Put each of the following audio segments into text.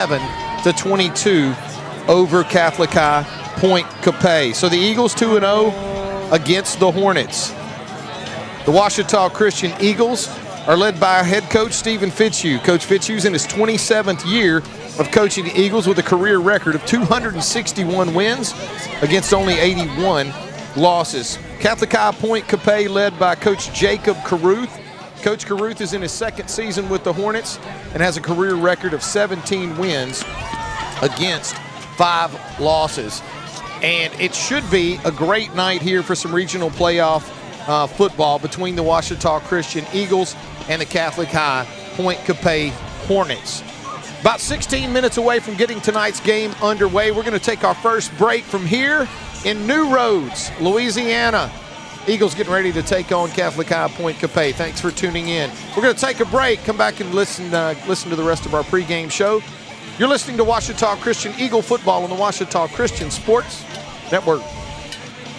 7-22 over Catholic High Point Capay. So the Eagles 2-0 against the Hornets. The Ouachita Christian Eagles are led by our head coach, Stephen Fitzhugh. Coach Fitzhugh's in his 27th year of coaching the Eagles with a career record of 261 wins against only 81 losses. Catholic High Point Capay led by Coach Jacob Caruth. Coach Caruth is in his second season with the Hornets and has a career record of 17 wins against 5 losses. And it should be a great night here for some regional playoff football between the Ouachita Christian Eagles and the Catholic High Point Capay Hornets. About 16 minutes away from getting tonight's game underway. We're going to take our first break from here in New Roads, Louisiana. Eagles getting ready to take on Catholic High Point Capay. Thanks for tuning in. We're going to take a break, come back and listen to the rest of our pregame show. You're listening to Ouachita Christian Eagle football on the Ouachita Christian Sports Network.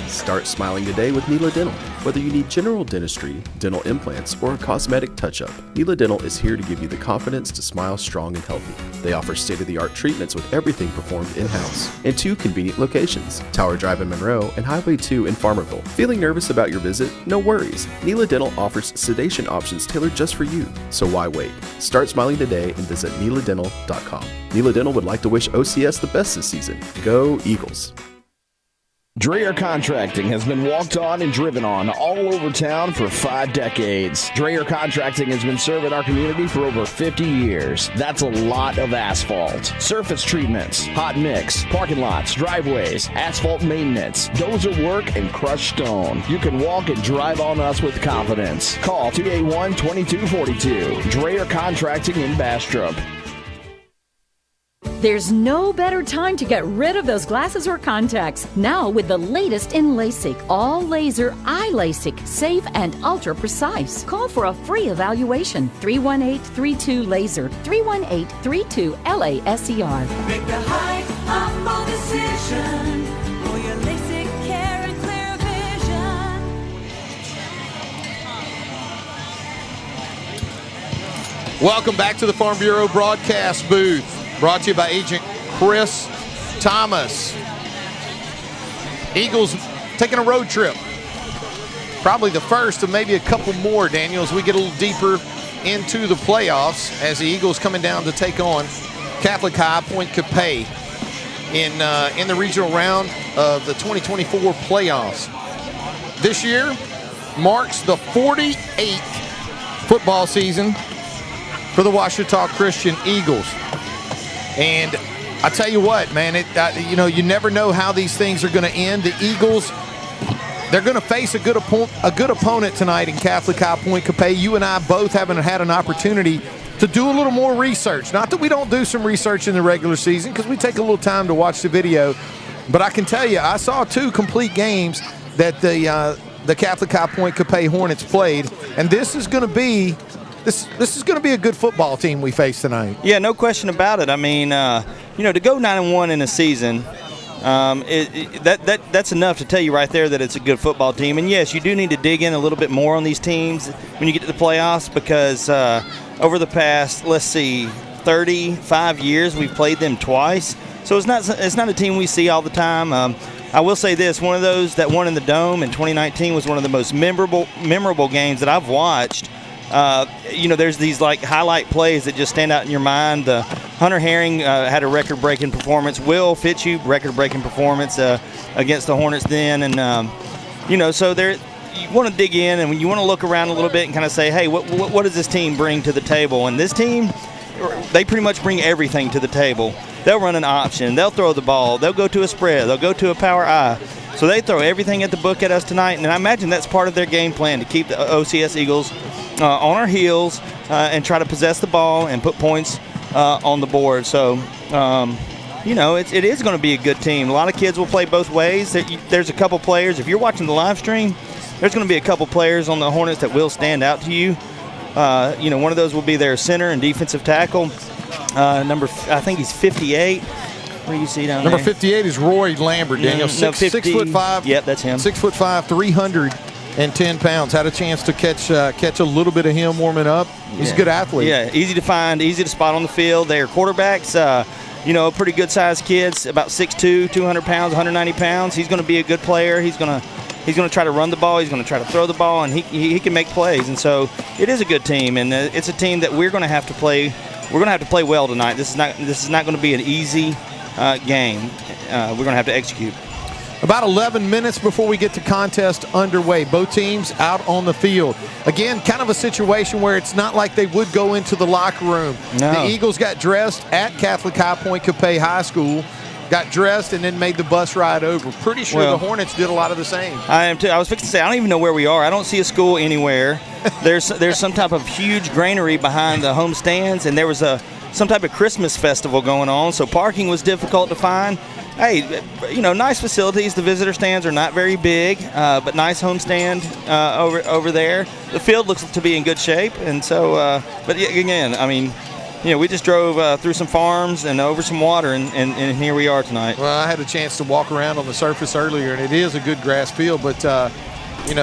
Start smiling today with Nila Dental. Whether you need general dentistry, dental implants, or a cosmetic touch-up, Nila Dental is here to give you the confidence to smile strong and healthy. They offer state-of-the-art treatments with everything performed in-house in 2 convenient locations, Tower Drive in Monroe and Highway 2 in Farmerville. Feeling nervous about your visit? No worries. Nila Dental offers sedation options tailored just for you. So why wait? Start smiling today and visit niladental.com. Nila Dental would like to wish OCS the best this season. Go Eagles! Dreher Contracting has been walked on and driven on all over town for 5 decades. Dreher Contracting has been serving our community for over 50 years. That's a lot of asphalt. Surface treatments, hot mix, parking lots, driveways, asphalt maintenance, dozer work, and crushed stone. You can walk and drive on us with confidence. Call 281-2242. Dreher Contracting in Bastrop. There's no better time to get rid of those glasses or contacts. Now with the latest in LASIK, all laser eye LASIK, safe and ultra precise. Call for a free evaluation. 318-32-LASER, 318-32-LASER. Make the high, humble decision for your LASIK care and clear vision. Welcome back to the Farm Bureau broadcast booth. Brought to you by Agent Chris Thomas. Eagles taking a road trip. Probably the first of maybe a couple more, Daniel, as we get a little deeper into the playoffs as the Eagles coming down to take on Catholic High Point Capay in the regional round of the 2024 playoffs. This year marks the 48th football season for the Ouachita Christian Eagles. And I tell you what, man, you never know how these things are going to end. The Eagles, they're going to face a good opponent tonight in Catholic High Point Capay. You and I both haven't had an opportunity to do a little more research. Not that we don't do some research in the regular season, because we take a little time to watch the video. But I can tell you, I saw 2 complete games that the Catholic High Point Capay Hornets played, and this is going to be a good football team we face tonight. Yeah, no question about it. I mean, to go 9-1 in a season, that's enough to tell you right there that it's a good football team. And yes, you do need to dig in a little bit more on these teams when you get to the playoffs, because over the past, 35 years, we've played them twice. So it's not a team we see all the time. I will say this: one of those that won in the Dome in 2019 was one of the most memorable games that I've watched. There's these highlight plays that just stand out in your mind. Hunter Herring had a record-breaking performance. Will Fitzhugh, record-breaking performance against the Hornets then. And, so you want to dig in and you want to look around a little bit and kind of say, hey, what does this team bring to the table? And this team, they pretty much bring everything to the table. They'll run an option. They'll throw the ball. They'll go to a spread. They'll go to a power I. So they throw everything at the book at us tonight, and I imagine that's part of their game plan, to keep the OCS Eagles on our heels and try to possess the ball and put points on the board. So, it is going to be a good team. A lot of kids will play both ways. There's a couple players. If you're watching the live stream, there's going to be a couple players on the Hornets that will stand out to you. One of those will be their center and defensive tackle. I think he's 58. What do you see down there? Number 58 is Roy Lambert, Daniel. 6'5". Yep, that's him. 6'5", pounds. Had a chance to catch a little bit of him warming up. He's a good athlete. Yeah, easy to find, easy to spot on the field. They're quarterbacks, pretty good-sized kids, about 6'2", 200 pounds, 190 pounds. He's going to be a good player. He's going to try to run the ball. He's going to try to throw the ball, and he can make plays. And so it is a good team, and it's a team that we're going to have to play. We're going to have to play well tonight. This is not going to be an easy game. We're going to have to execute. About 11 minutes before we get the contest underway. Both teams out on the field. Again, kind of a situation where it's not like they would go into the locker room. No. The Eagles got dressed at Catholic High Point Capay High School, got dressed, and then made the bus ride over. Pretty sure the Hornets did a lot of the same. I am too. I was fixing to say, I don't even know where we are. I don't see a school anywhere. There's some type of huge granary behind the home stands, and there was some type of Christmas festival going on, so parking was difficult to find. Hey, nice facilities. The visitor stands are not very big, but nice home stand over there. The field looks to be in good shape, and so, but again, I mean, we just drove through some farms and over some water, and here we are tonight. Well, I had a chance to walk around on the surface earlier, and it is a good grass field, but,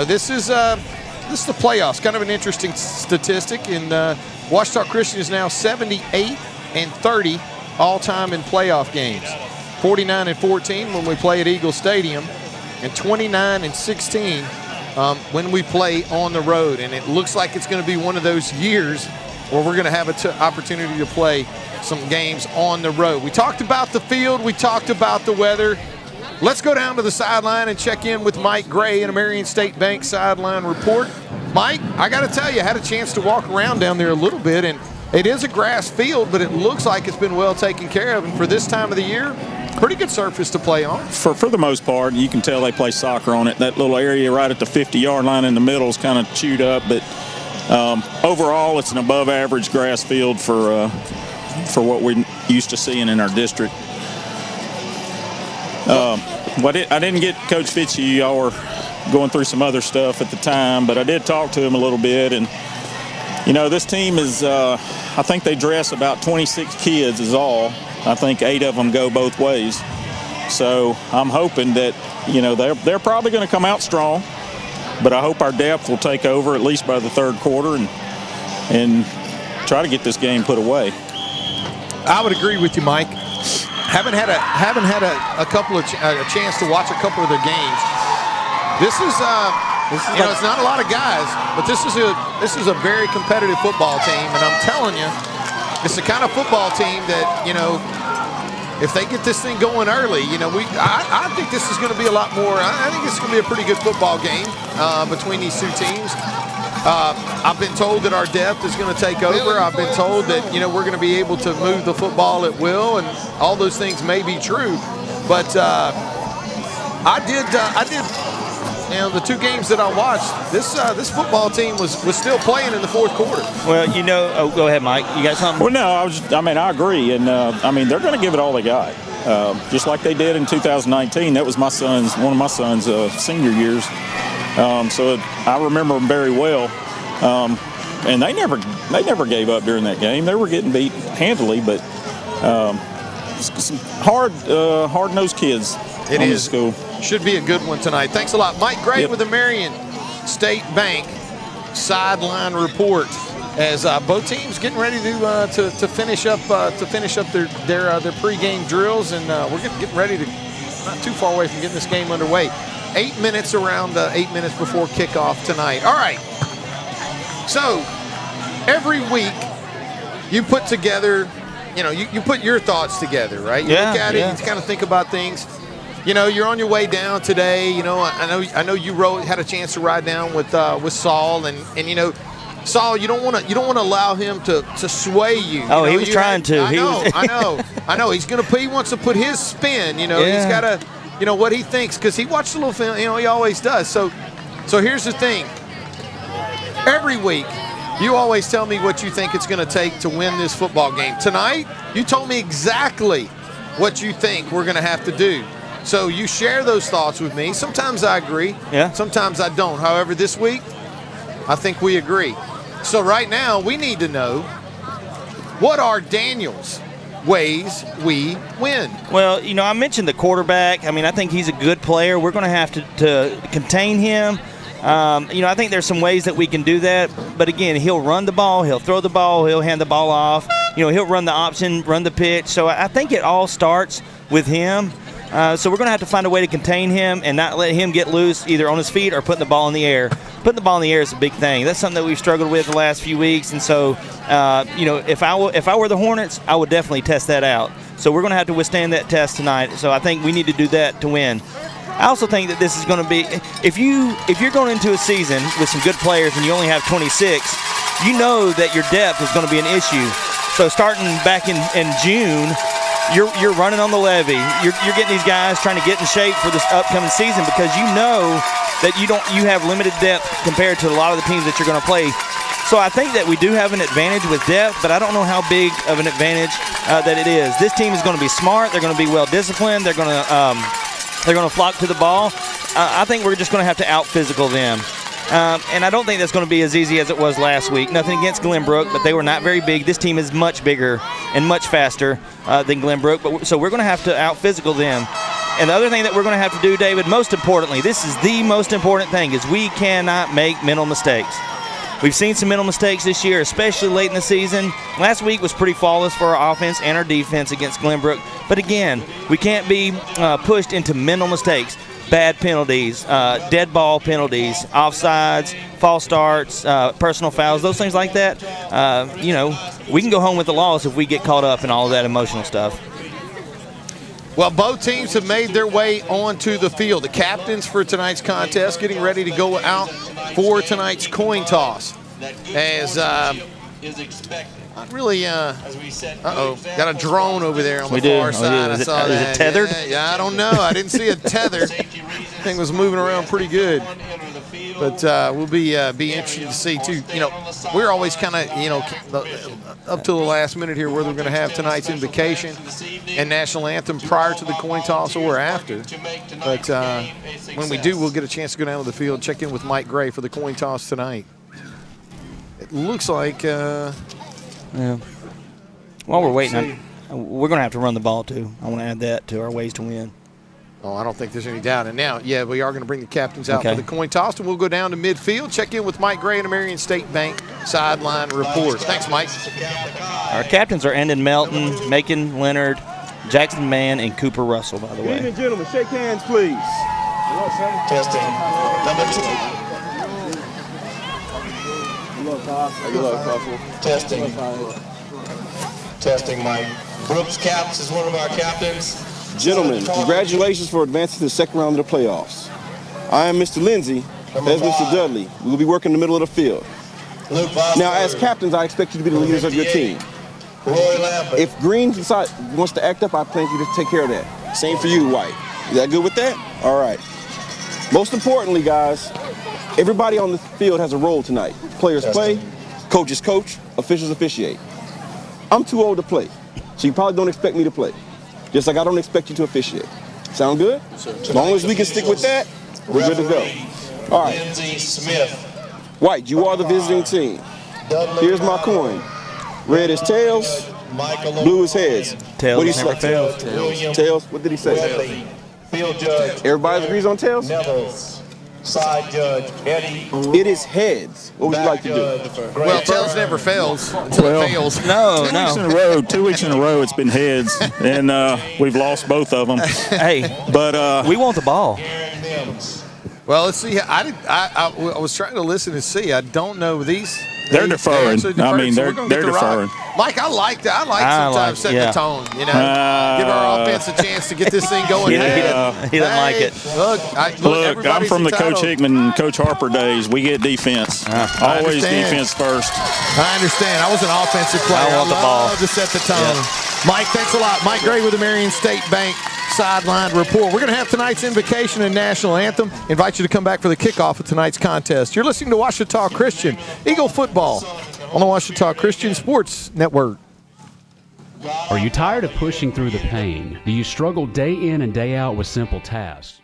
this is the playoffs. Kind of an interesting statistic, and Washita Christian is now 78-30 all-time in playoff games. 49-14 when we play at Eagle Stadium, and 29-16 when we play on the road. And it looks like it's going to be one of those years where we're going to have an opportunity to play some games on the road. We talked about the field. We talked about the weather. Let's go down to the sideline and check in with Mike Gray in a Marion State Bank sideline report. Mike, I got to tell you, I had a chance to walk around down there a little bit, and it is a grass field, but it looks like it's been well taken care of. And for this time of the year, pretty good surface to play on. For the most part, you can tell they play soccer on it. That little area right at the 50-yard line in the middle is kind of chewed up, but overall, it's an above-average grass field for what we're used to seeing in our district. I didn't get Coach Fitchie. Y'all were going through some other stuff at the time, but I did talk to him a little bit, and this team is, I think they dress about 26 kids is all. I think 8 of them go both ways. So I'm hoping that, they're probably going to come out strong, but I hope our depth will take over at least by the third quarter and try to get this game put away. I would agree with you, Mike. Haven't had a couple of a chance to watch a couple of their games. This is it's not a lot of guys, but this is a very competitive football team, and I'm telling you, it's the kind of football team that, if they get this thing going early, I think this is going to be a lot more. I think it's going to be a pretty good football game between these two teams. I've been told that our depth is going to take over. I've been told that, we're going to be able to move the football at will, and all those things may be true. But I did. The two games that I watched, this football team was still playing in the fourth quarter. Well, go ahead, Mike. You got something? Well, no, I agree. And, they're going to give it all they got. Just like they did in 2019. That was one of my son's senior years. So I remember them very well. And they never gave up during that game. They were getting beat handily, but some hard-nosed kids it on is. the school. Should be a good one tonight. Thanks a lot. Mike Gray with the Marion State Bank sideline report as both teams getting ready to finish up their pregame drills, and we're getting ready to not too far away from getting this game underway. 8 minutes before kickoff tonight. All right. So every week you put together, you put your thoughts together, right? You look at it, you kind of think about things. You're on your way down today. I know you had a chance to ride down with Saul, and Saul, you don't want to allow him to sway you. He was trying to. I know. He wants to put his spin. He's got to, what he thinks, because he watched a little film. He always does. So here's the thing. Every week, you always tell me what you think it's going to take to win this football game. Tonight, you told me exactly what you think we're going to have to do. So you share those thoughts with me. Sometimes I agree. Yeah. Sometimes I don't. However, this week, I think we agree. So right now, we need to know, what are Daniel's ways we win? Well, I mentioned the quarterback. I think he's a good player. We're going to have to contain him. I think there's some ways that we can do that. But, again, he'll run the ball, he'll throw the ball, he'll hand the ball off. He'll run the option, run the pitch. So I think it all starts with him. So we're going to have to find a way to contain him and not let him get loose either on his feet or putting the ball in the air. Putting the ball in the air is a big thing. That's something that we've struggled with the last few weeks. And so, if I were the Hornets, I would definitely test that out. So we're going to have to withstand that test tonight. So I think we need to do that to win. I also think that this is going to be, if you're going into a season with some good players and you only have 26, you know that your depth is going to be an issue. So starting back in June, you're running on the levee. You're getting these guys trying to get in shape for this upcoming season because you know that you have limited depth compared to a lot of the teams that you're going to play. So I think that we do have an advantage with depth, but I don't know how big of an advantage that it is. This team is going to be smart. They're going to be well disciplined. They're going to flock to the ball. I think we're just going to have to out-physical them. And I don't think that's going to be as easy as it was last week. Nothing against Glenbrook, but they were not very big. This team is much bigger and much faster than Glenbrook. So we're going to have to out-physical them. And the other thing that we're going to have to do, David, most importantly, this is the most important thing, is we cannot make mental mistakes. We've seen some mental mistakes this year, especially late in the season. Last week was pretty flawless for our offense and our defense against Glenbrook. But again, we can't be pushed into mental mistakes. Bad penalties, dead ball penalties, offsides, false starts, personal fouls, those things like that. We can go home with the loss if we get caught up in all of that emotional stuff. Well, both teams have made their way onto the field. The captains for tonight's contest getting ready to go out for tonight's coin toss. As not really, got a drone over there on the far side. Is it tethered? Yeah, I don't know. I didn't see a tether. Thing was moving around pretty good. But we'll be interested to see, too. We're always kind of, up till the last minute here, whether we're going to have tonight's invocation and national anthem prior to the coin toss or after. But when we do, we'll get a chance to go down to the field, check in with Mike Gray for the coin toss tonight. It looks like... Yeah. While we're waiting, we're going to have to run the ball, too. I want to add that to our ways to win. Oh, I don't think there's any doubt. And now, we are going to bring the captains out for the coin toss, and we'll go down to midfield, check in with Mike Gray and the Marion State Bank sideline report. Thanks, Mike. Our captains are Endon Melton, Macon Leonard, Jackson Mann, and Cooper Russell, by the way. Ladies and gentlemen, shake hands, please. Testing. Number 2. Testing. Testing, Mike. Brooks Caps is one of our captains. Gentlemen, congratulations for advancing to the second round of the playoffs. I am Mr. Lindsay. That's Mr. Dudley. We will be working in the middle of the field. Now, as captains, I expect you to be the leaders of your team. If Green wants to act up, I plan for you to take care of that. Same for you, White. Is that good with that? All right. Most importantly, guys, everybody on the field has a role tonight. Players play, coaches coach, officials officiate. I'm too old to play, so you probably don't expect me to play. Just like I don't expect you to officiate. Sound good? As long as we can stick with that, we're good to go. All right. White, you are the visiting team. Here's my coin. Red is tails, blue is heads. Tails what do you never say? fails. Tails. What did he say? Field judge. Everybody agrees on tails? Neville's. Side judge Eddie. It is heads. What would you like to do? Well, tails never fails until it fails. No. 2 weeks in a row, it's been heads, and we've lost both of them. Hey, but we want the ball. Well, let's see. I was trying to listen and see. I don't know these. They're deferring. I mean, they're deferring. Mike, I like that. I like sometimes setting the tone. Give our offense a chance to get this thing going. He doesn't like it. Look, I'm from the Coach Hickman, Coach Harper days. We get defense. Always defense first. I understand. I was an offensive player. I want the ball to set the tone. Yeah. Mike, thanks a lot. Mike Gray with the Marion State Bank sideline report. We're going to have tonight's invocation and national anthem. Invite you to come back for the kickoff of tonight's contest. You're listening to Ouachita Christian Eagle football on the Ouachita Christian Sports Network. Are you tired of pushing through the pain? Do you struggle day in and day out with simple tasks?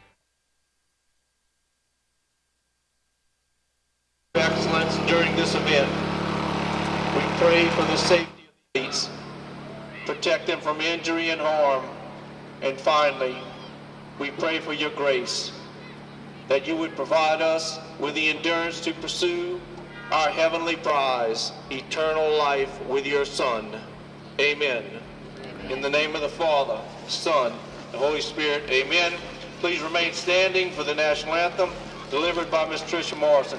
Excellence during this event. We pray for the safety of the athletes, protect them from injury and harm, and finally, we pray for your grace. that you would provide us with the endurance to pursue our heavenly prize, eternal life with your Son. Amen. In the name of the Father, Son, the Holy Spirit, amen. Please remain standing for the national anthem delivered by Miss Tricia Morrison.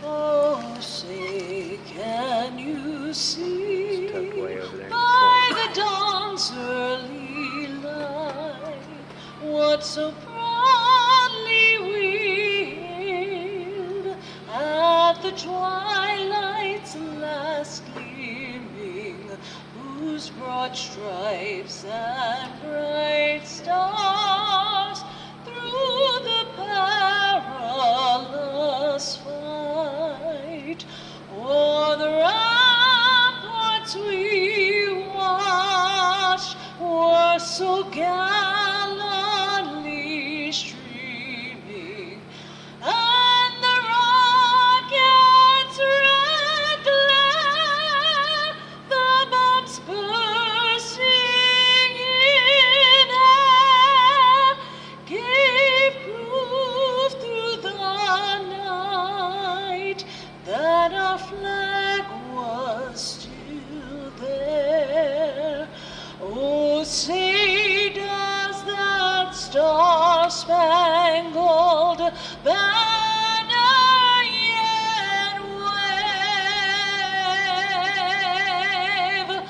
Oh, say, can you see by the dawn's early light what so proudly we hailed at the twilight's last gleaming, whose broad stripes and bright stars through the perilous fight o'er the ramparts we watched were so gallantly streaming, and the rockets' red glare, the bombs bursting in air, gave proof through the night that our flag was still there. Oh, say does that star-spangled banner yet wave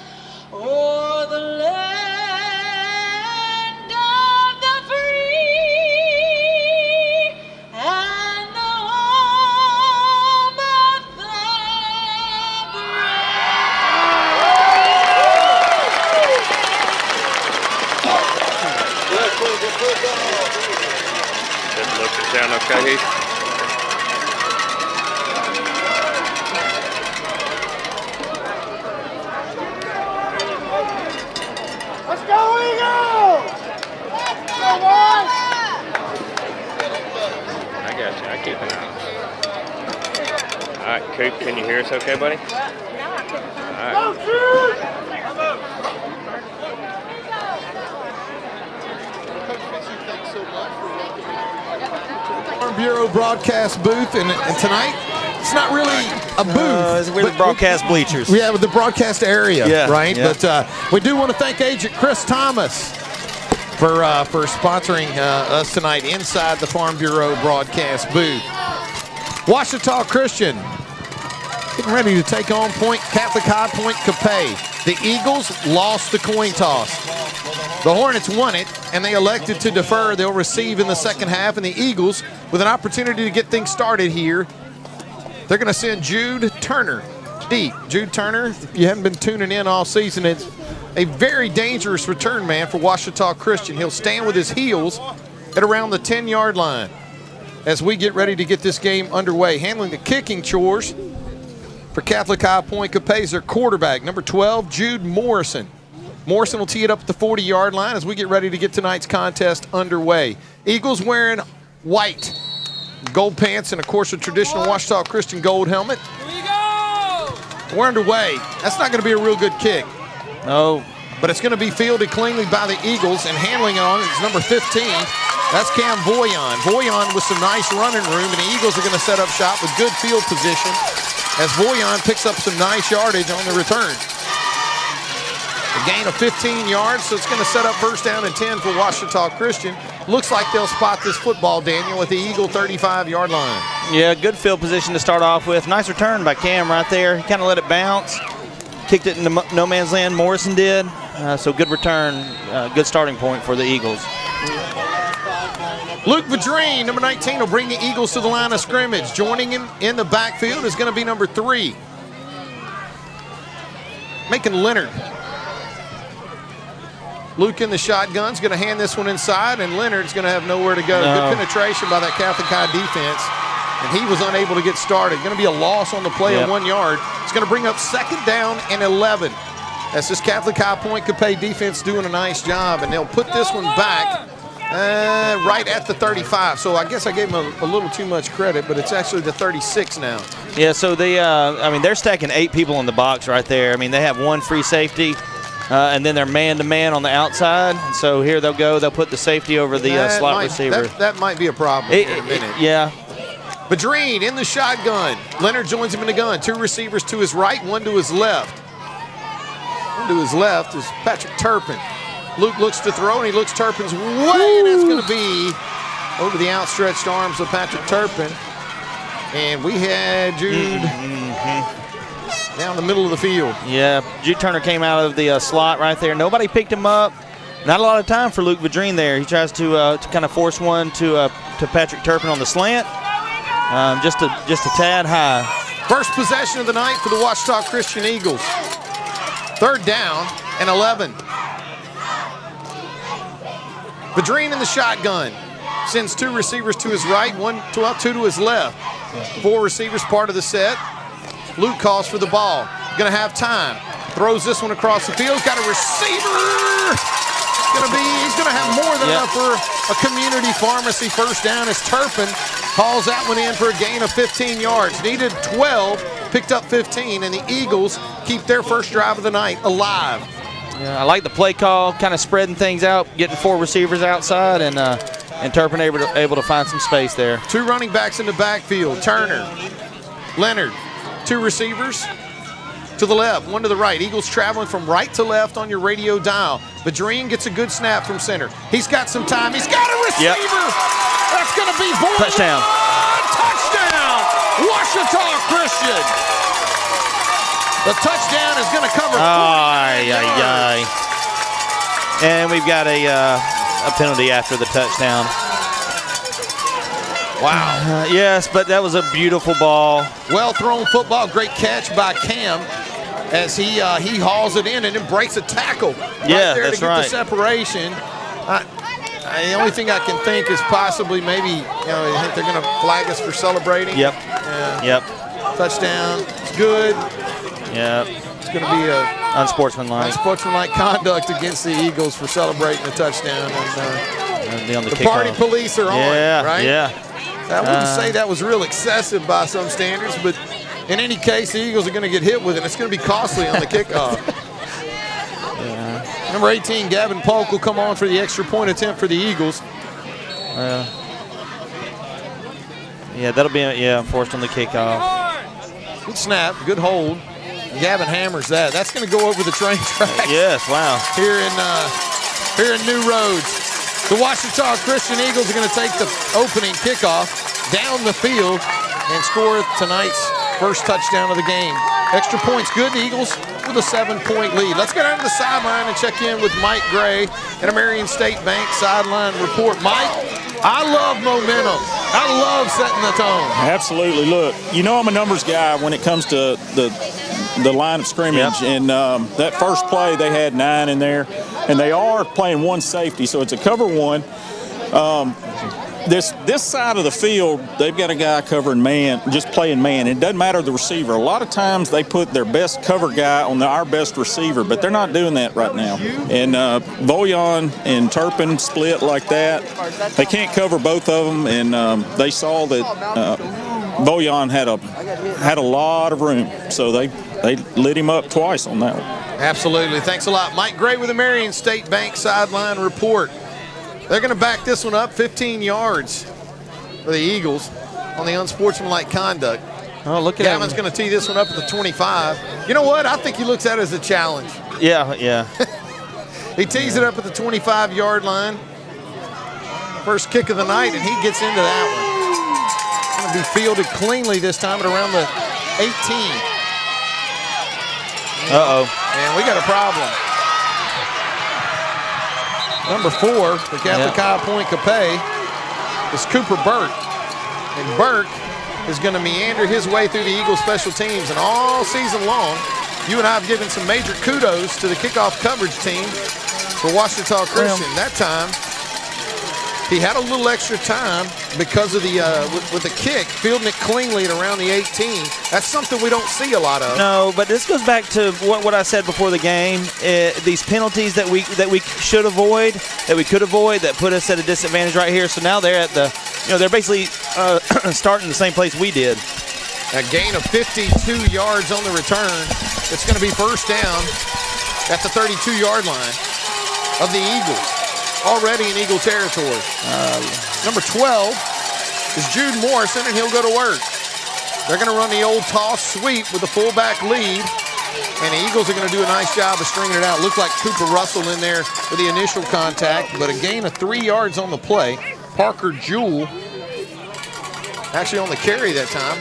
o'er the land of the free and the home of the Sound okay, Heath? Let's go, Eagles! Go, boys! I got you. I keep an eye on it. All right, Coop, can you hear us okay, buddy? All right. Farm Bureau broadcast booth, and tonight it's not really a booth. We're the broadcast bleachers. Yeah, with the broadcast area, Yeah, right? yeah. But we do want to thank Agent Chris Thomas for sponsoring us tonight inside the Farm Bureau broadcast booth. Ouachita Christian getting ready to take on Catholic High Point Capay. The Eagles lost the coin toss. The Hornets won it, and they elected to defer. They'll receive in the second half, and the Eagles, with an opportunity to get things started here, they're going to send Jude Turner deep. Jude Turner, if you haven't been tuning in all season, it's a very dangerous return man for Ouachita Christian. He'll stand with his heels at around the 10-yard line as we get ready to get this game underway. Handling the kicking chores for Catholic High Point Capay is their quarterback, number 12, Jude Morrison. Morrison will tee it up at the 40-yard line as we get ready to get tonight's contest underway. Eagles wearing white, gold pants, and, of course, a traditional Ouachita Christian gold helmet. We're underway. That's not going to be a real good kick. No. But it's going to be fielded cleanly by the Eagles, and handling on it is number 15. That's Cam Voyon. Voyon with some nice running room, and the Eagles are going to set up shop with good field position as Voyon picks up some nice yardage on the return. A gain of 15 yards, so it's going to set up first down and 10 for Ouachita Christian. Looks like they'll spot this football, Daniel, at the Eagle 35-yard line. Yeah, good field position to start off with. Nice return by Cam right there. He kind of let it bounce. Kicked it into no man's land, Morrison did. So good return, good starting point for the Eagles. Luke Vadrine, number 19, will bring the Eagles to the line of scrimmage. Joining him in the backfield is going to be number 3, Macon Leonard. Luke in the shotgun's going to hand this one inside, and Leonard's going to have nowhere to go. No. Good penetration by that Catholic High defense, and he was unable to get started. Going to be a loss on the play of 1 yard. It's going to bring up second down and 11. That's this Catholic High Point Capay defense doing a nice job, and they'll put this one back right at the 35. So I guess I gave them a little too much credit, but it's actually the 36 now. Yeah, so they, they're stacking 8 people in the box right there. I mean, they have one free safety. And then they're man-to-man on the outside. So here they'll go. They'll put the safety over the slot receiver. That might be a problem in a minute. Yeah. Badreen in the shotgun. Leonard joins him in the gun. 2 receivers to his right, 1 to his left. 1 to his left is Patrick Turpin. Luke looks to throw, and he looks Turpin's way, and it's going to be over the outstretched arms of Patrick Turpin. And we had Jude down the middle of the field. Yeah, Jude Turner came out of the slot right there. Nobody picked him up. Not a lot of time for Luke Badreen there. He tries to kind of force one to Patrick Turpin on the slant. Just a tad high. First possession of the night for the Ouachita Christian Eagles. 3rd down and 11. Badreen in the shotgun. Sends 2 receivers to his right, 2 to his left. 4 receivers part of the set. Luke calls for the ball. Gonna have time. Throws this one across the field. Got a receiver. He's gonna have more than enough for a community pharmacy first down as Turpin hauls that one in for a gain of 15 yards. Needed 12, picked up 15, and the Eagles keep their first drive of the night alive. Yeah, I like the play call, kind of spreading things out, getting 4 receivers outside, and Turpin able to find some space there. 2 running backs in the backfield. Turner, Leonard, 2 receivers to the left, 1 to the right. Eagles traveling from right to left on your radio dial. Badreen gets a good snap from center. He's got some time. He's got a receiver. Yep. That's going to be Boyd. Touchdown. Touchdown. Ouachita Christian. The touchdown is going to cover. And we've got a penalty after the touchdown. Wow. Yes, but that was a beautiful ball. Well thrown football. Great catch by Cam as he hauls it in and then breaks a tackle right there that's to get right. the separation. The only thing I can think is possibly maybe, I think they're going to flag us for celebrating. Yep. Yep. Touchdown. It's good. Yep. It's going to be a unsportsmanlike conduct against the Eagles for celebrating a touchdown. And the party police are on, right? Yeah. I wouldn't say that was real excessive by some standards, but in any case, the Eagles are going to get hit with it. It's going to be costly on the kickoff. Number 18, Gavin Polk will come on for the extra point attempt for the Eagles. That'll be forced on the kickoff. Good snap, good hold. Gavin hammers that. That's going to go over the train tracks. Yes, wow. Here in New Roads. The Ouachita Christian Eagles are going to take the opening kickoff down the field and score tonight's first touchdown of the game. Extra points good. The Eagles with a 7-point lead. Let's get down to the sideline and check in with Mike Gray and a Marion State Bank sideline report. Mike, I love momentum. I love setting the tone. Absolutely. Look, I'm a numbers guy when it comes to the line of scrimmage. Yep. And that first play, they had 9 in there. And they are playing 1 safety, so it's a cover 1. This side of the field, they've got a guy covering man, just playing man. It doesn't matter the receiver. A lot of times they put their best cover guy on our best receiver, but they're not doing that right now. And Boyan and Turpin split like that. They can't cover both of them, and they saw that Boyan had a lot of room, so they lit him up twice on that one. Absolutely. Thanks a lot. Mike Gray with the Marion State Bank sideline report. They're going to back this one up 15 yards for the Eagles on the unsportsmanlike conduct. Oh, look at Gavin's going to tee this one up at the 25. You know what? I think he looks at it as a challenge. Yeah. He tees it up at the 25-yard line. First kick of the night, and he gets into that one. Going to be fielded cleanly this time at around the 18. And we got a problem. Number 4 for Catholic High Point Capay is Cooper Burke. And Burke is going to meander his way through the Eagles special teams. And all season long, you and I have given some major kudos to the kickoff coverage team for Ouachita Christian. That time, he had a little extra time because of the with the kick, fielding it cleanly at around the 18. That's something we don't see a lot of. No, but this goes back to what I said before the game. These penalties that we should avoid, that we could avoid, that put us at a disadvantage right here. So now they're at the, they're basically starting the same place we did. A gain of 52 yards on the return. It's going to be first down at the 32-yard line of the Eagles. Already in Eagle territory. Number 12 is Jude Morrison, and he'll go to work. They're going to run the old toss sweep with the fullback lead, and the Eagles are going to do a nice job of stringing it out. Looked like Cooper Russell in there for the initial contact, but a gain of 3 yards on the play. Parker Jewell actually on the carry that time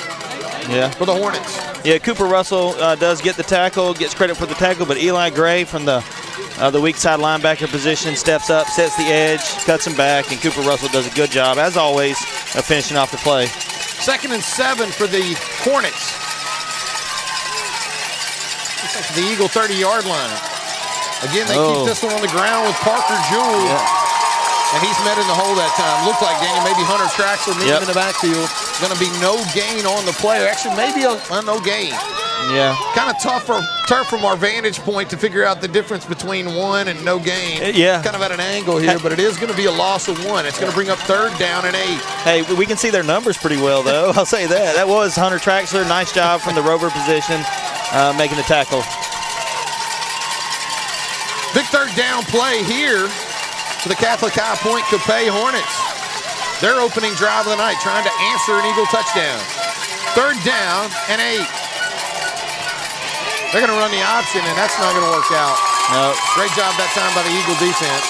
for the Hornets. Yeah, Cooper Russell does get the tackle, gets credit for the tackle, but Eli Gray from the weak side linebacker position steps up, sets the edge, cuts him back, and Cooper Russell does a good job, as always, of finishing off the play. 2nd and 7 for the Hornets. The Eagle 30-yard line. Again, they keep this one on the ground with Parker Jewell. And he's met in the hole that time. Looked like, Daniel, maybe Hunter Traxler meeting him in the backfield. Going to be no gain on the play. Actually, maybe a no gain. Yeah. Kind of tough from our vantage point to figure out the difference between 1 and no gain. Yeah. Kind of at an angle here, but it is going to be a loss of 1. It's going to bring up 3rd down and 8. Hey, we can see their numbers pretty well, though. I'll say that. That was Hunter Traxler. Nice job from the rover position, making the tackle. Big 3rd down play here for the Catholic High Point Capay Hornets. Their opening drive of the night, trying to answer an Eagle touchdown. 3rd down and 8. They're going to run the option, and that's not going to work out. No. Great job that time by the Eagle defense.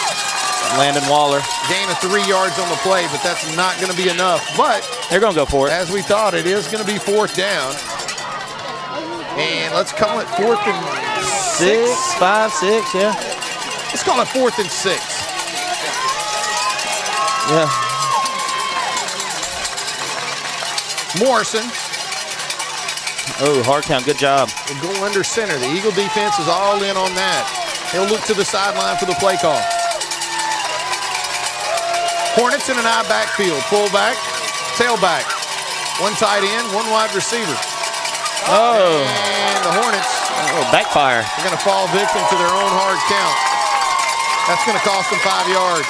Landon Waller. Gain of 3 yards on the play, but that's not going to be enough. But they're going to go for it. As we thought, it is going to be 4th down. And let's call it 4th and 6. 5, 6, yeah. Let's call it 4th and 6. Yeah. Morrison. Oh, hard count. Good job. We'll go under center. The Eagle defense is all in on that. He'll look to the sideline for the play call. Hornets in an I backfield. Fullback, tailback. 1 tight end, 1 wide receiver. Oh. And the Hornets. Backfire. They're going to fall victim to their own hard count. That's going to cost them 5 yards.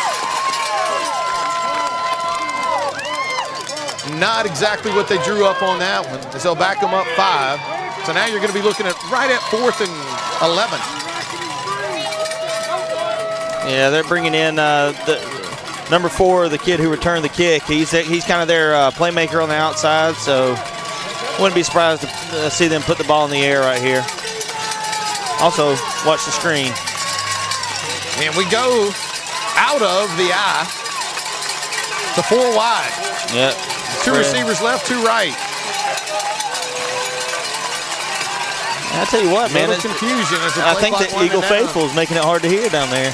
Not exactly what they drew up on that one, as they'll back them up 5. So now you're going to be looking at right at 4th and 11. Yeah, they're bringing in the number 4, the kid who returned the kick. He's kind of their playmaker on the outside, so wouldn't be surprised to see them put the ball in the air right here. Also, watch the screen. And we go out of the I to 4 wide. Yep. 2 receivers left, 2 right. I tell you what, man, it's confusion as I think the Eagle faithful is making it hard to hear down there.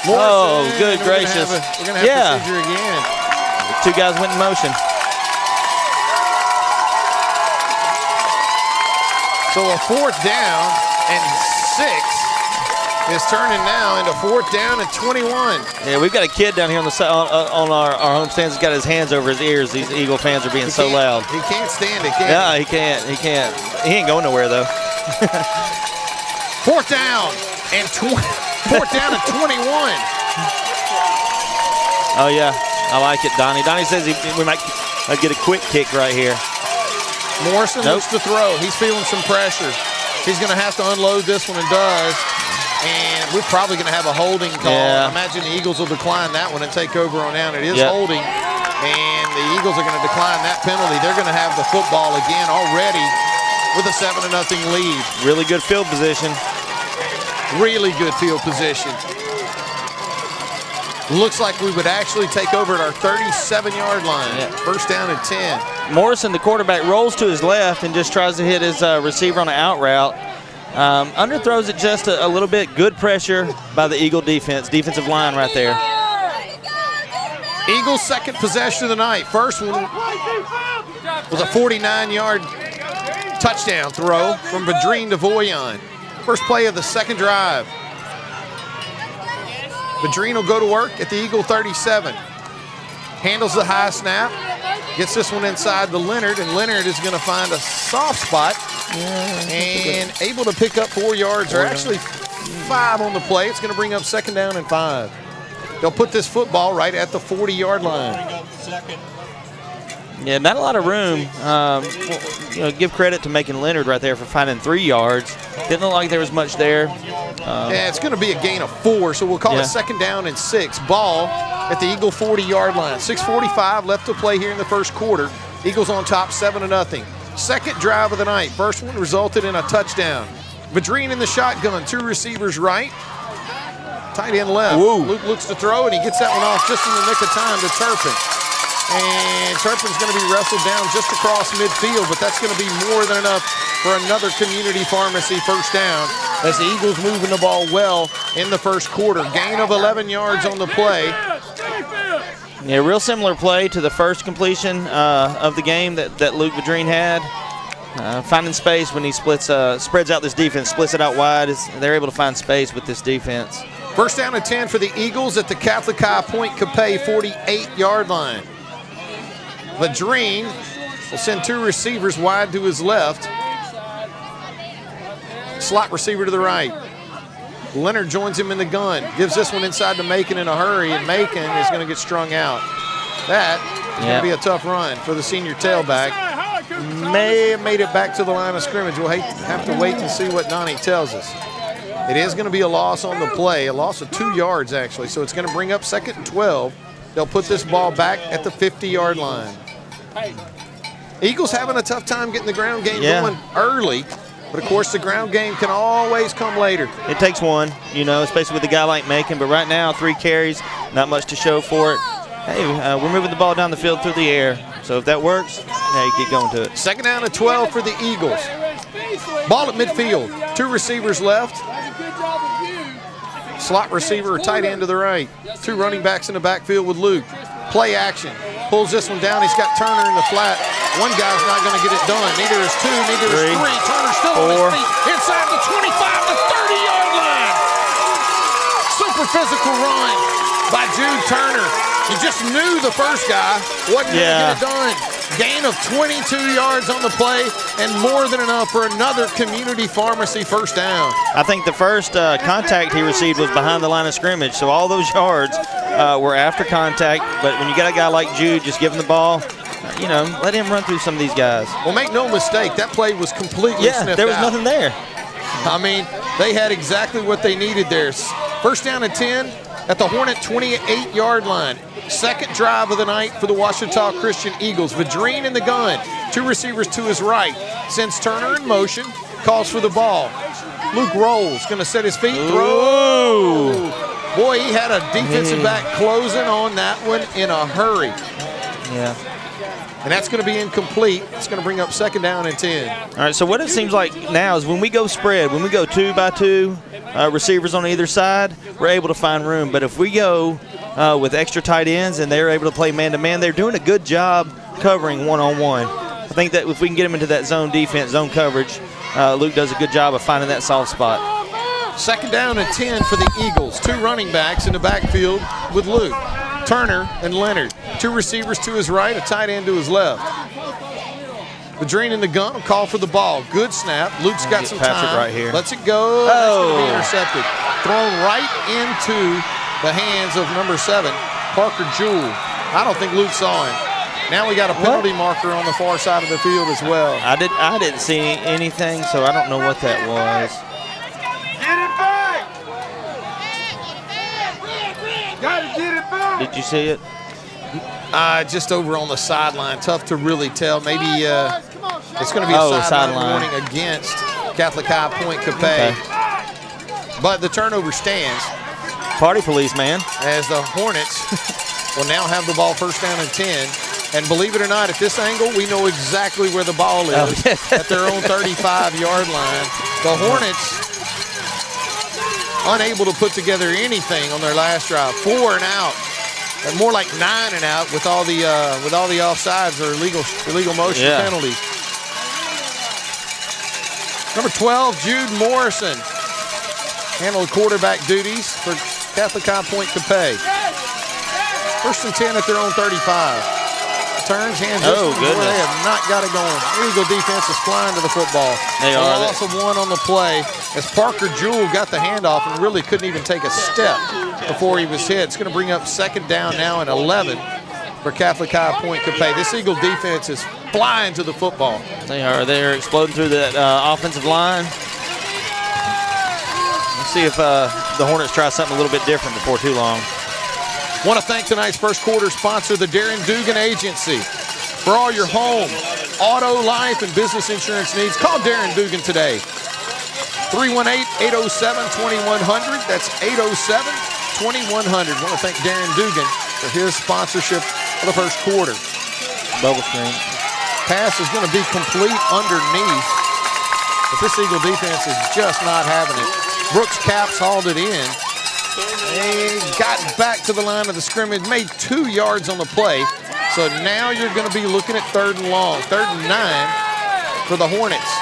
Morrison, good gracious. We're going to have procedure again. 2 guys went in motion. So a 4th down and 6 is turning now into 4th down and 21. Yeah, we've got a kid down here on the side, on our home stands. He's got his hands over his ears. These Eagle fans are being so loud. He can't stand it, can he? He can't. He ain't going nowhere, though. 4th down and 4th down and 21. Oh, yeah. I like it, Donnie. Donnie says we might get a quick kick right here. Morrison looks to throw. He's feeling some pressure. He's going to have to unload this one and does. And we're probably going to have a holding call. Yeah. I imagine the Eagles will decline that one and take over on down. It is holding. And the Eagles are going to decline that penalty. They're going to have the football again already with a 7-0 lead. Really good field position. Really good field position. Looks like we would actually take over at our 37-yard line. Yeah. 1st down and 10. Morrison, the quarterback, rolls to his left and just tries to hit his receiver on an out route. Underthrows it just a little bit. Good pressure by the Eagle defensive line right there. Eagles' 2nd possession of the night. First one was a 49-yard touchdown throw from Vadrine DeVoyan. First play of the 2nd drive. Vadrine will go to work at the Eagle 37. Handles the high snap. Gets this one inside to Leonard, and Leonard is going to find a soft spot and able to pick up 4 yards, or actually 5 on the play. It's going to bring up 2nd down and 5. They'll put this football right at the 40-yard line. Yeah, not a lot of room. Give credit to making Leonard right there for finding 3 yards. Didn't look like there was much there. Yeah, it's going to be a gain of 4, so we'll call it 2nd down and 6. Ball at the Eagle 40-yard line. 6:45 left to play here in the first quarter. Eagles on top 7-0. Second drive of the night. First one resulted in a touchdown. Vadrine in the shotgun. 2 receivers right. Tight end left. Whoa. Luke looks to throw, and he gets that one off just in the nick of time to Turpin. And Turpin's going to be wrestled down just across midfield, but that's going to be more than enough for another community pharmacy first down as the Eagles moving the ball well in the first quarter. Gain of 11 yards on the play. Yeah, real similar play to the first completion of the game that Luke Vadrine had. Finding space when he spreads out this defense, splits it out wide. They're able to find space with this defense. First down and 10 for the Eagles at the Catholic High Point Capay 48-yard line. Vadrine will send 2 receivers wide to his left. Slot receiver to the right. Leonard joins him in the gun. Gives this one inside to Macon in a hurry, and Macon is going to get strung out. That is going to be a tough run for the senior tailback. May have made it back to the line of scrimmage. We'll have to wait and see what Donnie tells us. It is going to be a loss on the play, a loss of 2 yards actually, so it's going to bring up 2nd and 12. They'll put this ball back at the 50-yard line. Eagles having a tough time getting the ground game going early, but of course the ground game can always come later. It takes one, especially with a guy like Macon, but right now 3 carries, not much to show for it. Hey, we're moving the ball down the field through the air, so if that works, you get going to it. 2nd down and 12 for the Eagles. Ball at midfield, 2 receivers left. Slot receiver or tight end to the right. 2 running backs in the backfield with Luke. Play action. Pulls this one down. He's got Turner in the flat. One guy's not going to get it done. Neither is 2, neither is 3. Turner still on his feet. Inside the 25 to 30-yard line. Super physical run by Jude Turner. He just knew the first guy wasn't going to get it done. Gain of 22 yards on the play and more than enough for another community pharmacy first down. I think the first contact he received was behind the line of scrimmage, so all those yards were after contact. But when you got a guy like Jude just giving the ball, let him run through some of these guys. Well, make no mistake, that play was completely sniffed out. There was nothing there. I mean, they had exactly what they needed there. First down and 10 at the Hornet 28-yard line. Second drive of the night for the Ouachita Christian Eagles. Vadrine in the gun. 2 receivers to his right. Sends Turner in motion. Calls for the ball. Luke rolls. Going to set his feet. Throw. Boy, he had a defensive back closing on that one in a hurry. Yeah. And that's going to be incomplete. It's going to bring up 2nd down and 10. All right, so what it seems like now is when we go spread, when we go 2 by 2, receivers on either side, we're able to find room. But if we go with extra tight ends and they're able to play man-to-man, they're doing a good job covering one-on-one. I think that if we can get them into that zone defense, zone coverage, Luke does a good job of finding that soft spot. 2nd down and 10 for the Eagles. 2 running backs in the backfield with Luke. Turner and Leonard. 2 receivers to his right, a tight end to his left. Vadrine in the gun will call for the ball. Good snap. Luke's got some time. Right here. Lets it go. That's going to be intercepted. Thrown right into the hands of number 7, Parker Jewell. I don't think Luke saw him. Now we got a penalty marker on the far side of the field as well. I didn't see anything, so I don't know what that was. Get it back! Gotta get it back! Did you see it? Just over on the sideline. Tough to really tell. Maybe it's going to be a sideline warning against Catholic High Point Capay. Okay. But the turnover stands. Party police, man. As the Hornets will now have the ball first down and 10. And believe it or not, at this angle, we know exactly where the ball is at their own 35-yard line. The Hornets unable to put together anything on their last drive. 4 and out. And more like 9 and out with all the offsides or illegal motion penalties. Number 12, Jude Morrison, handled quarterback duties for Catholic High Point Capay. First and 10 at their own 35. Turns, hands this one where they have not got it going. Eagle defense is flying to the football. They are. A loss of 1 on the play as Parker Jewell got the handoff and really couldn't even take a step before he was hit. It's going to bring up 2nd down now and 11 for Catholic High Point Capay. This Eagle defense is flying to the football. They are. They're exploding through that offensive line. Let's see if the Hornets try something a little bit different before too long. Want to thank tonight's first quarter sponsor, the Darren Dugan Agency. For all your home, auto, life, and business insurance needs, call Darren Dugan today. 318-807-2100. That's 807-2100. Want to thank Darren Dugan for his sponsorship of the first quarter. Bubble screen. Pass is going to be complete underneath, but this Eagle defense is just not having it. Brooks Caps hauled it in. They got back to the line of the scrimmage, made 2 yards on the play. So now you're going to be looking at 3rd and long, 3rd and 9 for the Hornets.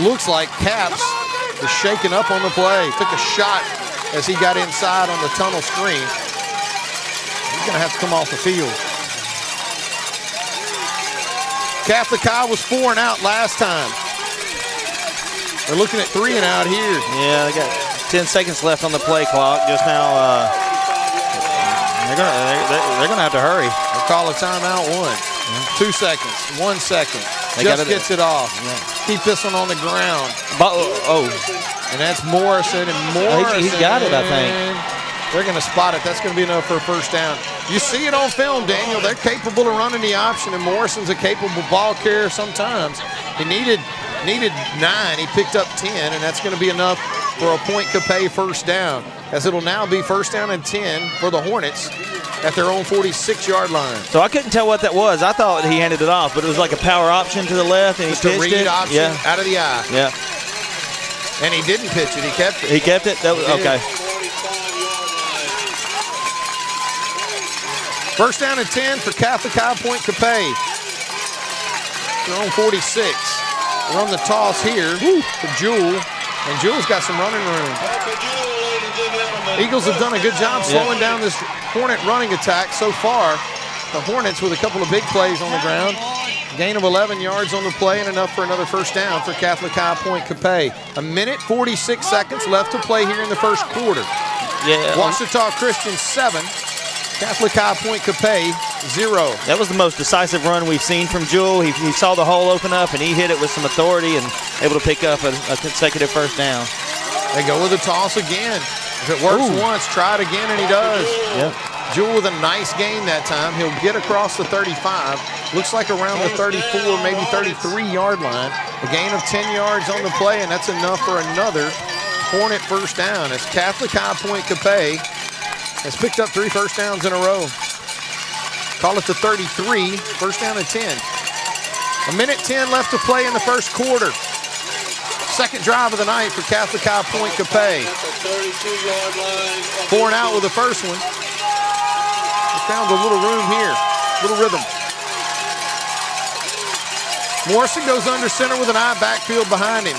Looks like Caps is shaking up on the play. Took a shot as he got inside on the tunnel screen. He's going to have to come off the field. Catholic High was 4 and out last time. They're looking at 3 and out here. Yeah, they got 10 seconds left on the play clock. Just now, they're gonna have to hurry. They'll call a timeout. 2 seconds, 1 second. Just gets it off. Yeah. Keep this one on the ground. And that's Morrison, and Morrison. He's got it, I think. They're going to spot it. That's going to be enough for a first down. You see it on film, Daniel. They're capable of running the option, and Morrison's a capable ball carrier sometimes. He needed 9. He picked up 10, and that's going to be enough for a Point Capay first down, as it'll now be first down and 10 for the Hornets at their own 46-yard line. So I couldn't tell what that was. I thought he handed it off, but it was like a power option to the left, and just he pitched a read it. Option out of the eye. Yeah. And he didn't pitch it. He kept it. He kept it? That was okay. First down and 10 for Catholic High Point Capay. They're on 46. Run the toss here to Jewell, and Jewell's got some running room. Eagles have done a good job slowing down this Hornet running attack so far. The Hornets with a couple of big plays on the ground. Gain of 11 yards on the play and enough for another first down for Catholic High Point Capay. 1:46 seconds left to play here in the first quarter. Yeah. Ouachita Christian 7. Catholic High Point Capay 0. That was the most decisive run we've seen from Jewell. He saw the hole open up, and he hit it with some authority and able to pick up a consecutive first down. They go with the toss again. If it works once, try it again, and he does. Yep. Jewell with a nice gain that time. He'll get across the 35. Looks like around the 34, maybe 33-yard line. A gain of 10 yards on the play, and that's enough for another Hornet first down. As Catholic High Point Capay has picked up 3 first downs in a row. Call it the 33, first down and 10. 1:10 left to play in the first quarter. Second drive of the night for Catholic High Point Capay. 4 and out with the first one. They found a little room here, little rhythm. Morrison goes under center with an eye backfield behind him.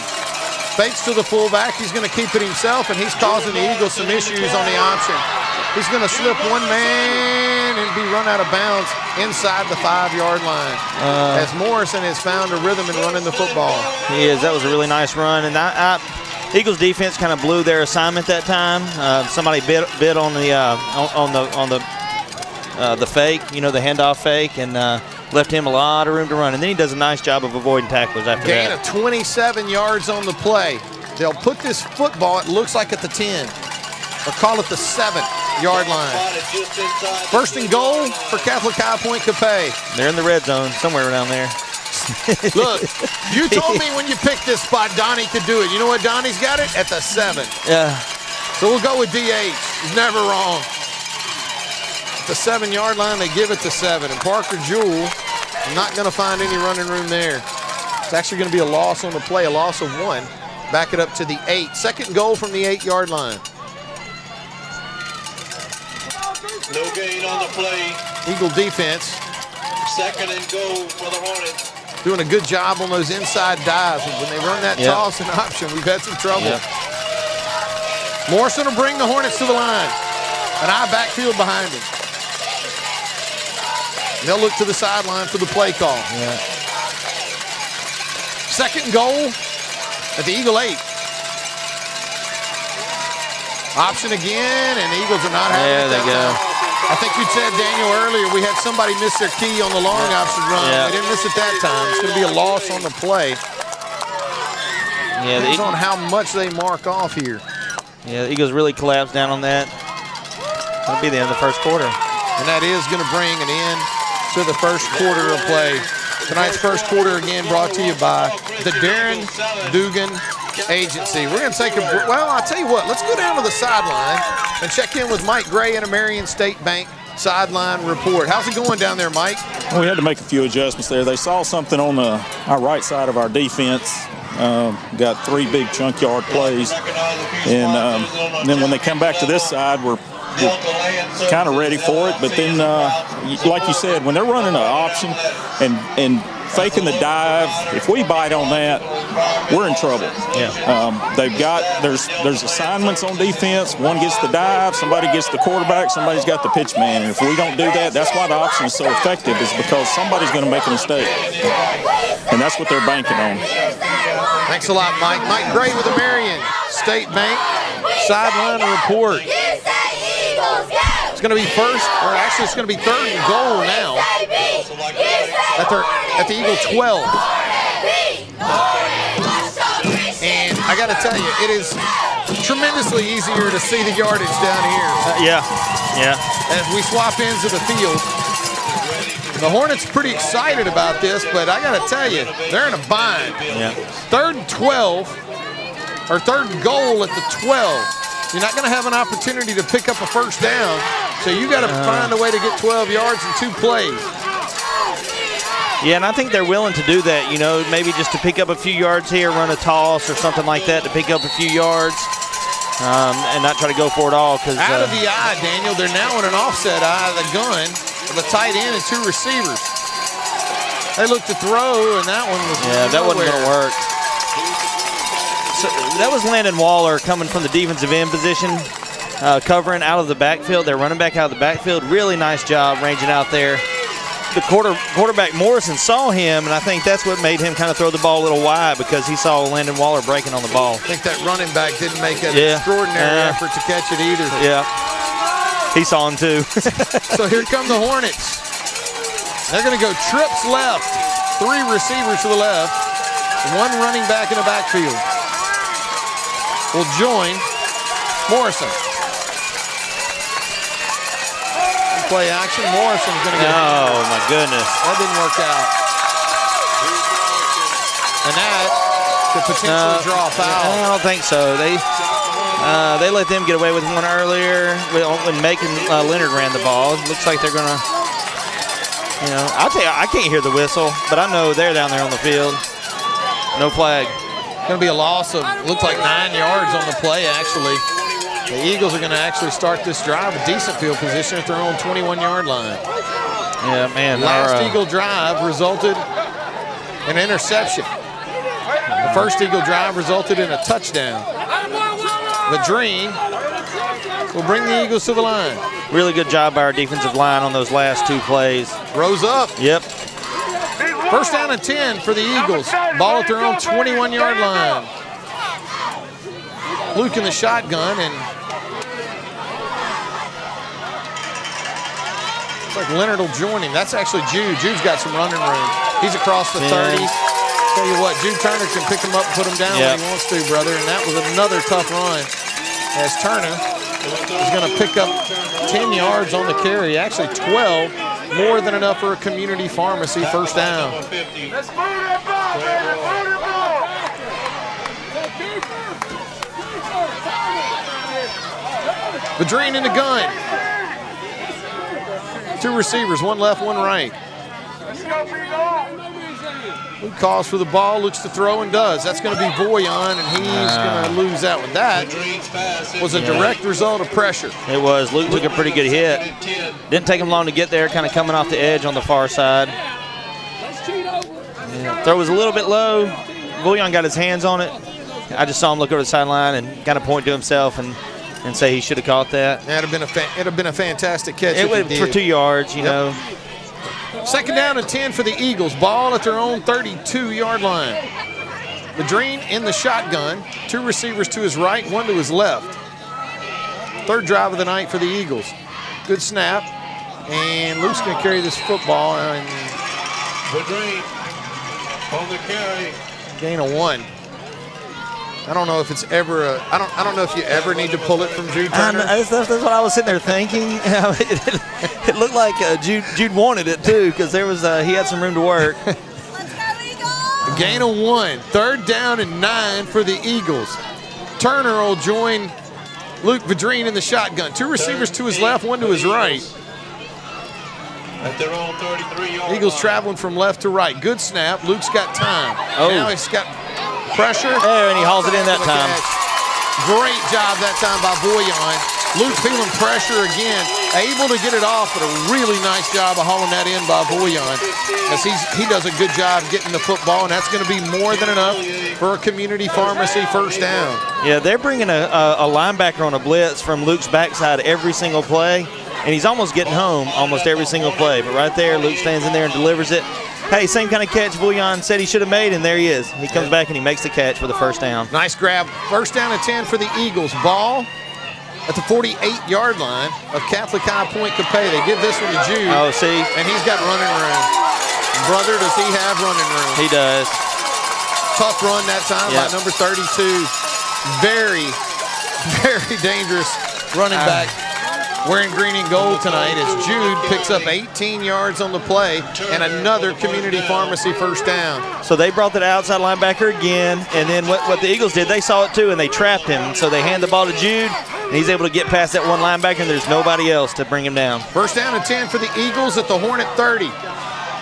Fakes to the fullback. He's going to keep it himself, and he's causing the Eagles some issues on the option. He's going to slip one man and be run out of bounds inside the 5-yard line. As Morrison has found a rhythm in running the football. He is. That was a really nice run, and Eagles defense kind of blew their assignment that time. Somebody bit on the fake, the handoff fake, and left him a lot of room to run. And then he does a nice job of avoiding tacklers after that. Gain of 27 yards on the play. They'll put this football, it looks like, at the 10, or call it the 7-yard line. First and goal for Catholic High Point Capay. They're in the red zone, somewhere around there. Look, you told me when you picked this spot Donnie could do it. You know what Donnie's got it? At the 7. Yeah. So we'll go with DH. He's never wrong. At the 7-yard line, they give it to 7. And Parker Jewell not going to find any running room there. It's actually going to be a loss on the play, a loss of 1. Back it up to the 8. Second goal from the 8-yard line. No gain on the play. Eagle defense. Second and goal for the Hornets. Doing a good job on those inside dives. When they run that toss and option, we've had some trouble. Morrison will bring the Hornets to the line. An eye backfield behind him. They'll look to the sideline for the play call. Second goal at the Eagle 8. Option again, and the Eagles are not having it. There they go. I think you said, Daniel, earlier we had somebody miss their key on the long option run. Yeah. They didn't miss it that time. It's going to be a loss on the play. Yeah, Depends on how much they mark off here. Yeah, the Eagles really collapsed down on that. That'll be the end of the first quarter. And that is going to bring an end to the first quarter of play. Tonight's first quarter again brought to you by the Darren Dugan Agency. We're going to take a well, I'll tell you what, let's go down to the sideline and check in with Mike Gray in a Marion State Bank sideline report. How's it going down there, Mike? We had to make a few adjustments there. They saw something on our right side of our defense. Got 3 big chunk yard plays. And then when they come back to this side, we're kind of ready for it. But then, like you said, when they're running an option and faking the dive, if we bite on that, we're in trouble. Yeah. There's assignments on defense. One gets the dive, somebody gets the quarterback, somebody's got the pitch man. And if we don't do that, that's why the option is so effective, is because somebody's going to make a mistake. And that's what they're banking on. Thanks a lot, Mike. Mike Gray with the Marion State Bank sideline report. It's going to be first, or actually it's going to be 3rd and goal now at the Eagle 12. And I got to tell you, it is tremendously easier to see the yardage down here. Yeah. As we swap ends of the field. The Hornets pretty excited about this, but I got to tell you, they're in a bind. Yeah. 3rd and 12, or 3rd and goal at the 12. You're not going to have an opportunity to pick up a first down, so you got to find a way to get 12 yards in 2 plays. Yeah, and I think they're willing to do that, you know, maybe just to pick up a few yards here, run a toss or something like that to pick up a few yards and not try to go for it all. Cause, out of the eye, Daniel, they're now in an offset eye of the gun with a tight end and 2 receivers. They looked to throw, and that one was that wasn't going to work. So that was Landon Waller coming from the defensive end position, covering out of the backfield. They're running back out of the backfield. Really nice job ranging out there. The quarterback Morrison saw him, and I think that's what made him kind of throw the ball a little wide, because he saw Landon Waller breaking on the ball. I think that running back didn't make an extraordinary effort to catch it either. Yeah, he saw him too. So here come the Hornets. They're going to go trips left, 3 receivers to the left, 1 running back in the backfield. Will join Morrison. Play action. Morrison's going to get Oh, my goodness. That didn't work out. And that could potentially draw a foul. I don't think so. They let them get away with one earlier when Macon Leonard ran the ball. It looks like they're going to, you know, I'll tell you, I can't hear the whistle, but I know they're down there on the field. No flag. Going to be a loss of, looks like 9 yards on the play, actually. The Eagles are going to actually start this drive with decent field position at their own 21-yard line. Yeah, man. Last Eagle drive resulted in an interception. The first Eagle drive resulted in a touchdown. The Dream will bring the Eagles to the line. Really good job by our defensive line on those last 2 plays. Rose up. Yep. First down and 10 for the Eagles. Ball at their own 21-yard line. Luke in the shotgun, and looks like Leonard will join him. That's actually Jude. Jude's got some running room. He's across the 30. Tell you what, Jude Turner can pick him up and put him down when he wants to, brother. And that was another tough run, as Turner is going to pick up 10 yards on the carry. Actually 12, more than enough for a community pharmacy first down. Vadrine in the gun. 2 receivers, 1 left, 1 right. Luke calls for the ball, looks to throw, and does. That's going to be Voyon, and he's going to lose that one. That was a direct result of pressure. It was. Luke took a pretty good hit. Didn't take him long to get there, kind of coming off the edge on the far side. Yeah. Throw was a little bit low. Voyon got his hands on it. I just saw him look over the sideline and kind of point to himself and say he should have caught that. That'd have been a fantastic catch. It went for 2 yards, you know. Second down and 10 for the Eagles. Ball at their own 32-yard line. Vadrine in the shotgun. 2 receivers to his right, 1 to his left. 3rd drive of the night for the Eagles. Good snap. And Luke's going to carry this football. And Vadrine on the carry. Gain of 1. I don't know if it's ever I don't know if you ever need to pull it from Jude Turner. That's what I was sitting there thinking. It looked like Jude wanted it too, because there was he had some room to work. Gain of 1. 3rd down and 9 for the Eagles. Turner will join Luke Vadrine in the shotgun. 2 receivers to his left, 1 to his right. At their own 33-yard Eagles line. traveling from left to right. Good snap. Luke's got time. Oh. Now he's got pressure. There, and he hauls it in that time. Great job that time by Boyan. Luke feeling pressure again. Able to get it off, but a really nice job of hauling that in by Boyan. As he does a good job getting the football, and that's going to be more than enough for a community pharmacy first down. Yeah, they're bringing a linebacker on a blitz from Luke's backside every single play, and he's almost getting home almost every single play. But right there, Luke stands in there and delivers it. Hey, same kind of catch Boyan said he should have made, and there he is. He comes back and he makes the catch for the first down. Nice grab. First down and 10 for the Eagles. Ball at the 48-yard line of Catholic High Point Capay. They give this one to Jude. Oh, see? And he's got running room. Brother, does he have running room? He does. Tough run that time by number 32. Very, very dangerous running back. Wearing green and gold tonight as Jude picks up 18 yards on the play and another community pharmacy first down. So they brought that outside linebacker again, and then what the Eagles did, they saw it too, and they trapped him. So they hand the ball to Jude, and he's able to get past that one linebacker, and there's nobody else to bring him down. First down and 10 for the Eagles at the Hornet 30.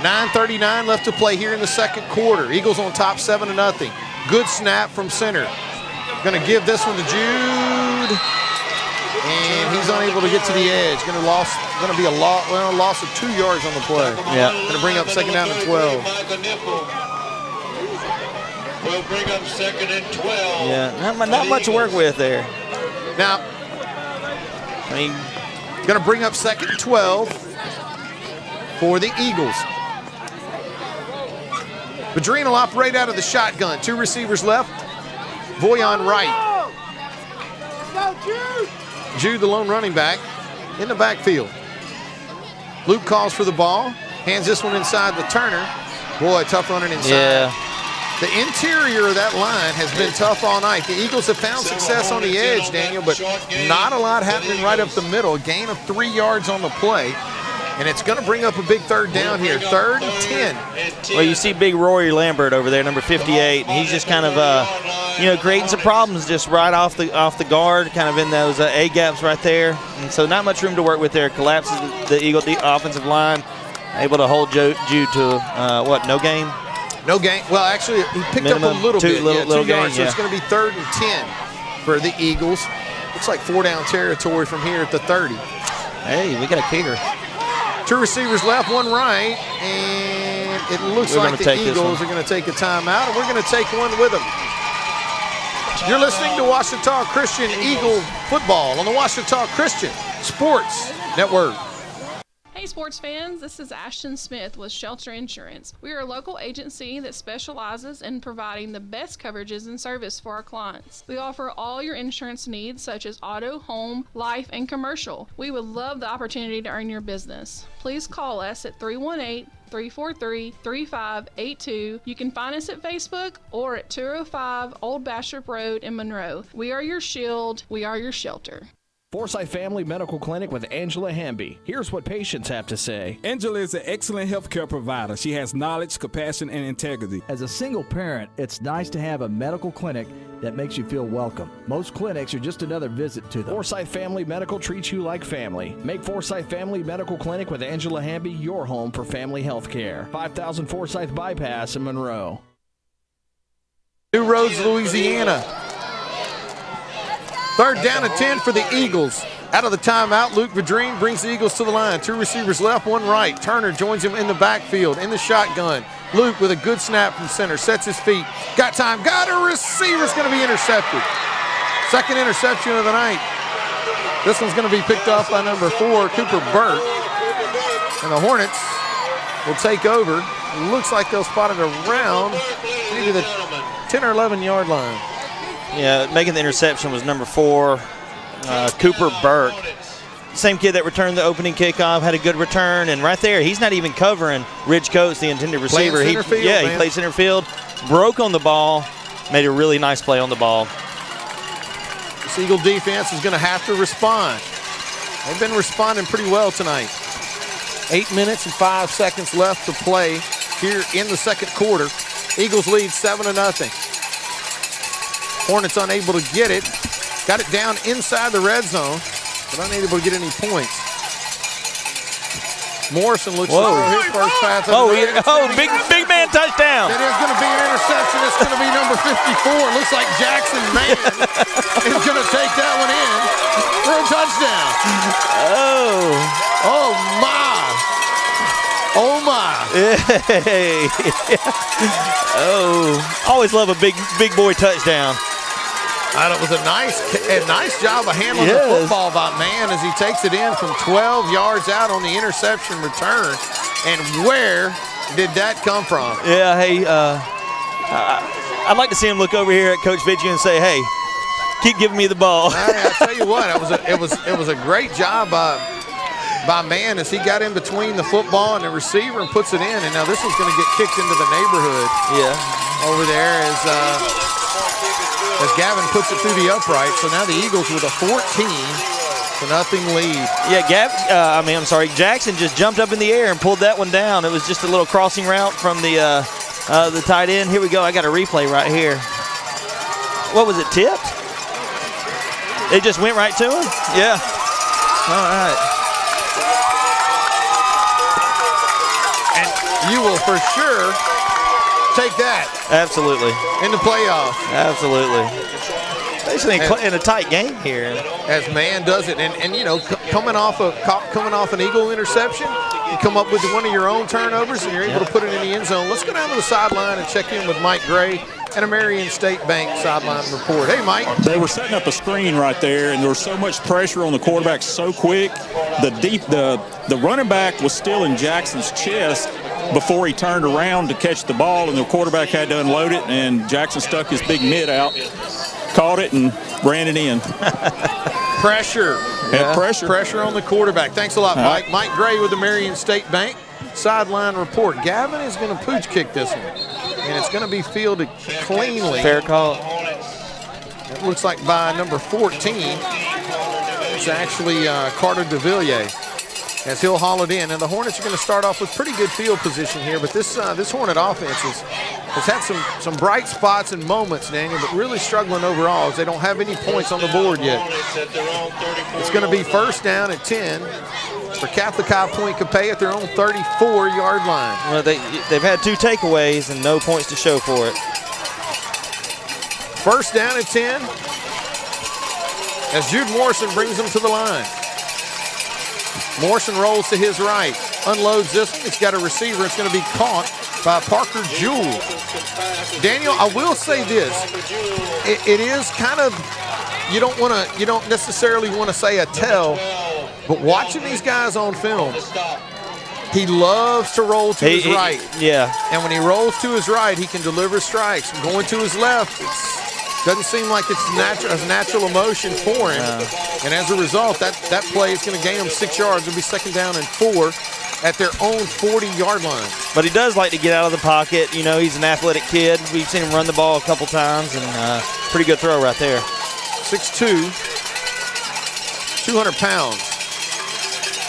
9:39 left to play here in the second quarter. Eagles on top 7-0. Good snap from center. Going to give this one to Jude. And he's unable to get to the edge. Going to be a loss of 2 yards on the play. Yeah. Going to bring up second down and 12. We'll bring up second and 12. Yeah, not much to work with there. Now, I mean, going to bring up second and 12 for the Eagles. Vadrine will operate out of the shotgun. 2 receivers left. Boyan right. Jude, the lone running back, in the backfield. Luke calls for the ball. Hands this one inside to Turner. Boy, tough running inside. Yeah. The interior of that line has been tough all night. The Eagles have found success on the edge, Daniel, but not a lot happening right up the middle. A gain of 3 yards on the play. And it's going to bring up a big third down here. 3rd and 10. Well, you see big Rory Lambert over there, number 58. And he's just kind of, creating some problems just right off the guard, kind of in those A gaps right there. And so not much room to work with there. Collapses the Eagle offensive line. Able to hold Jude to, no gain? No gain. Well, actually, he picked Minimum, up a little bit. 2 yards. gain, So it's going to be 3rd and 10 for the Eagles. Looks like 4-down territory from here at the 30. Hey, we got a kicker. 2 receivers left, 1 right, and it looks like the Eagles are going to take a timeout, and we're going to take one with them. You're listening to Ouachita Christian Eagle football on the Ouachita Christian Sports Network. Hey sports fans, this is Ashton Smith with Shelter Insurance. We are a local agency that specializes in providing the best coverages and service for our clients. We offer all your insurance needs such as auto, home, life, and commercial. We would love the opportunity to earn your business. Please call us at 318-343-3582. You can find us at Facebook or at 205 Old Bastrop Road in Monroe. We are your shield. We are your shelter. Forsyth Family Medical Clinic with Angela Hamby. Here's what patients have to say. Angela is an excellent healthcare provider. She has knowledge, compassion, and integrity. As a single parent, it's nice to have a medical clinic that makes you feel welcome. Most clinics are just another visit to them. Forsyth Family Medical treats you like family. Make Forsyth Family Medical Clinic with Angela Hamby your home for family health care. 5000 Forsyth Bypass in Monroe. New Roads, Louisiana. 3rd down and 10 for the Eagles. Out of the timeout, Luke Vadrine brings the Eagles to the line. 2 receivers left, 1 right. Turner joins him in the backfield, in the shotgun. Luke with a good snap from center, sets his feet. Got time, got a receiver's going to be intercepted. 2nd interception of the night. This one's going to be picked off by number 4, Cooper Burke. And the Hornets will take over. It looks like they'll spot it around maybe the 10 or 11 yard line. Yeah, making the interception was number 4, Cooper Burke. same kid that returned the opening kickoff, had a good return, and right there, he's not even covering Ridge Coates, the intended receiver. Playing center field, he man. played center field, broke on the ball, made a really nice play on the ball. This Eagle defense is going to have to respond. They've been responding pretty well tonight. 8 minutes and 5 seconds left to play here in the second quarter. Eagles lead 7-0. Hornets unable to get it. Got it down inside the red zone, but unable to get any points. Morrison looks to throw his first pass. Big man touchdown. It is going to be an interception. It's going to be number 54. Looks like Jackson Mann is going to take that one in for a touchdown. Oh my. Oh my. Always love a big boy touchdown. And it was a nice job of handling the football by Mann as he takes it in from 12 yards out on the interception return. And where did that come from? Yeah, hey, I'd like to see him look over here at Coach Fitchie and say, hey, keep giving me the ball. I tell you what, it was a great job by Mann as he got in between the football and the receiver and puts it in. And now this one's going to get kicked into the neighborhood. Yeah. Over there as Gavin puts it through the upright. So now the Eagles with a 14-0 lead. Yeah, Jackson just jumped up in the air and pulled that one down. It was just a little crossing route from the tight end. Here we go. I got a replay right here. What was it, tipped? It just went right to him? Yeah. All right. And you will for sure take that. Absolutely. In the playoff. Absolutely. Especially in a tight game here. As Mann does it, and you know, coming off an Eagle interception, you come up with one of your own turnovers, and you're able to put it in the end zone. Let's go down to the sideline and check in with Mike Gray and a Marion State Bank sideline report. Hey, Mike. They were setting up a screen right there, and there was so much pressure on the quarterback so quick. The running back was still in Jackson's chest before he turned around to catch the ball, and the quarterback had to unload it, and Jackson stuck his big mid out, caught it, and ran it in. Pressure. Yeah. Pressure on the quarterback. Thanks a lot, Mike. Mike Gray with the Marion State Bank sideline report. Gavin is going to pooch kick this one, and it's going to be fielded cleanly. Fair call. It looks like by number 14. It's actually Carter DeVilliers as he'll haul it in. And the Hornets are going to start off with pretty good field position here, but this Hornet offense has had some bright spots and moments, Daniel, but really struggling overall as they don't have any points on the board yet. It's going to be first down at 10 for Catholic High Point Capay at their own 34-yard line. Well, they've had 2 takeaways and no points to show for it. First down at 10 as Jude Morrison brings them to the line. Morrison rolls to his right, unloads this one. He's got a receiver. It's going to be caught by Parker Jewell. Daniel, I will say this. It is kind of, you don't necessarily want to say a tell, but watching these guys on film, he loves to roll to his right. Yeah. And when he rolls to his right, he can deliver strikes. Going to his left, doesn't seem like it's a natural emotion for him. And as a result, that play is going to gain him 6 yards. It'll be second down and 4 at their own 40-yard line. But he does like to get out of the pocket. You know, he's an athletic kid. We've seen him run the ball a couple times, and pretty good throw right there. 6'2", 200 pounds.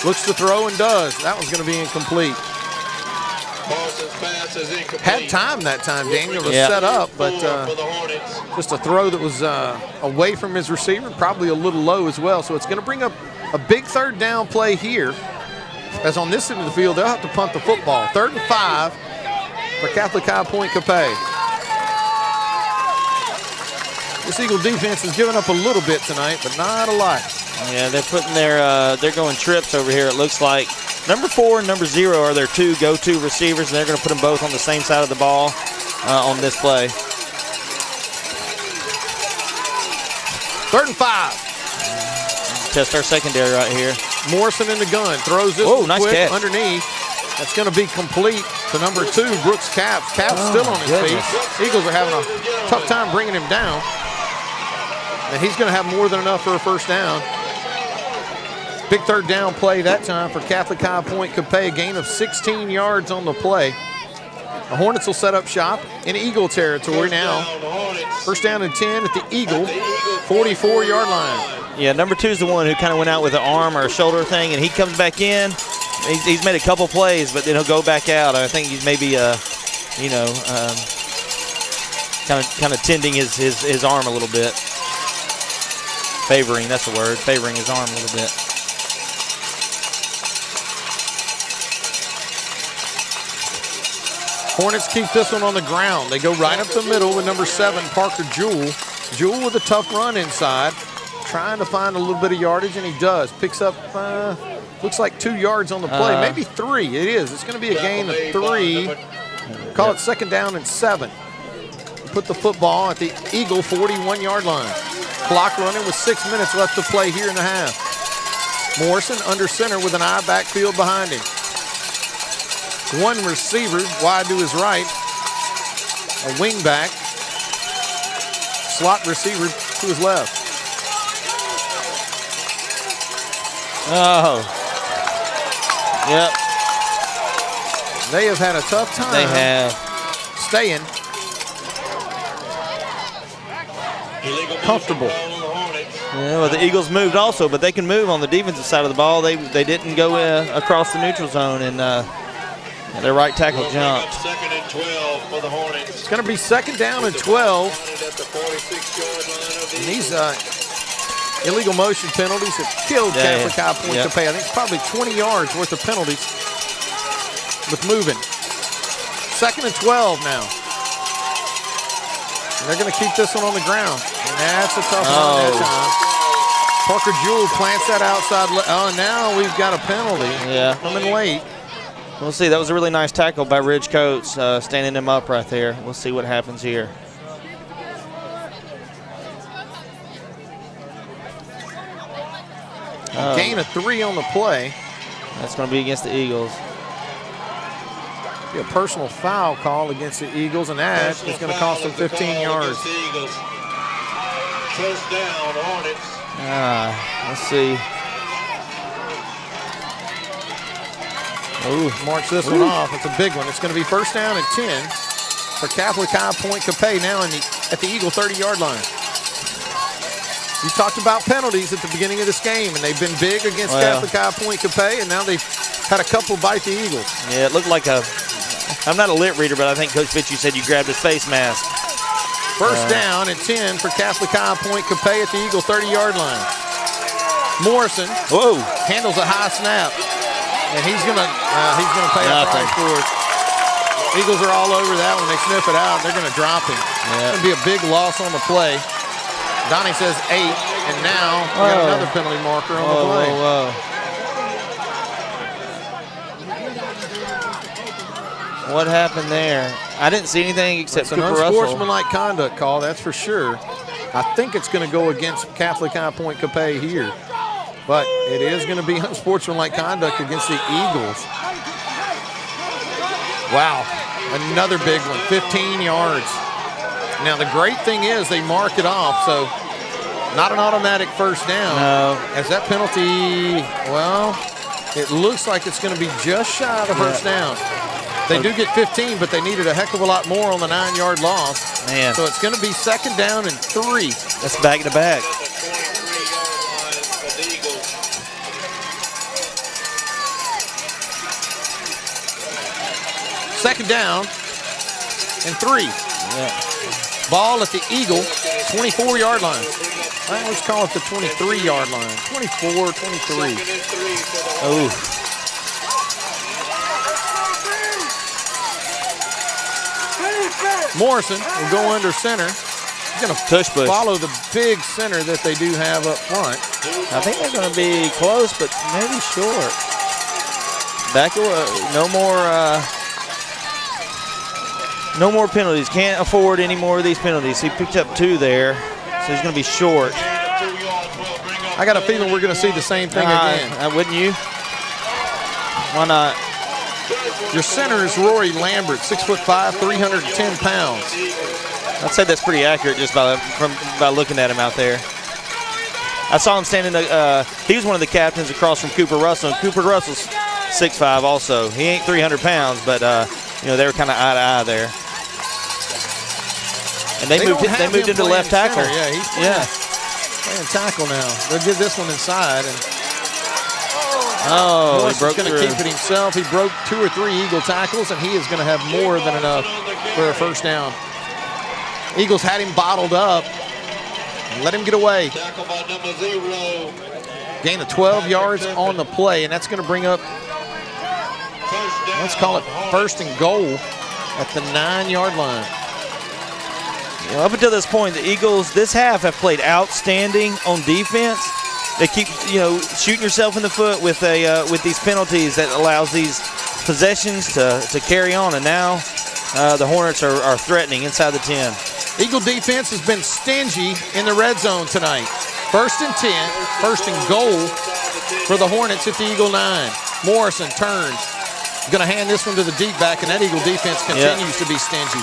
Looks to throw and does. That one's going to be incomplete. Had time that time, Daniel, to set up, but just a throw that was away from his receiver, probably a little low as well. So it's going to bring up a big third down play here, as on this end of the field, they'll have to punt the football. 3rd and 5 for Catholic High Point Capay. This Eagle defense has given up a little bit tonight, but not a lot. Yeah, they're putting they're going trips over here, it looks like. Number 4 and number 0 are their 2 go-to receivers, and they're going to put them both on the same side of the ball on this play. 3rd and 5. Test our secondary right here. Morrison in the gun, throws this one nice quick catch. Underneath. That's going to be complete to number 2, Brooks Capps. Capps still on his feet. Eagles are having a tough time bringing him down. And he's going to have more than enough for a first down. Big third down play that time for Catholic High Point Capay, a gain of 16 yards on the play. The Hornets will set up shop in Eagle territory now. First down and 10 at the Eagle 44-yard line. Yeah, number 2 is the one who kind of went out with an arm or a shoulder thing, and he comes back in. He's made a couple plays, but then he'll go back out. I think he's maybe, kind of tending his arm a little bit. Favoring, that's the word, favoring his arm a little bit. Hornets keep this one on the ground. They go right up the middle with number 7, Parker Jewell. Jewell with a tough run inside, trying to find a little bit of yardage, and he does. Picks up, looks like 2 yards on the play, maybe 3. It is. It's going to be a gain of 3. Call it second down and 7. Put the football at the Eagle 41-yard line. Clock running with 6 minutes left to play here in the half. Morrison under center with an eye backfield behind him. One receiver wide to his right, a wing back, slot receiver to his left. Oh. Yep. They have had a tough time. They have. Staying comfortable. Yeah, well, the Eagles moved also, but they can move on the defensive side of the ball. They didn't go across the neutral zone, and their right tackle jumped. Second and 12 for the Hornets. It's going to be second down and 12. And these illegal motion penalties have killed Catholic High Point Capay. I think it's probably 20 yards worth of penalties with moving. Second and 12 now. And they're going to keep this one on the ground. And that's a tough one that time. Parker Jewell plants that outside. Oh, now we've got a penalty. Yeah. Coming late. We'll see. That was a really nice tackle by Ridge Coates, standing him up right there. We'll see what happens here. Gain of 3 on the play. That's going to be against the Eagles. Be a personal foul call against the Eagles, and that is going to cost them 15 yards. First down, Hornets. Let's see. Ooh, march this one off. It's a big one. It's going to be first down and 10 for Catholic High Point Capay now at the Eagle 30-yard line. You talked about penalties at the beginning of this game, and they've been big against Catholic High Point Capay, and now they've had a couple bite the Eagles. Yeah, it looked like I'm not a lit reader, but I think Coach Fitch, you said you grabbed his face mask. First down and 10 for Catholic High Point Capay at the Eagle 30-yard line. Morrison handles a high snap, and he's gonna pay a price for it. Eagles are all over that when they sniff it out. They're gonna drop him. It's gonna be a big loss on the play. Donnie says 8, and now we got another penalty marker on the play. What happened there? I didn't see anything except It's an unsportsmanlike conduct call, that's for sure. I think it's going to go against Catholic High Point Capay here, but it is going to be unsportsmanlike conduct against the Eagles. Wow, another big one, 15 yards. Now, the great thing is they mark it off, so not an automatic first down. No. As that penalty, well, it looks like it's going to be just shy of a first down. They do get 15, but they needed a heck of a lot more on the 9-yard loss. Man. So it's going to be second down and 3. That's back to back. Second down and 3. Yeah. Ball at the Eagle 24-yard line. Let's call it the 23-yard line. 24, 23. Oh. Morrison will go under center. He's going to tush push. Follow the big center that they do have up front. I think they're going to be close, but maybe short. Back away. No more penalties. Can't afford any more of these penalties. He picked up 2 there, so he's going to be short. I got a feeling we're going to see the same thing again. Wouldn't you? Why not? Your center is Rory Lambert, 6'5", 310 pounds. I'd say that's pretty accurate just by looking at him out there. I saw him standing. He was one of the captains across from Cooper Russell. And Cooper Russell's 6'5" also. He ain't 300 pounds, but they were kind of eye to eye there. And they moved into left tackle. Center. Yeah, he's playing tackle now. They'll give this one inside. And he broke going to keep it himself. He broke 2 or 3 Eagle tackles, and he is going to have more than enough for a first down. Eagles had him bottled up. Let him get away. Gain of 12 yards on the play, and that's going to bring up, let's call it first and goal at the 9-yard line. Up until this point, the Eagles this half have played outstanding on defense. They keep, shooting yourself in the foot with these penalties that allows these possessions to carry on, and now the Hornets are threatening inside the 10. Eagle defense has been stingy in the red zone tonight. First and 10, first and goal for the Hornets at the Eagle 9. Morrison turns. Going to hand this one to the deep back, and that Eagle defense continues to be stingy.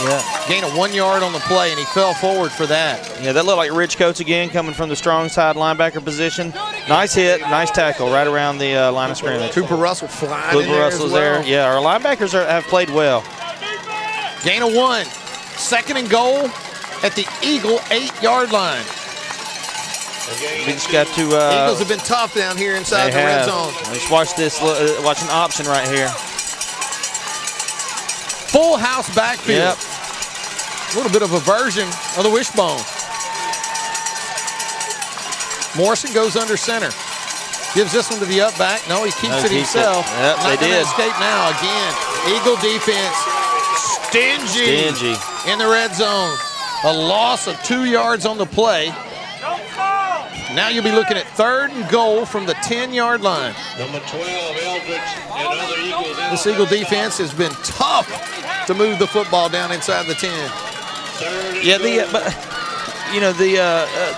Yeah. Gain of 1 yard on the play, and he fell forward for that. Yeah, that looked like Rich Coates again, coming from the strong side linebacker position. Nice hit, nice tackle right around the line of scrimmage. Cooper Russell flying Cooper in there Russell's as well. there. Yeah, our linebackers have played well. Gain of 1. Second and goal at the Eagle 8-yard line. We just got to. Eagles have been tough down here inside the red zone. Let's watch this. Watch an option right here. Full house backfield. Yep. A little bit of a version of the wishbone. Morrison goes under center. Gives this one to the up back. No, he keeps it himself. Yep, Not they did. Escape now again. Eagle defense stingy in the red zone. A loss of 2 yards on the play. Now you'll be looking at third and goal from the 10-yard line. Number 12, Eldridge, and other Eagles. This Eagle defense has been tough to move the football down inside the 10. Yeah,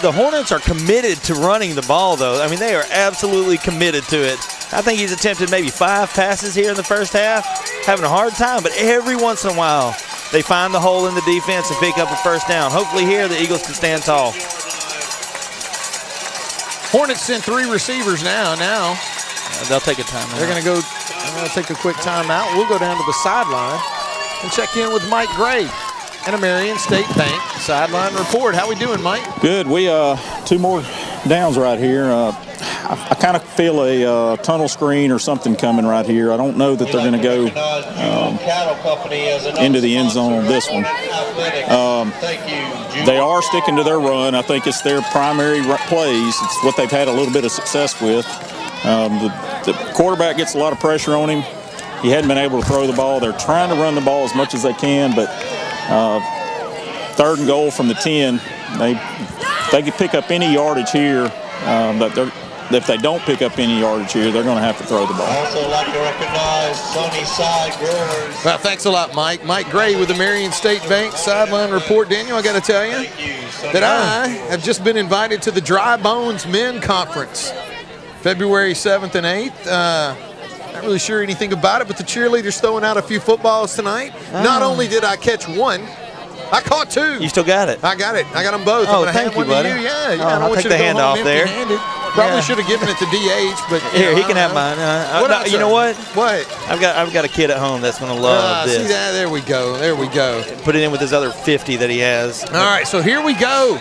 the Hornets are committed to running the ball, though. I mean, they are absolutely committed to it. I think he's attempted maybe 5 passes here in the first half, having a hard time, but every once in a while they find the hole in the defense and pick up a first down. Hopefully here the Eagles can stand tall. Hornets send 3 receivers now. They'll take a timeout. They're going to take a quick timeout. We'll go down to the sideline and check in with Mike Gray and a Marion State Bank sideline report. How we doing, Mike? Good. We 2 more downs right here. I kind of feel a tunnel screen or something coming right here. I don't know that they're going to go into the end zone on this one. They are sticking to their run. I think it's their primary plays. It's what they've had a little bit of success with. The quarterback gets a lot of pressure on him. He hadn't been able to throw the ball. They're trying to run the ball as much as they can, but third and goal from the 10, they can pick up any yardage here. If they don't pick up any yardage here, they're going to have to throw the ball. I also like to recognize Sunnyside Growers. Well, thanks a lot, Mike. Mike Gray with the Marion State Bank sideline report. Daniel, I got to tell you that I have just been invited to the Dry Bones Men Conference, February 7th and 8th. Not really sure anything about it, but the cheerleaders throwing out a few footballs tonight. Not only did I catch 1, I caught 2. You still got it? I got it. I got them both. Oh, I'm thank you, one buddy. To you. Yeah, I'll take the handoff there. Probably should have given it to DH, but here he can have mine. You know what? What? I've got a kid at home that's going to love this. See that? There we go. There we go. Put it in with his other 50 that he has. All right, so here we go.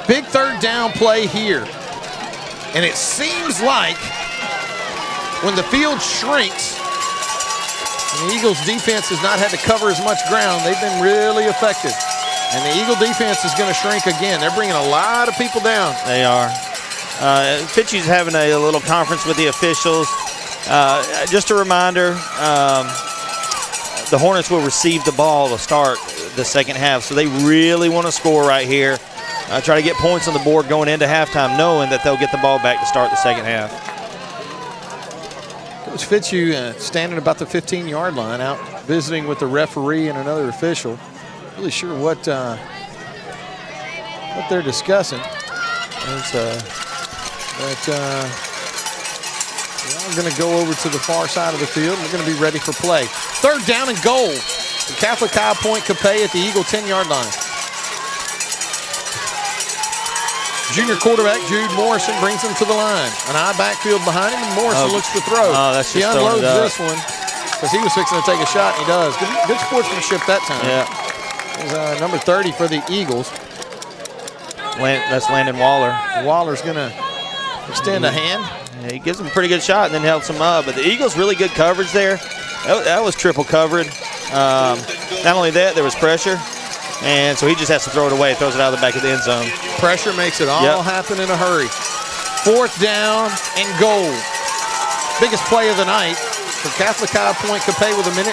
Big third down play here, and it seems like when the field shrinks, and the Eagles defense has not had to cover as much ground, they've been really effective. And the Eagle defense is going to shrink again. They're bringing a lot of people down. They are. Fitchy's having a little conference with the officials. Just a reminder, the Hornets will receive the ball to start the second half, so they really want to score right here. Try to get points on the board going into halftime, knowing that they'll get the ball back to start the second half. Coach Fitzhugh standing about the 15-yard line, out visiting with the referee and another official. Really sure what they're discussing. We're going to go over to the far side of the field. We're going to be ready for play. Third down and goal. The Catholic High Point Capay at the Eagle 10-yard line. Junior quarterback Jude Morrison brings him to the line. An eye backfield behind him, and Morrison looks to throw. Oh, that's he just unloads throwing it up. this one because he was fixing to take a shot, and he does. Good sportsmanship that time. Yeah. It was, number 30 for the Eagles. That's Landon Waller. Waller's going to extend a hand. Yeah, he gives him a pretty good shot and then helps him up. But the Eagles really good coverage there. That was triple covered. Not only that, there was pressure. And so he just has to throw it away, throws it out of the back of the end zone. Pressure makes it all happen in a hurry. 4th down and goal. Biggest play of the night for Catholic High Point Capay with 1:28. I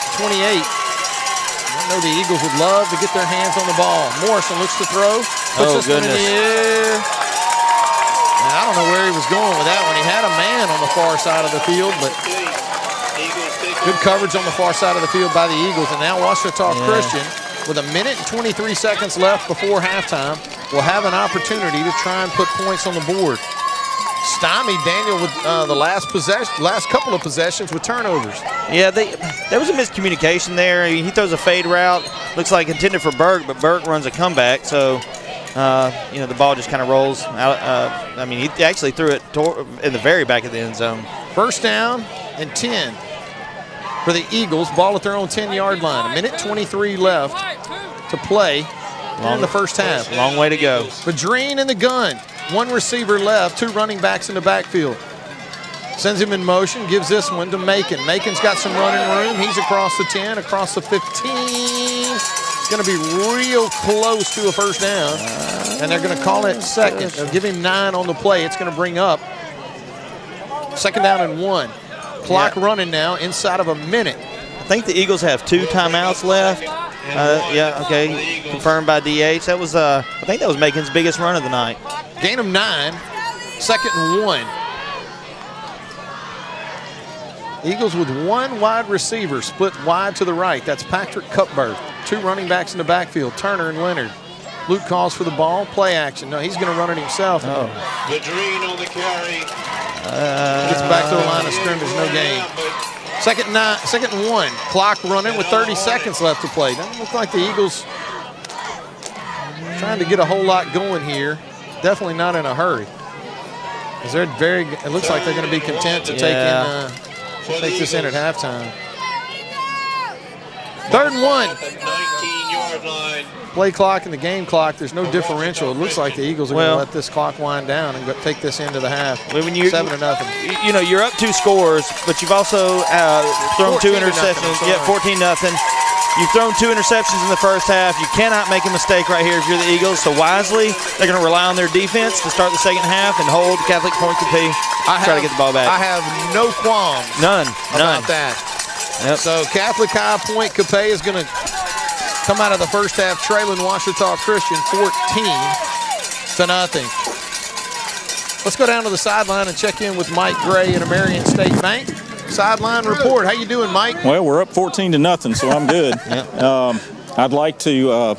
know the Eagles would love to get their hands on the ball. Morrison looks to throw. Puts this one in the air. And I don't know where he was going with that one. He had a man on the far side of the field, but good coverage on the far side of the field by the Eagles. And now Ouachita Christian, with 1:23 left before halftime, will have an opportunity to try and put points on the board. Stymied Daniel with the last couple of possessions with turnovers. Yeah, there was a miscommunication there. He throws a fade route, looks like intended for Burke, but Burke runs a comeback. So, the ball just kind of rolls out. He actually threw it in the very back of the end zone. 1st down and 10 for the Eagles. Ball at their own 10-yard line. 1:23 left to play in the first half. Long way to go. Vadreen in the gun. 1 receiver left, 2 running backs in the backfield. Sends him in motion, gives this one to Macon. Macon's got some running room. He's across the 10, across the 15. It's going to be real close to a first down. And they're going to call it second. They'll give him 9 on the play. It's going to bring up 2nd down and 1. Clock running now inside of a minute. I think the Eagles have 2 timeouts left. Confirmed by DH. That was, I think that was Macon's biggest run of the night. Gain of 9, 2nd and 1. Eagles with 1 wide receiver split wide to the right. That's Patrick Cupberth. 2 running backs in the backfield, Turner and Leonard. Luke calls for the ball, play action. No, he's going to run it himself. Vadreen on the carry. Gets back to the line of scrimmage, no gain. 2nd and 1. Clock running with 30 seconds left to play. Doesn't look like the Eagles trying to get a whole lot going here. Definitely not in a hurry. It looks like they're going to be content to take this in at halftime. 3rd and 1. 19-yard line. Play clock and the game clock, there's no differential. It looks like the Eagles are going to let this clock wind down and take this into the half. 7-0. You're up 2 scores, but you've also thrown 2 interceptions. 14-0. You've thrown 2 interceptions in the first half. You cannot make a mistake right here if you're the Eagles. So wisely, they're going to rely on their defense to start the second half and hold Catholic Point Capay. Try to get the ball back. I have no qualms about that. Yep. So Catholic High Point Capay is going to come out of the first half trailing Ouachita Christian 14-0. Let's go down to the sideline and check in with Mike Gray at Marion State Bank. Sideline report. How you doing, Mike? Well, we're up 14-0, so I'm good. I'd like to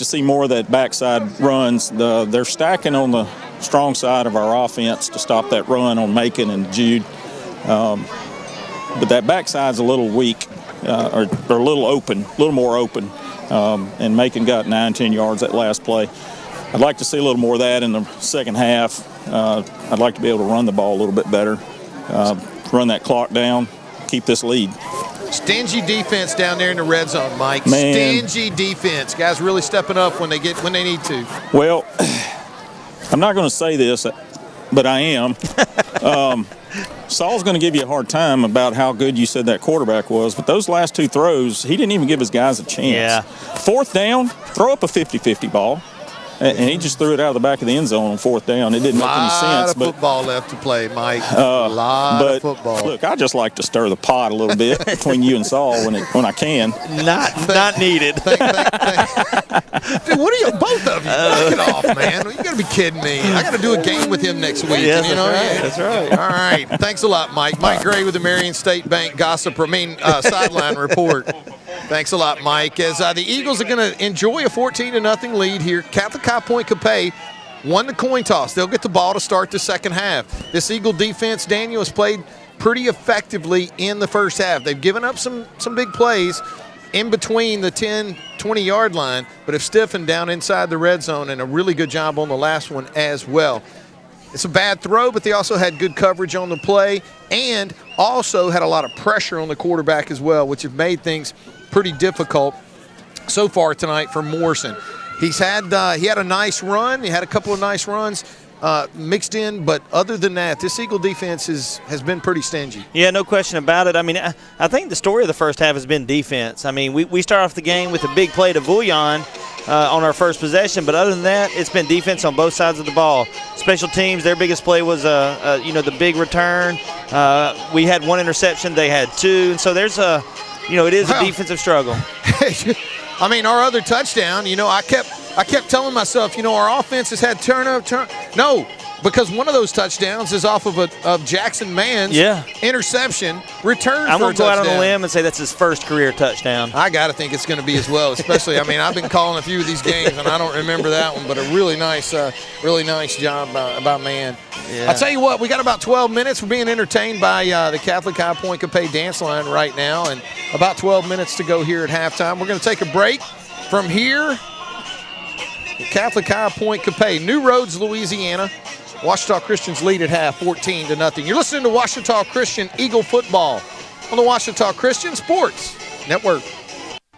see more of that backside runs. They're stacking on the strong side of our offense to stop that run on Macon and Jude. But that backside's a little weak, or a little more open. And Macon got 9-10 yards that last play. I'd like to see a little more of that in the second half. I'd like to be able to run the ball a little bit better. Run that clock down, keep this lead. Stingy defense down there in the red zone, Mike. Man. Stingy defense. Guys really stepping up when they need to. Well, I'm not going to say this, but I am. Saul's going to give you a hard time about how good you said that quarterback was, but those last 2 throws, he didn't even give his guys a chance. Yeah. 4th down, throw up a 50-50 ball. And he just threw it out of the back of the end zone on 4th down. It didn't make any sense. A lot of football left to play, Mike. A lot of football. Look, I just like to stir the pot a little bit between you and Saul when I can. Not needed. Dude, what are you, both of you? Knock it off, man. You got to be kidding me. I got to do a game with him next week. Yes, that's right. All right. Thanks a lot, Mike. Mike Gray with the Marion State Bank sideline report. Thanks a lot, Mike. As the Eagles are going to enjoy a 14-0 lead here. Catholic High Point Capay won the coin toss. They'll get the ball to start the second half. This Eagle defense, Daniel, has played pretty effectively in the first half. They've given up some big plays in between the 10, 20-yard line, but have stiffened down inside the red zone, and a really good job on the last one as well. It's a bad throw, but they also had good coverage on the play and also had a lot of pressure on the quarterback as well, which have made things pretty difficult so far tonight for Morrison. He had a nice run. He had a couple of nice runs mixed in, but other than that, this Eagle defense has been pretty stingy. Yeah, no question about it. I mean, I think the story of the first half has been defense. I mean, we start off the game with a big play to Vouillon on our first possession, but other than that, it's been defense on both sides of the ball. Special teams, their biggest play was the big return. We had one interception, they had two, and so there's it is a defensive struggle. I mean, our other touchdown, I kept telling myself, our offense has had No, because one of those touchdowns is off of Jackson Mann's interception return. I'm going to go out on a limb and say that's his first career touchdown. I got to think it's going to be as well, especially, I've been calling a few of these games, and I don't remember that one, but a really nice job by Mann. Yeah. I'll tell you what, we got about 12 minutes. We're being entertained by the Catholic High Point Capay dance line right now, and about 12 minutes to go here at halftime. We're going to take a break from here. Catholic High Point Capay, New Roads, Louisiana. Ouachita Christians lead at half, 14-0. You're listening to Ouachita Christian Eagle football on the Ouachita Christian Sports Network.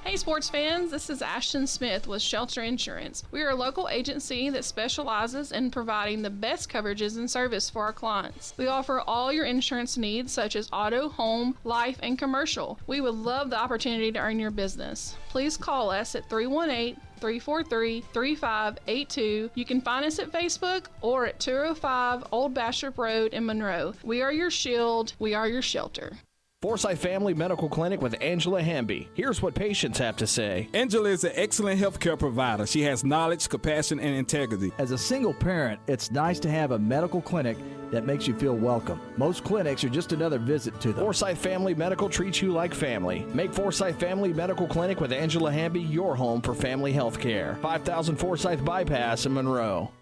Hey sports fans, this is Ashton Smith with Shelter Insurance. We are a local agency that specializes in providing the best coverages and service for our clients. We offer all your insurance needs such as auto, home, life, and commercial. We would love the opportunity to earn your business. Please call us at 318-343-3582. You can find us at Facebook or at 205 Old Bastrop Road in Monroe. We are your shield. We are your shelter. Forsyth Family Medical Clinic with Angela Hamby. Here's what patients have to say. Angela is an excellent healthcare provider. She has knowledge, compassion, and integrity. As a single parent, it's nice to have a medical clinic that makes you feel welcome. Most clinics are just another visit to them. Forsyth Family Medical treats you like family. Make Forsyth Family Medical Clinic with Angela Hamby your home for family health care. 5000 Forsyth Bypass in Monroe.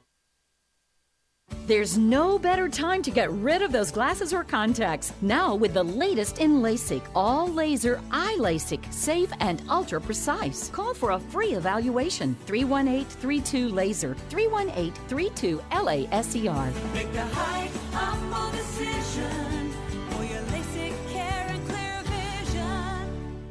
There's no better time to get rid of those glasses or contacts. Now with the latest in LASIK, all laser eye LASIK, safe and ultra precise. Call for a free evaluation. 318-32-LASER, 318-32-LASER. Make the high, humble decision for your LASIK care and clear vision.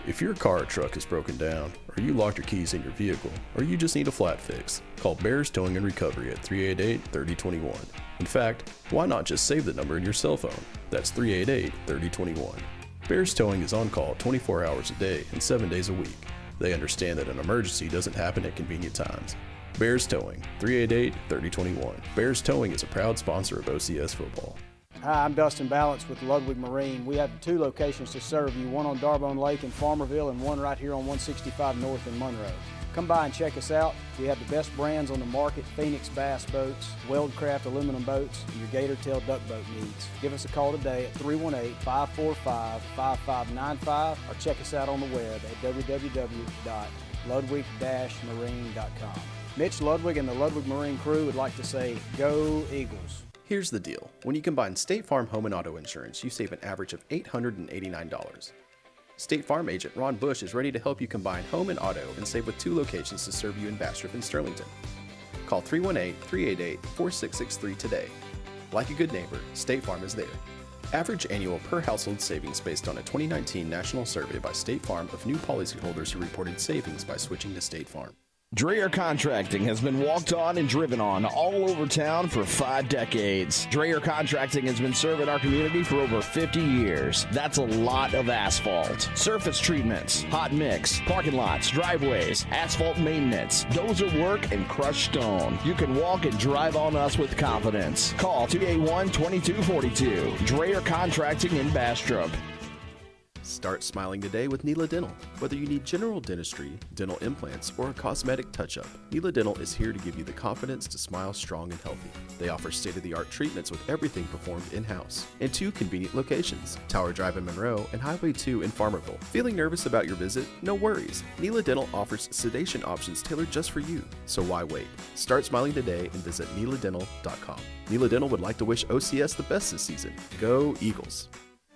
If your car or truck is broken down, or you locked your keys in your vehicle, or you just need a flat fix, call Bears Towing and Recovery at 388-3021. In fact, why not just save the number in your cell phone? That's 388-3021. Bears Towing is on call 24 hours a day and 7 days a week. They understand that an emergency doesn't happen at convenient times. Bears Towing, 388-3021. Bears Towing is a proud sponsor of OCS football. Hi, I'm Dustin Balance with Ludwig Marine. We have 2 locations to serve you, one on Darbone Lake in Farmerville and one right here on 165 North in Monroe. Come by and check us out. We have the best brands on the market: Phoenix Bass boats, Weldcraft aluminum boats, and your Gator Tail duck boat needs. Give us a call today at 318-545-5595 or check us out on the web at www.ludwig-marine.com. Mitch Ludwig and the Ludwig Marine crew would like to say, go Eagles. Here's the deal. When you combine State Farm Home and Auto Insurance, you save an average of $889. State Farm agent Ron Bush is ready to help you combine home and auto and save with 2 locations to serve you in Bastrop and Sterlington. Call 318-388-4663 today. Like a good neighbor, State Farm is there. Average annual per household savings based on a 2019 national survey by State Farm of new policyholders who reported savings by switching to State Farm. Dreher Contracting has been walked on and driven on all over town for 5 decades. Dreher Contracting has been serving our community for over 50 years. That's a lot of asphalt. Surface treatments, hot mix, parking lots, driveways, asphalt maintenance, dozer work, and crushed stone. You can walk and drive on us with confidence. Call 281-2242. Dreher Contracting in Bastrop. Start smiling today with Neela Dental. Whether you need general dentistry, dental implants, or a cosmetic touch-up, Neela Dental is here to give you the confidence to smile strong and healthy. They offer state-of-the-art treatments with everything performed in-house in 2 convenient locations, Tower Drive in Monroe and Highway 2 in Farmerville. Feeling nervous about your visit? No worries. Neela Dental offers sedation options tailored just for you. So why wait? Start smiling today and visit neeladental.com. Neela Dental would like to wish OCS the best this season. Go Eagles!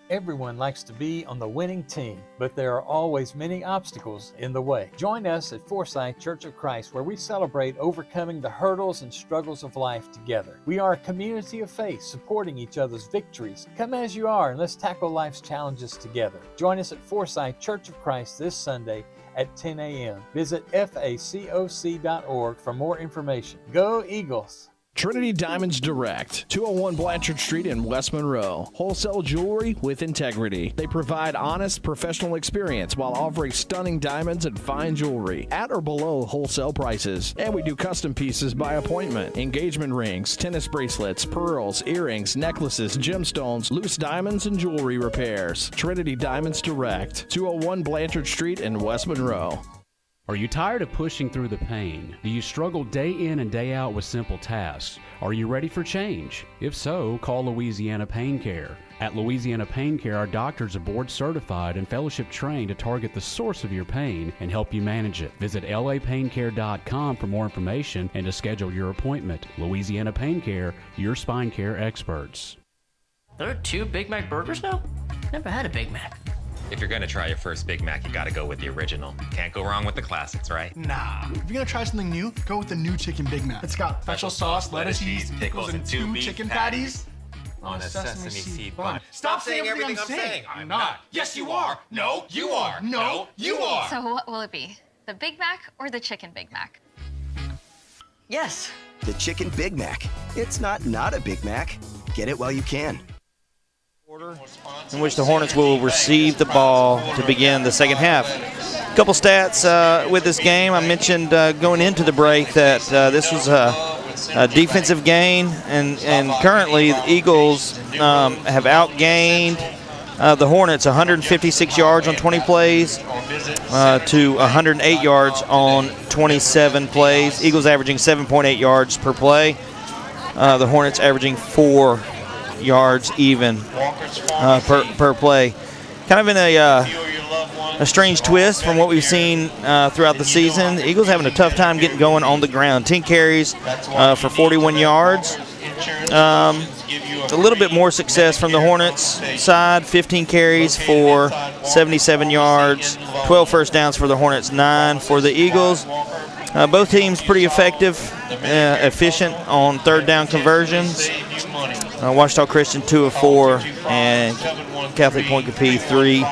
Everyone likes to be on the winning team, but there are always many obstacles in the way. Join us at Forsyth Church of Christ, where we celebrate overcoming the hurdles and struggles of life together. We are a community of faith, supporting each other's victories. Come as you are, and let's tackle life's challenges together. Join us at Forsyth Church of Christ this Sunday at 10 a.m. Visit facoc.org for more information. Go Eagles! Trinity Diamonds Direct, 201 Blanchard Street in West Monroe. Wholesale jewelry with integrity. They provide honest, professional experience while offering stunning diamonds and fine jewelry at or below wholesale prices. And we do custom pieces by appointment. Engagement rings, tennis bracelets, pearls, earrings, necklaces, gemstones, loose diamonds, and jewelry repairs. Trinity Diamonds Direct, 201 Blanchard Street in West Monroe. Are you tired of pushing through the pain? Do you struggle day in and day out with simple tasks? Are you ready for change? If so, call Louisiana Pain Care. At Louisiana Pain Care, our doctors are board certified and fellowship trained to target the source of your pain and help you manage it. Visit lapaincare.com for more information and to schedule your appointment. Louisiana Pain Care, your spine care experts. There are 2 Big Mac burgers now? Never had a Big Mac. If you're gonna try your first Big Mac, you gotta go with the original. Can't go wrong with the classics, right? Nah. If you're gonna try something new, go with the new Chicken Big Mac. It's got special sauce, lettuce, cheese, pickles, and 2 chicken patties on a sesame seed bun. Stop saying everything I'm saying. I'm not. Yes, you are. No, you are. No, you are. So what will it be? The Big Mac or the Chicken Big Mac? Yes. The Chicken Big Mac. It's not a Big Mac. Get it while you can. In which the Hornets will receive the ball to begin the second half. A couple stats with this game. I mentioned going into the break that this was a defensive gain, and currently the Eagles have outgained the Hornets 156 yards on 20 plays to 108 yards on 27 plays. Eagles averaging 7.8 yards per play. The Hornets averaging 4 yards even per play. Kind of in a strange twist from what we've seen throughout the season. The Eagles having a tough time getting going on the ground. 10 carries for 41 yards. A little bit more success from the Hornets side. 15 carries for 77 yards. 12 first downs for the Hornets, 9 for the Eagles. Both teams pretty effective, efficient on third down conversions. Ouachita Christian 2 of 4, and Catholic Point Capee 3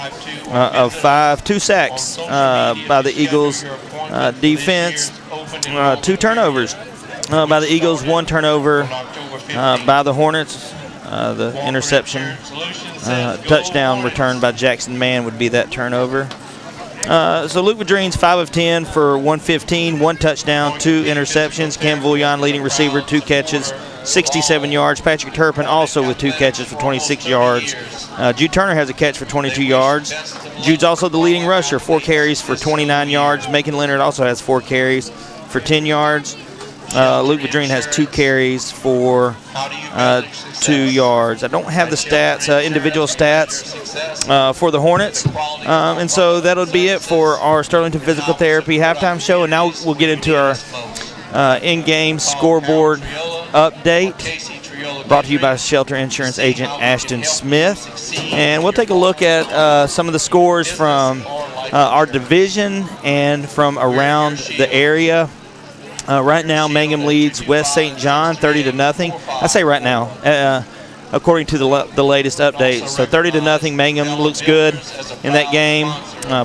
of 5. 2 sacks by the Eagles defense. 2 turnovers by the Eagles. 1 turnover by the Hornets. The interception, touchdown return by Jackson Mann would be that turnover. So Luke Vadreen's 5 of 10 for 115, 1 touchdown, 2 interceptions. Cam Vullion, leading receiver, 2 catches, 67 yards. Patrick Turpin also with 2 catches for 26 yards. Jude Turner has a catch for 22 yards. Jude's also the leading rusher, 4 carries for 29 yards. Macon Leonard also has 4 carries for 10 yards. Luke Vadreen has 2 carries for 2 yards. I don't have the stats, individual stats for the Hornets. And so that'll be it for our Sterlington Physical Therapy halftime show. And now we'll get into our in-game scoreboard update, brought to you by Shelter Insurance agent Ashton Smith. And we'll take a look at some of the scores from our division and from around the area. Right now, Mangum leads West St. John 30-0. I say right now, according to the latest update. So 30-0. Mangum looks good in that game,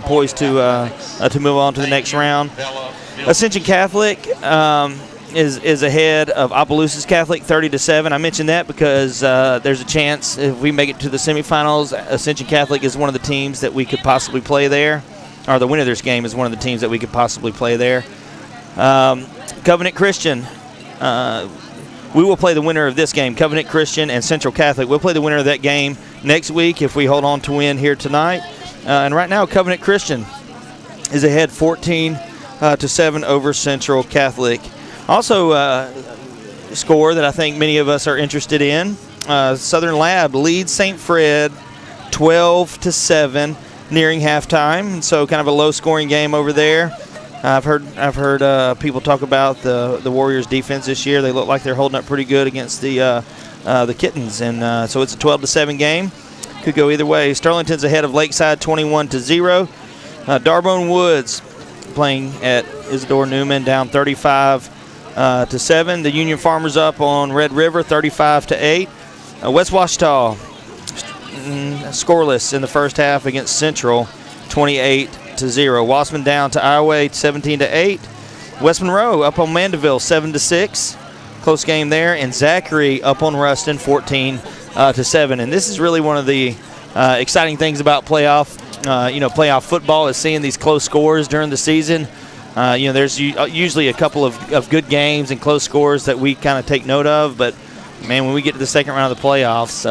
poised to move on to the next round. Ascension Catholic is ahead of Opelousas Catholic 30-7. I mentioned that because there's a chance if we make it to the semifinals, Ascension Catholic is one of the teams that we could possibly play there, or the winner of this game is one of the teams that we could possibly play there. Covenant Christian, we will play the winner of this game. Covenant Christian and Central Catholic. We'll play the winner of that game next week if we hold on to win here tonight. And right now, Covenant Christian is ahead 14-7 over Central Catholic. Also, score that I think many of us are interested in. Southern Lab leads St. Fred 12-7, nearing halftime. And so kind of a low-scoring game over there. I've heard people talk about the Warriors' defense this year. They look like they're holding up pretty good against the Kittens, and so it's a 12-7 game. Could go either way. Sterlington's ahead of Lakeside 21-0. Darbone Woods playing at Isidore Newman down 35-7. The Union Farmers up on Red River 35-8. West Washita scoreless in the first half against Central 28-0. Wassman down to Iowa 17-8. West Monroe up on Mandeville 7-6. Close game there. And Zachary up on Ruston 14-7. And this is really one of the exciting things about playoff football is seeing these close scores during the season. There's usually a couple of good games and close scores that we kind of take note of. But, man, when we get to the second round of the playoffs,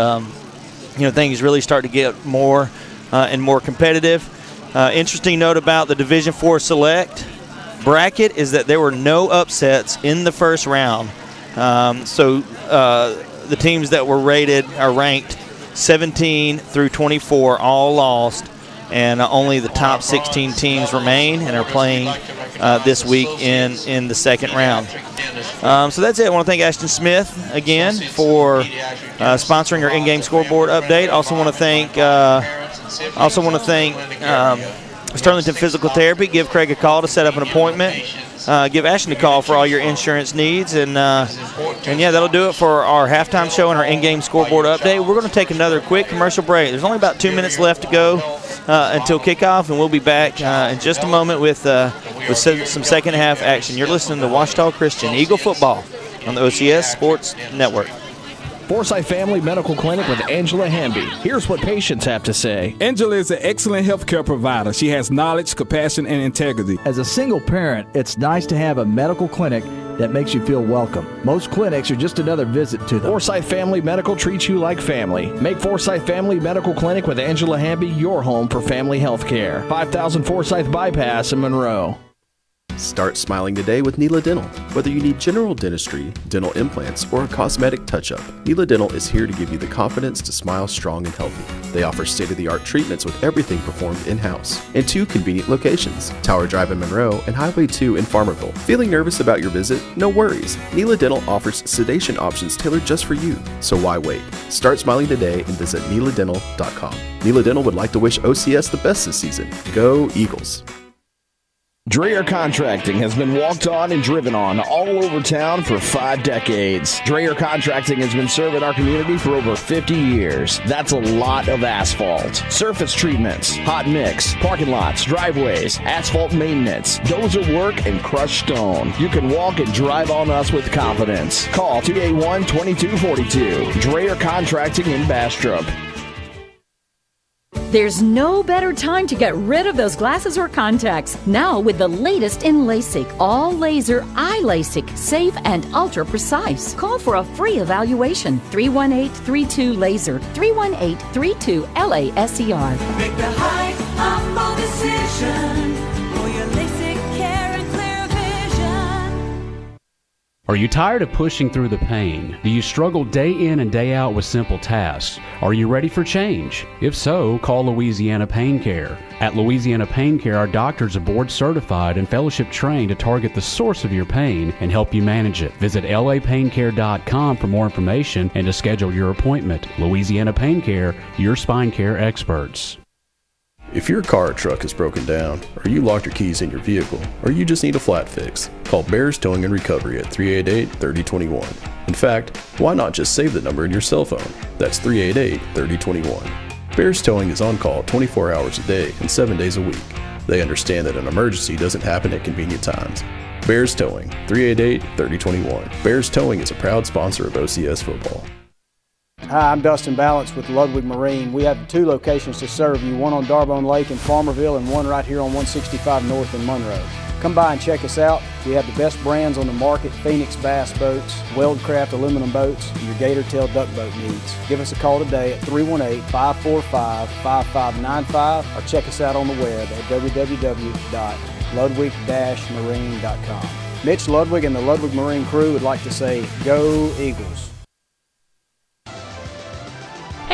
things really start to get more and more competitive. Interesting note about the Division IV Select bracket is that there were no upsets in the first round. So the teams that were ranked 17 through 24 all lost, and only the top 16 teams remain and are playing this week in the second round. So that's it. I want to thank Ashton Smith again for sponsoring our in-game scoreboard update. Also want to thank Sterlington Physical Therapy. Give Craig a call to set up an appointment. Give Ashton a call for all your insurance needs. And yeah, that'll do it for our halftime show and our in-game scoreboard update. We're going to take another quick commercial break. There's only about 2 minutes left to go until kickoff, and we'll be back in just a moment with some second half action. You're listening to Washita Christian Eagle Football on the OCS Sports Network. Forsyth Family Medical Clinic with Angela Hamby. Here's what patients have to say. Angela is an excellent healthcare provider. She has knowledge, compassion, and integrity. As a single parent, it's nice to have a medical clinic that makes you feel welcome. Most clinics are just another visit to them. Forsyth Family Medical treats you like family. Make Forsyth Family Medical Clinic with Angela Hamby your home for family health care. 5000 Forsyth Bypass in Monroe. Start smiling today with Neela Dental. Whether you need general dentistry, dental implants, or a cosmetic touch-up, Neela Dental is here to give you the confidence to smile strong and healthy. They offer state-of-the-art treatments with everything performed in-house. In 2 convenient locations, Tower Drive in Monroe and Highway 2 in Farmerville. Feeling nervous about your visit? No worries. Neela Dental offers sedation options tailored just for you. So why wait? Start smiling today and visit neeladental.com. Neela Dental would like to wish OCS the best this season. Go Eagles! Dreher Contracting has been walked on and driven on all over town for 5 decades. Dreher Contracting has been serving our community for over 50 years. That's a lot of asphalt. Surface treatments, hot mix, parking lots, driveways, asphalt maintenance, dozer work, and crushed stone. You can walk and drive on us with confidence. Call 281-2242. Dreher Contracting in Bastrop. There's no better time to get rid of those glasses or contacts. Now with the latest in LASIK, all laser eye LASIK, safe and ultra precise. Call for a free evaluation. 318-32-LASER, 318-32-LASER. Make the right humble decision for your LASIK care and clear vision. Are you tired of pushing through the pain? Do you struggle day in and day out with simple tasks? Are you ready for change? If so, call Louisiana Pain Care. At Louisiana Pain Care, our doctors are board certified and fellowship trained to target the source of your pain and help you manage it. Visit lapaincare.com for more information and to schedule your appointment. Louisiana Pain Care, your spine care experts. If your car or truck is broken down, or you locked your keys in your vehicle, or you just need a flat fix, call Bears Towing and Recovery at 388-3021. In fact, why not just save the number in your cell phone? That's 388-3021. Bears Towing is on call 24 hours a day and 7 days a week. They understand that an emergency doesn't happen at convenient times. Bears Towing, 388-3021. Bears Towing is a proud sponsor of OCS football. Hi, I'm Dustin Balance with Ludwig Marine. We have 2 locations to serve you, one on Darbone Lake in Farmerville and one right here on 165 North in Monroe. Come by and check us out. We have the best brands on the market: Phoenix Bass boats, Weldcraft aluminum boats, and your Gator Tail duck boat needs. Give us a call today at 318-545-5595 or check us out on the web at www.ludwig-marine.com. Mitch Ludwig and the Ludwig Marine crew would like to say, go Eagles.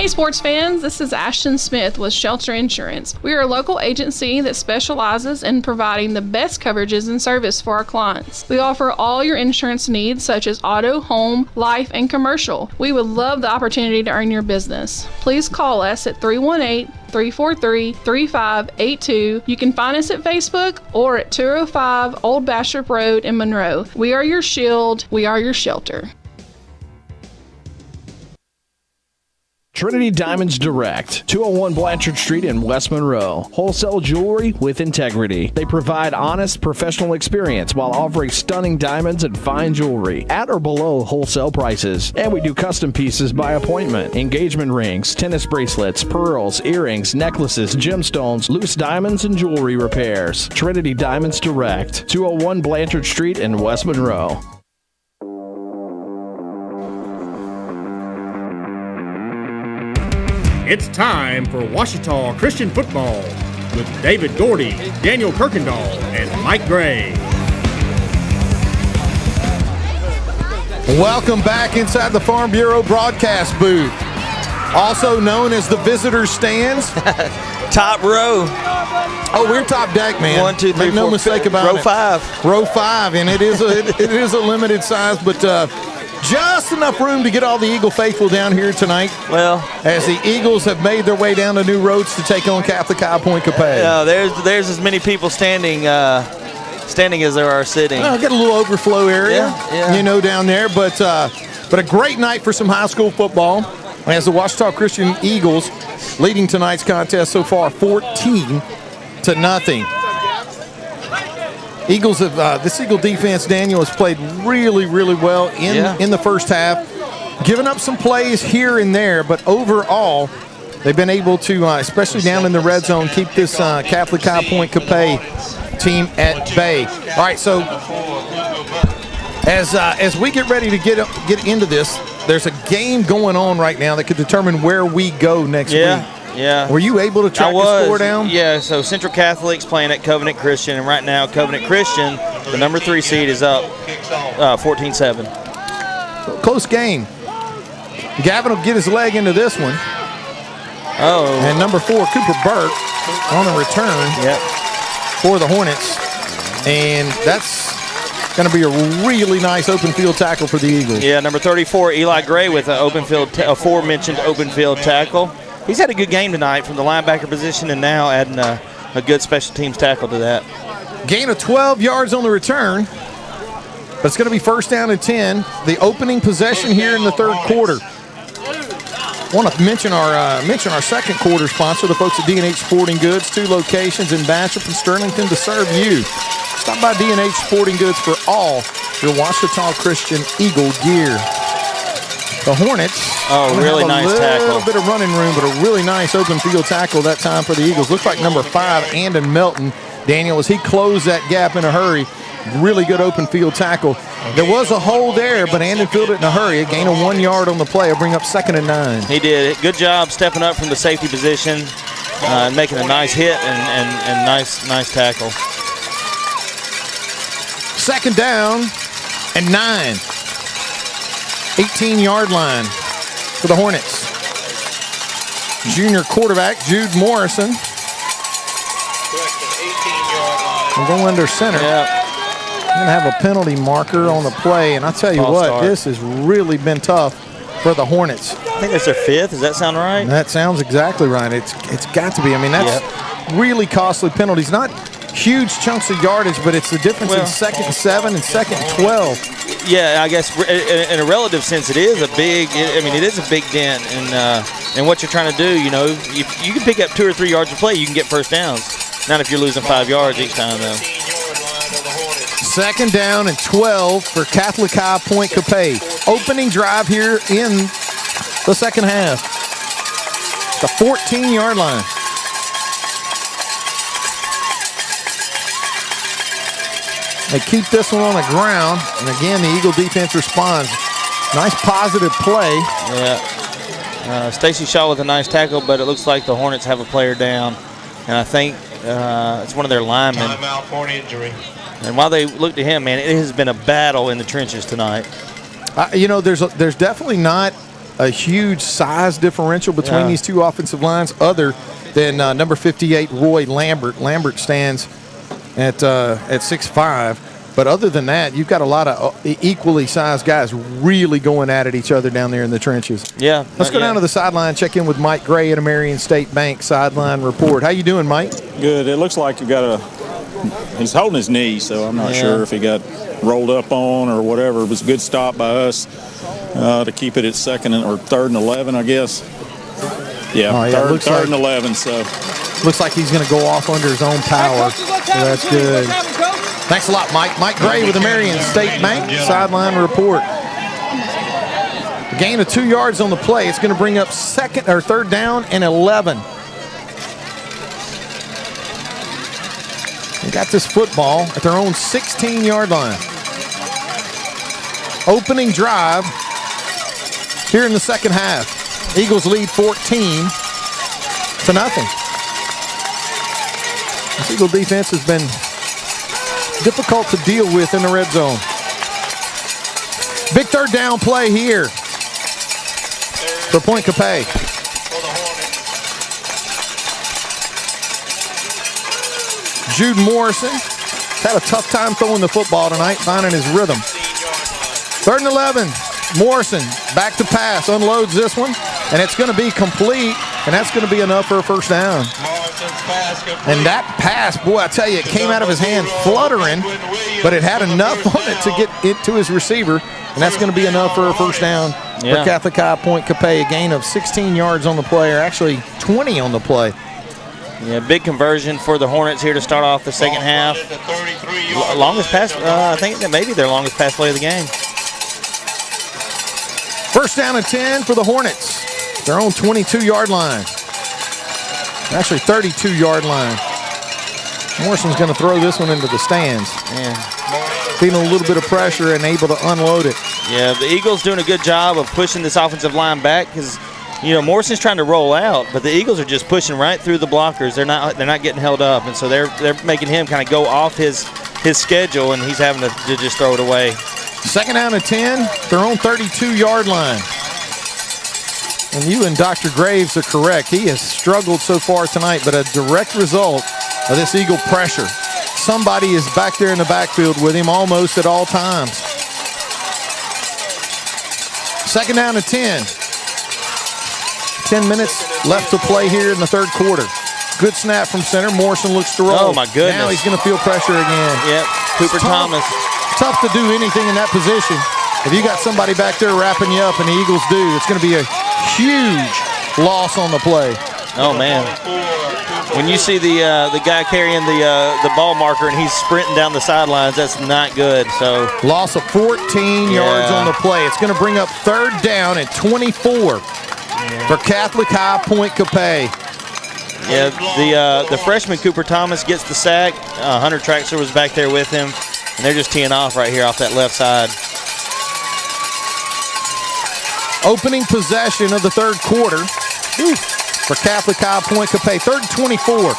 Hey sports fans, this is Ashton Smith with Shelter Insurance. We are a local agency that specializes in providing the best coverages and service for our clients. We offer all your insurance needs such as auto, home, life, and commercial. We would love the opportunity to earn your business. Please call us at 318-343-3582. You can find us at Facebook or at 205 Old Bastrop Road in Monroe. We are your shield. We are your shelter. Trinity Diamonds Direct, 201 Blanchard Street in West Monroe. Wholesale jewelry with integrity. They provide honest, professional experience while offering stunning diamonds and fine jewelry at or below wholesale prices. And we do custom pieces by appointment. Engagement rings, tennis bracelets, pearls, earrings, necklaces, gemstones, loose diamonds, and jewelry repairs. Trinity Diamonds Direct, 201 Blanchard Street in West Monroe. It's time for Ouachita Christian Football with David Gordy, Daniel Kirkendall, and Mike Gray. Welcome back inside the Farm Bureau broadcast booth, also known as the visitor stands. Top row. Oh, we're top deck, man. 1, 2, 3, Make no 4, mistake about row it. 5. Row 5, and it is a limited size, but just enough room to get all the Eagle faithful down here tonight. Well, as the Eagles have made their way down to New Roads to take on Catholic High Point Capay. There's as many people standing as there are sitting. Well, got a little overflow area, yeah. Down there, but a great night for some high school football. As the Ouachita Christian Eagles leading tonight's contest so far, 14-0. Eagles have this Eagle defense, Daniel, has played really, really well in the first half, giving up some plays here and there, but overall they've been able to, especially down in the red zone, keep this Catholic High Point Capay team at bay. All right, so as we get ready to get into this, there's a game going on right now that could determine where we go next week. Yeah. Were you able to track the score down? Yeah, so Central Catholic's playing at Covenant Christian, and right now Covenant Christian, the number 3 seed, is up 14-7. Close game. Gavin will get his leg into this one. Oh. And number 4, Cooper Burke, on a return for the Hornets. And that's going to be a really nice open field tackle for the Eagles. Yeah, number 34, Eli Gray, with an aforementioned open field tackle. He's had a good game tonight from the linebacker position, and now adding a good special teams tackle to that. Gain of 12 yards on the return, but it's going to be first down and 10. The opening possession here in the third quarter. I want to mention our second quarter sponsor, the folks at D&H Sporting Goods, 2 locations in Bastrop and Sterlington to serve you. Stop by D&H Sporting Goods for all your Ouachita Christian Eagle gear. The Hornets. Oh, really nice tackle. A little bit of running room, but a really nice open field tackle that time for the Eagles. Looks like number 5, Andon Melton, Daniel, as he closed that gap in a hurry. Really good open field tackle. There was a hole there, but Andon fielded it in a hurry. A gain of 1 yard on the play. Will bring up 2nd and 9. He did. Good job stepping up from the safety position and making a nice hit and nice tackle. 2nd down and 9. 18-yard line for the Hornets. Junior quarterback Jude Morrison will go under center. Yeah. Going to have a penalty marker on the play, and I tell you what, this has really been tough for the Hornets. I think that's their 5th. Does that sound right? That sounds exactly right. It's got to be. I mean, that's really costly penalties. Not huge chunks of yardage, but it's the difference in 2nd and 7 and 2nd and 12. Yeah, I guess in a relative sense, it is a big dent in what you're trying to do. You know, if you can pick up 2 or 3 yards of play, you can get first downs. Not if you're losing 5 yards each time, though. 2nd down and 12 for Catholic High Point Capay. Opening drive here in the second half. The 14-yard line. They keep this one on the ground, and again, the Eagle defense responds. Nice positive play. Yeah. Stacy Shaw with a nice tackle, but it looks like the Hornets have a player down, and I think it's one of their linemen. Timeout for an injury. And while they look to him, man, it has been a battle in the trenches tonight. You know, there's definitely not a huge size differential between these two offensive lines other than number 58, Roy Lambert. Lambert stands at 6'5". But other than that, you've got a lot of equally sized guys really going at each other down there in the trenches. Yeah. Let's go down to the sideline, check in with Mike Gray at a Marion State Bank sideline report. How you doing, Mike? Good. It looks like he's holding his knee, so I'm not sure if he got rolled up on or whatever. It was a good stop by us to keep it at third and 11, I guess. Yeah, third and 11. So looks like he's going to go off under his own power. So that's good. Thanks a lot, Mike. Mike Gray with the Marion State Bank sideline report. A gain of 2 yards on the play. It's going to bring up third down and 11. They got this football at their own 16-yard line. Opening drive here in the second half. Eagles lead 14-0. This Eagle defense has been difficult to deal with in the red zone. Big third down play here for Point Capay. Jude Morrison had a tough time throwing the football tonight, finding his rhythm. Third and 11. Morrison back to pass, unloads this one, and it's going to be complete, and that's going to be enough for a first down. And that pass, boy, I tell you, it came out of his hand fluttering, but it had enough on it to get it to his receiver, and that's going to be enough for a first down for Catholic High Point Capay. A gain of 16 yards on the play, or actually 20 on the play. Yeah, big conversion for the Hornets here to start off the second half. Longest pass, I think that may be their longest pass play of the game. First down and 10 for the Hornets. Their own 22-yard line. Actually, 32-yard line. Morrison's going to throw this one into the stands. Feeling a little bit of pressure and able to unload it. Yeah, the Eagles doing a good job of pushing this offensive line back because, Morrison's trying to roll out, but the Eagles are just pushing right through the blockers. They're not getting held up, and so they're making him kind of go off his schedule, and he's having to just throw it away. Second down and 10, their own 32-yard line. And you and Dr. Graves are correct. He has struggled so far tonight, but a direct result of this Eagle pressure. Somebody is back there in the backfield with him almost at all times. Second down and 10. 10 minutes left to play here in the third quarter. Good snap from center. Morrison looks to roll. Oh, my goodness. Now he's going to feel pressure again. Yep, Cooper Thomas. Tough to do anything in that position. If you got somebody back there wrapping you up, and the Eagles do, it's going to be a huge loss on the play. Oh, man. When you see the guy carrying the ball marker and he's sprinting down the sidelines, that's not good. So loss of 14 yards on the play. It's going to bring up third down at 24 for Catholic High Point Capay. Yeah, the freshman Cooper Thomas gets the sack. Hunter Traxler was back there with him, and they're just teeing off right here off that left side. Opening possession of the third quarter for Catholic High Point Capay. Third and 24.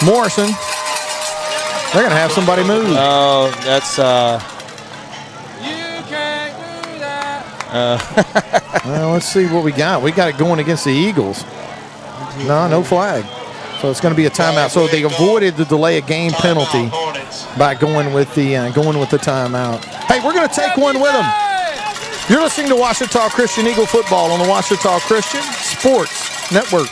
Morrison. They're going to have somebody move. Oh, that's... Well, let's see what we got. We got it going against the Eagles. No flag. So it's going to be a timeout. So they avoided the delay of game penalty by going with the timeout. Hey, we're going to take one with them. You're listening to Ouachita Christian Eagle football on the Ouachita Christian Sports Network.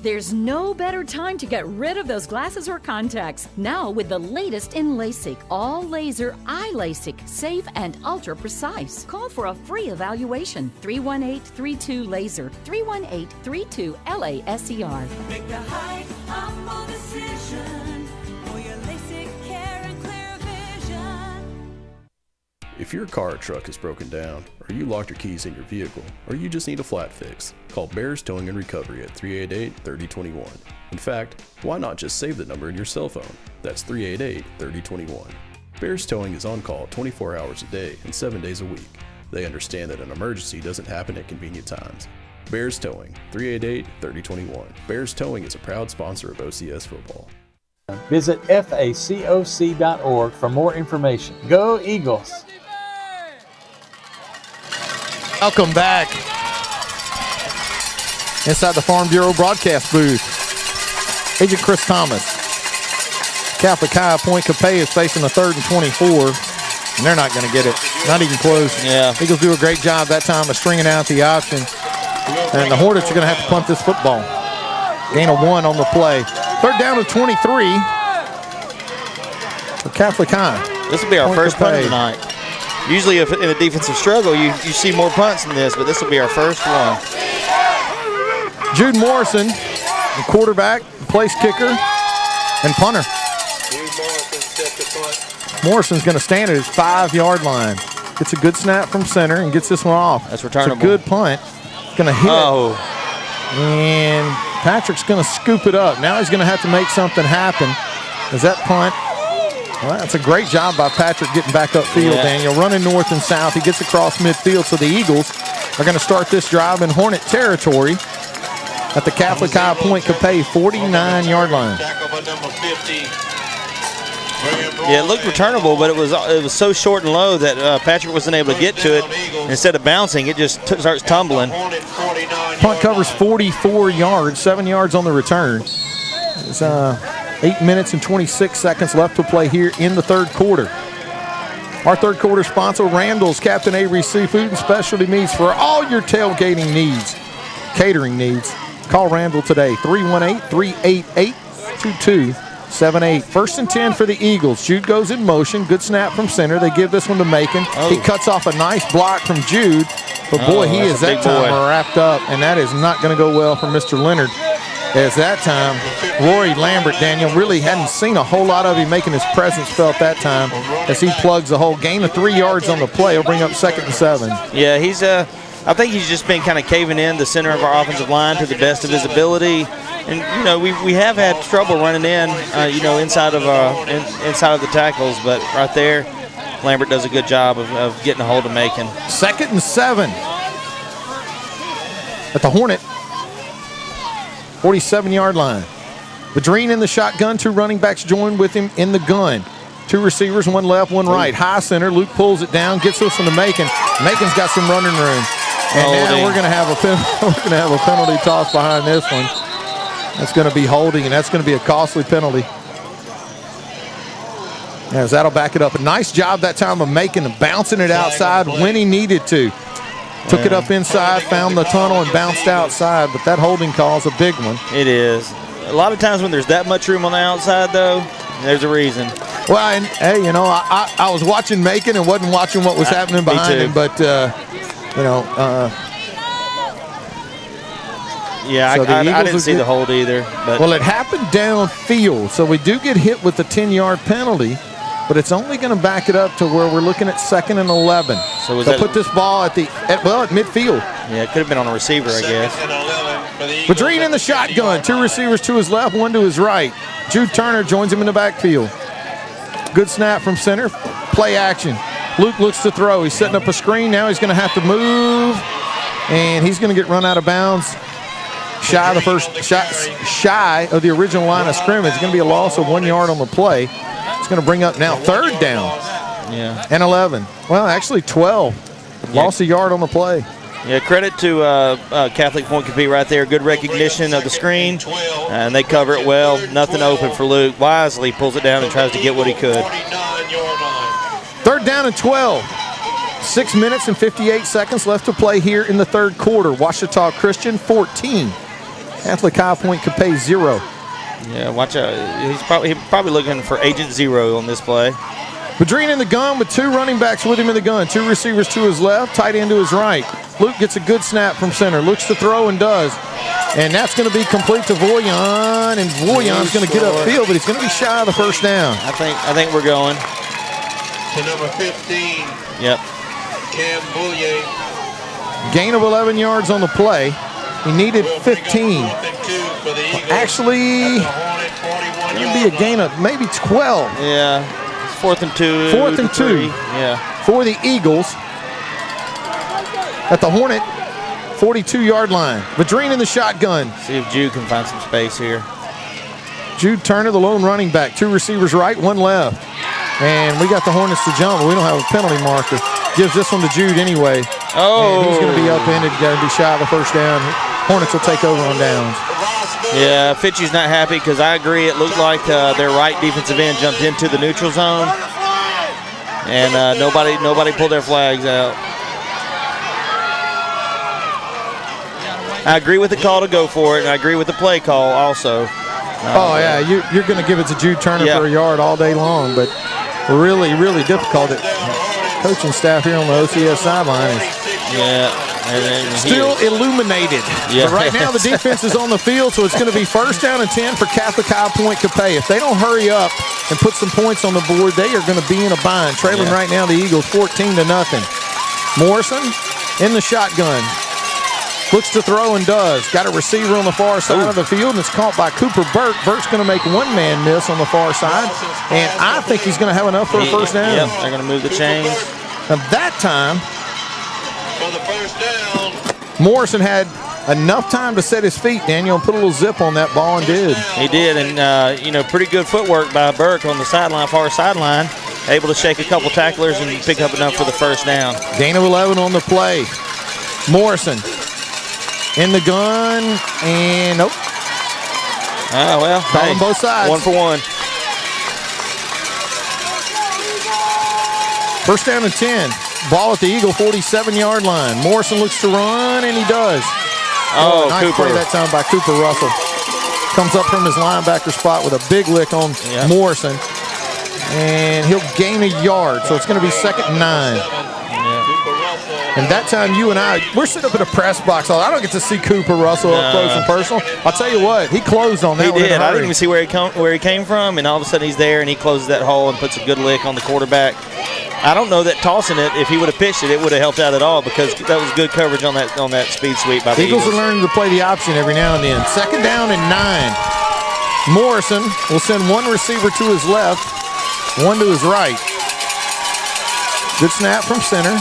There's no better time to get rid of those glasses or contacts. Now with the latest in LASIK, all laser eye LASIK, safe and ultra precise. Call for a free evaluation. 318-32-LASER, 318-32-LASER. Make the high humble decision for your LASIK care and clear vision. If your car or truck is broken down, or you locked your keys in your vehicle, or you just need a flat fix, call Bears Towing and Recovery at 388-3021. In fact, why not just save the number in your cell phone? That's 388-3021. Bears Towing is on call 24 hours a day and 7 days a week. They understand that an emergency doesn't happen at convenient times. Bears Towing, 388-3021. Bears Towing is a proud sponsor of OCS football. Visit facoc.org for more information. Go Eagles! Welcome back. Inside the Farm Bureau broadcast booth, Agent Chris Thomas. Catholic High Point Capay is facing a 3rd and 24, and they're not going to get it. Not even close. Yeah. Eagles do a great job that time of stringing out the option, and the Hornets are going to have to punt this football. Gain of 1 on the play. 3rd down to 23 for Catholic High. This will be our Point first punt Capay. tonight. Usually if in a defensive struggle, you see more punts than this, but this will be our first one. Jude Morrison, the quarterback, place kicker, and punter. Morrison's going to stand at his 5-yard line. Gets a good snap from center and gets this one off. That's returnable. It's a good punt. It's going to hit. Oh. And Patrick's going to scoop it up. Now he's going to have to make something happen. Is that punt? Well, that's a great job by Patrick getting back upfield, Yeah. Daniel. Running north and south. He gets across midfield, so the Eagles are going to start this drive in Hornet territory at the Catholic High Point Capay 49-yard line. Yeah, it looked returnable, but it was so short and low that Patrick wasn't able to get to it. Instead of bouncing, it just starts tumbling. Punt covers 44 yards, 7 yards on the return. It's 8 minutes and 26 seconds left to play here in the 3rd quarter. Our 3rd quarter sponsor, Randall's Captain Avery Seafood and Specialty Meats for all your tailgating needs, catering needs. Call Randall today, 318-388-2278. 1st and 10 for the Eagles. Jude goes in motion. Good snap from center. They give this one to Macon. He cuts off a nice block from Jude. But, boy, he is that time wrapped up, and that is not going to go well for Mr. Leonard. As that time, Rory Lambert, Daniel, really hadn't seen a whole lot of him making his presence felt that time as he plugs the hole. Gain of 3 yards on the play. He'll bring up 2nd and 7. Yeah, I think he's just been kind of caving in the center of our offensive line to the best of his ability. And, we have had trouble running in, inside of the tackles. But right there, Lambert does a good job of getting a hold of Macon. 2nd and 7 at the Hornet 47-yard line. Vadrine in the shotgun. 2 running backs join with him in the gun. 2 receivers, 1 left, 1 right. High center. Luke pulls it down, gets this one to Macon. Macon's got some running room. And now we're going to have a penalty toss behind this one. That's going to be holding, and that's going to be a costly penalty. As that'll back it up. A nice job that time of Macon bouncing it outside when he needed to. Took it up inside, found the tunnel, and bounced outside. But that holding call is a big one. It is. A lot of times when there's that much room on the outside, though, there's a reason. Well, and, hey, I was watching Macon and wasn't watching what was happening behind him. But, yeah, so I didn't see the hold either. But well, it happened downfield, so we do get hit with the 10-yard penalty. But it's only going to back it up to where we're looking at 2nd and 11. So they'll put this ball at midfield. Yeah, it could have been on a receiver, I guess. Vadrine in the shotgun. 2 receivers to his left, 1 to his right. Jude Turner joins him in the backfield. Good snap from center. Play action. Luke looks to throw. He's setting up a screen. Now he's going to have to move, and he's going to get run out of bounds. Shy of the original line of scrimmage. It's going to be a loss of 1 yard on the play. It's going to bring up now 3rd down. Yeah. And 11. Well, actually 12. Lost a yard on the play. Yeah, credit to Catholic Point Capay right there. Good recognition of the screen, and they cover it well. Nothing open for Luke. Wisely pulls it down and tries to get what he could. 3rd down and 12. 6 minutes and 58 seconds left to play here in the 3rd quarter. Ouachita Christian 14. Catholic High Point Capay 0. Yeah, watch out. He's probably looking for Agent Zero on this play. Vadrine in the gun with 2 running backs with him in the gun. 2 receivers to his left, tight end to his right. Luke gets a good snap from center. Looks to throw and does. And that's going to be complete to Voyan. And Voyan's going to get upfield, but he's going to be shy of the 1st down. I think we're going. To number 15. Yep. Cam Boulier. Gain of 11 yards on the play. He needed 15. Actually, it's going to be a gain of maybe 12. Yeah. 4th and 2. 4th and 2. Yeah. For the Eagles at the Hornet 42-yard line. Vadrine in the shotgun. See if Jude can find some space here. Jude Turner, the lone running back. 2 receivers right, 1 left. And we got the Hornets to jump, but we don't have a penalty marker. Gives this one to Jude anyway. And he's going to be upended, going to be shy of the first down. Hornets will take over on downs. Yeah, Fitchy's not happy because I agree. It looked like their right defensive end jumped into the neutral zone, and nobody pulled their flags out. I agree with the call to go for it, and I agree with the play call also. You're going to give it to Jude Turner for a yard all day long, but really, really difficult. Coaching staff here on the OCS sideline is still illuminated. Yeah. But right now the defense is on the field, so it's going to be first down and 10 for Catholic High Point Capay. If they don't hurry up and put some points on the board, they are going to be in a bind. Trailing right now the Eagles 14-0. Morrison in the shotgun. Looks to throw and does. Got a receiver on the far side of the field, and it's caught by Cooper Burke. Burke's going to make one man miss on the far side, and I think he's going to have enough for a first down. Yep, they're going to move the chains. Now that time, Morrison had enough time to set his feet, Daniel, and put a little zip on that ball and did. He did, and pretty good footwork by Burke on the sideline, far sideline. Able to shake a couple tacklers and pick up enough for the first down. Gain of 11 on the play. Morrison in the gun, and nope. Calling both sides. 1 for 1. First down and 10. Ball at the Eagle 47-yard line. Morrison looks to run, and he does. Nice Cooper. play that time by Cooper Russell. Comes up from his linebacker spot with a big lick on Morrison. And he'll gain a yard, so it's going to be 2nd and 9. And that time you and we're sitting up in a press box. I don't get to see Cooper Russell up close and personal. I'll tell you what, he closed on that He one. did. I didn't even see where he came from, and all of a sudden he's there, and he closes that hole and puts a good lick on the quarterback. I don't know that tossing it, if he would have pitched it, it would have helped out at all because that was good coverage on that speed sweep by the Eagles Eagles. are learning to play the option every now and then. 2nd down and 9. Morrison will send one receiver to his left, one to his right. Good snap from center.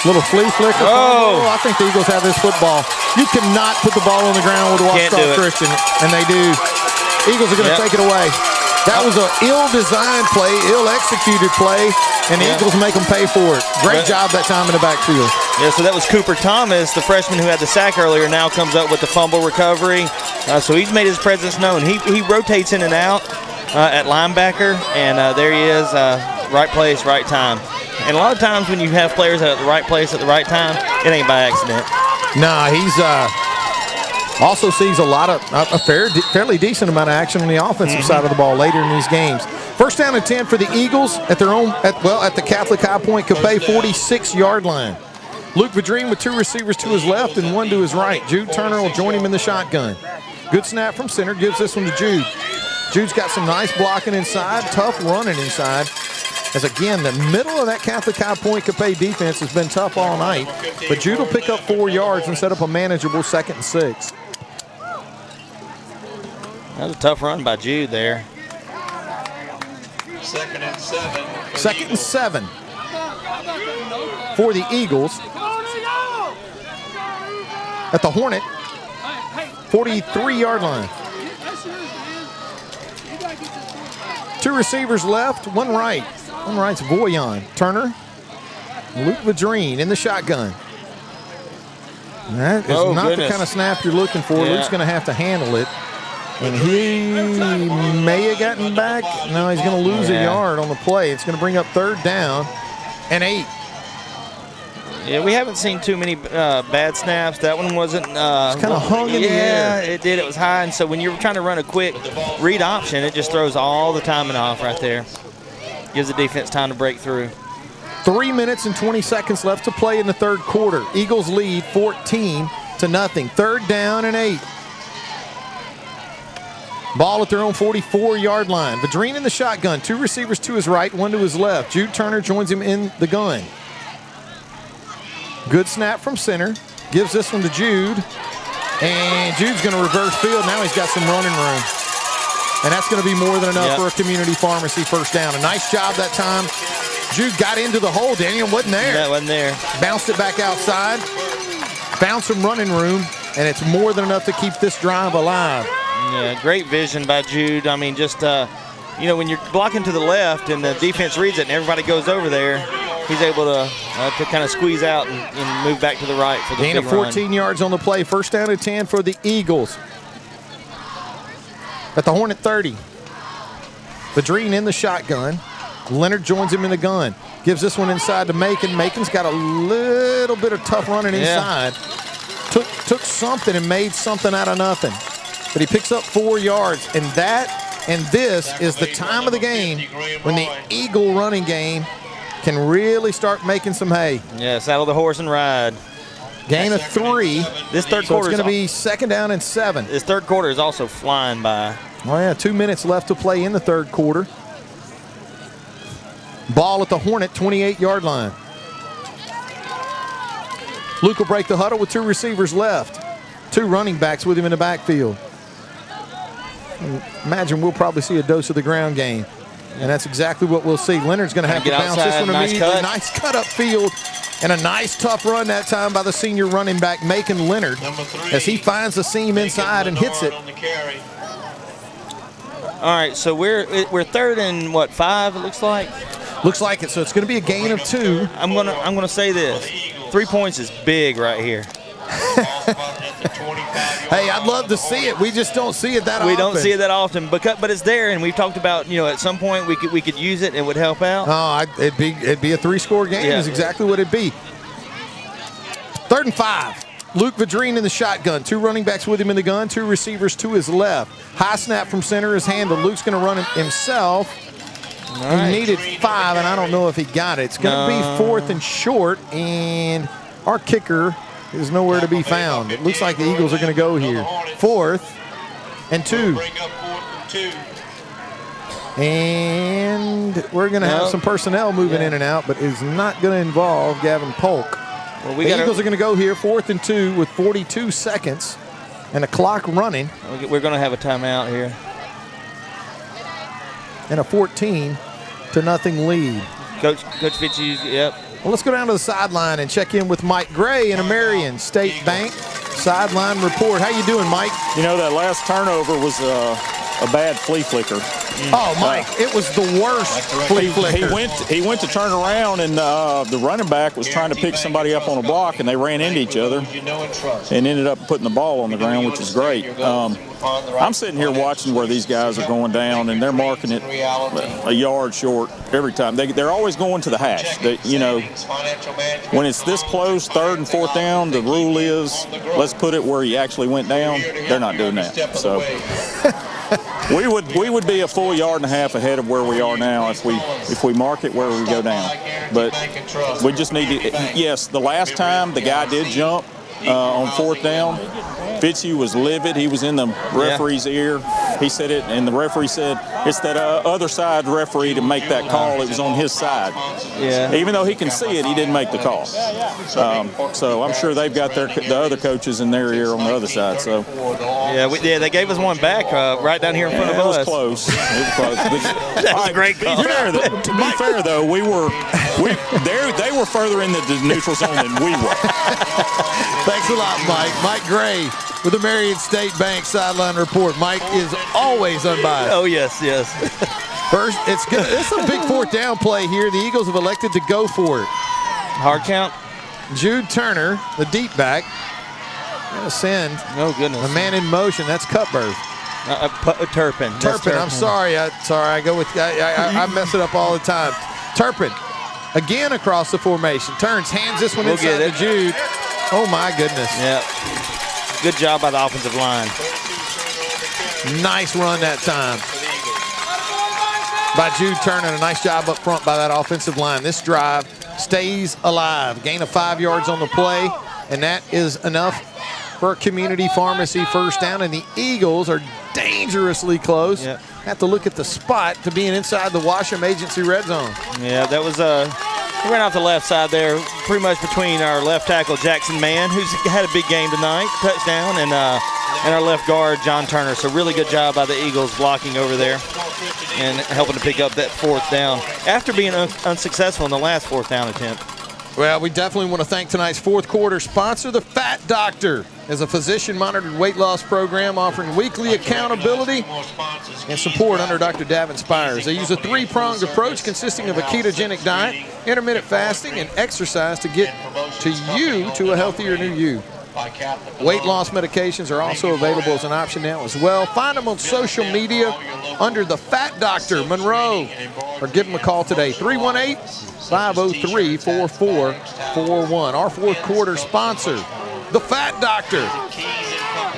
Little flea flicker. I think the Eagles have this football. You cannot put the ball on the ground with Washita Christian, and they do. Eagles are going to take it away. That was an ill-designed play, ill-executed play, and the Eagles make them pay for it. Great job that time in the backfield. Yeah, so that was Cooper Thomas, the freshman who had the sack earlier, now comes up with the fumble recovery. So he's made his presence known. He rotates in and out at linebacker, and there he is, right place, right time. And a lot of times when you have players at the right place at the right time, it ain't by accident. Nah, he's also sees a lot of a fairly decent amount of action on the offensive side of the ball later in these games. First down and 10 for the Eagles at the Catholic High Point Capay 46-yard line. Luke Vadrine with two receivers to his left and one to his right. Jude Turner will join him in the shotgun. Good snap from center, gives this one to Jude. Jude's got some nice blocking inside, tough running inside. As again, the middle of that Catholic High Point Capay defense has been tough all night. But Jude will pick up 4 yards and set up a manageable 2nd and 6. That was a tough run by Jude there. 2nd and 7. 2nd and 7 for the Eagles at the Hornet 43-yard line. 2 receivers left, one right. One right's Voyon. Turner, Luke Vadrine in the shotgun. That is not the kind of snap you're looking for. Yeah. Luke's going to have to handle it. And he may have gotten back. No, he's going to lose a yard on the play. It's going to bring up 3rd down and 8. Yeah, we haven't seen too many bad snaps. That one wasn't. It's kind of hung in the air. Yeah, it did. It was high. And so when you're trying to run a quick read option, it just throws all the timing off right there. Gives the defense time to break through. 3 minutes and 20 seconds left to play in the 3rd quarter. Eagles lead 14-0. 3rd down and 8. Ball at their own 44-yard line. Vadrine in the shotgun. 2 receivers to his right, one to his left. Jude Turner joins him in the gun. Good snap from center. Gives this one to Jude. And Jude's going to reverse field. Now he's got some running room. And that's going to be more than enough for a community pharmacy first down. A nice job that time. Jude got into the hole. Daniel wasn't there. That wasn't there. Bounced it back outside. Found some running room. And it's more than enough to keep this drive alive. Yeah, great vision by Jude. I mean, just, when you're blocking to the left and the defense reads it and everybody goes over there, he's able to to kind of squeeze out and move back to the right for the gain big of 14 run. yards on the play. First down and 10 for the Eagles. At the Hornet 30. Vadrine in the shotgun. Leonard joins him in the gun. Gives this one inside to Macon. Macon's got a little bit of tough running inside. Took something and made something out of nothing. But he picks up 4 yards. And this is the time of the game when the Eagle running game can really start making some hay. Yeah, saddle the horse and ride. Gain of 3. This third so quarter it's going to be second down and 7. This third quarter is also flying by. Oh, yeah, 2 minutes left to play in the third quarter. Ball at the Hornet 28-yard line. Luke will break the huddle with 2 receivers left. 2 running backs with him in the backfield. Imagine we'll probably see a dose of the ground game. And that's exactly what we'll see. Leonard's going to have to bounce this one immediately. Nice cut upfield and a nice tough run that time by the senior running back, Macon Leonard, as he finds the seam inside and hits it. All right, so we're third and what, 5? It looks like. Looks like it. So it's going to be a gain of 2. I'm gonna say this: 3 points is big right here. Hey, I'd love to see it. We just don't see it that often. We don't see it that often, but it's there, and we've talked about, at some point we could use it. It would help out. Oh, it'd be a 3-score game. Yeah. Is exactly what it'd be. 3rd and 5. Luke Vadrine in the shotgun. 2 running backs with him in the gun. 2 receivers to his left. High snap from center is handled. Luke's going to run it himself. He needed 5, and I don't know if he got it. It's going to be 4th and short, and our kicker is nowhere to be found. It looks like the Eagles are going to go here. 4th and 2. And we're going to have some personnel moving in and out, but it's not going to involve Gavin Polk. Well, the Eagles are going to go here 4th and 2 with 42 seconds and a clock running. We're going to have a timeout here. And a 14-0 lead. Coach Fitchie, yep. Well, let's go down to the sideline and check in with Mike Gray in a Marion State Bank sideline report. How you doing, Mike? That last turnover was a bad flea flicker. Oh, Mike, it was the worst flea flicker. He went to turn around, and the running back was trying to pick somebody up on a block, and they ran into each other and ended up putting the ball on the ground, which is great. I'm sitting here watching where these guys are going down, and they're marking it a yard short every time. They're always going to the hash. When it's this close, 3rd and 4th down, the rule is let's put it where he actually went down. They're not doing that. So we would be a full yard and a half ahead of where we are now if we mark it where we go down. But we just need to. Yes, the last time the guy did jump on 4th down. Fitzy was livid. He was in the referee's ear. He said it, and the referee said it's that other side referee to make that call. It was on his side. Yeah. Even though he can see it, he didn't make the call. So I'm sure they've got the other coaches in their ear on the other side. So they gave us one back right down here in front of us. It was close. That was a great call. To be fair, though, they were further in the neutral zone than we were. Thanks a lot, Mike. Mike Gray with the Marion State Bank sideline report. Mike is always unbiased. Oh, yes. First, it's a big 4th down play here. The Eagles have elected to go for it. Hard count. Jude Turner, the deep back, going to send a man in motion. That's Cutbirth. Turpin. I'm sorry. I go with I mess it up all the time. Turpin again across the formation. Turns, hands this one inside to Jude. Oh, my goodness. Yeah. Good job by the offensive line. Nice run that time by Jude Turner. A nice job up front by that offensive line. This drive stays alive. Gain of 5 yards on the play, and that is enough for a community pharmacy first down, and the Eagles are dangerously close. Yep. Have to look at the spot to being inside the Washam Agency red zone. Yeah, that was he ran off the left side there, pretty much between our left tackle, Jackson Mann, who's had a big game tonight, touchdown, and our left guard, John Turner. So really good job by the Eagles blocking over there and helping to pick up that 4th down after being unsuccessful in the last 4th down attempt. Well, we definitely want to thank tonight's 4th quarter sponsor, the Fat Doctor. is a physician-monitored weight loss program offering weekly accountability and support under Dr. Davin Spires. They use a three-pronged approach consisting of a ketogenic diet, intermittent fasting, and exercise to get to a healthier new you. Weight loss medications are also available as an option now as well. Find them on social media under the Fat Doctor Monroe, or give them a call today, 318-503-4441. Our fourth quarter sponsor, the Fat Doctor.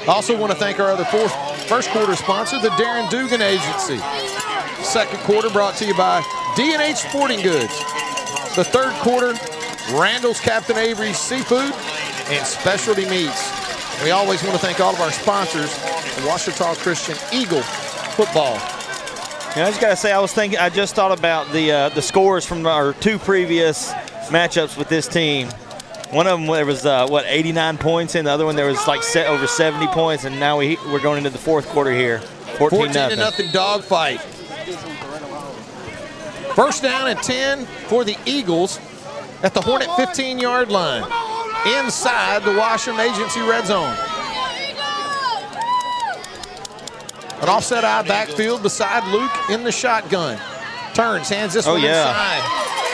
Also want to thank our other first quarter sponsor, the Darren Dugan Agency. Second quarter brought to you by D&H Sporting Goods. The third quarter, Randall's Captain Avery's Seafood and Specialty Meats. We always want to thank all of our sponsors, the Ouachita Christian Eagle football. And I just got to say, I just thought about the scores from our two previous matchups with this team. One of them, there was, 89 points in. The other one, there was over 70 points. And now we're going into the fourth quarter here. 14-0 dogfight. First down and 10 for the Eagles at the Hornet 15-yard line, inside the Washington Agency red zone. An offset eye backfield beside Luke in the shotgun. Turns, hands this one inside.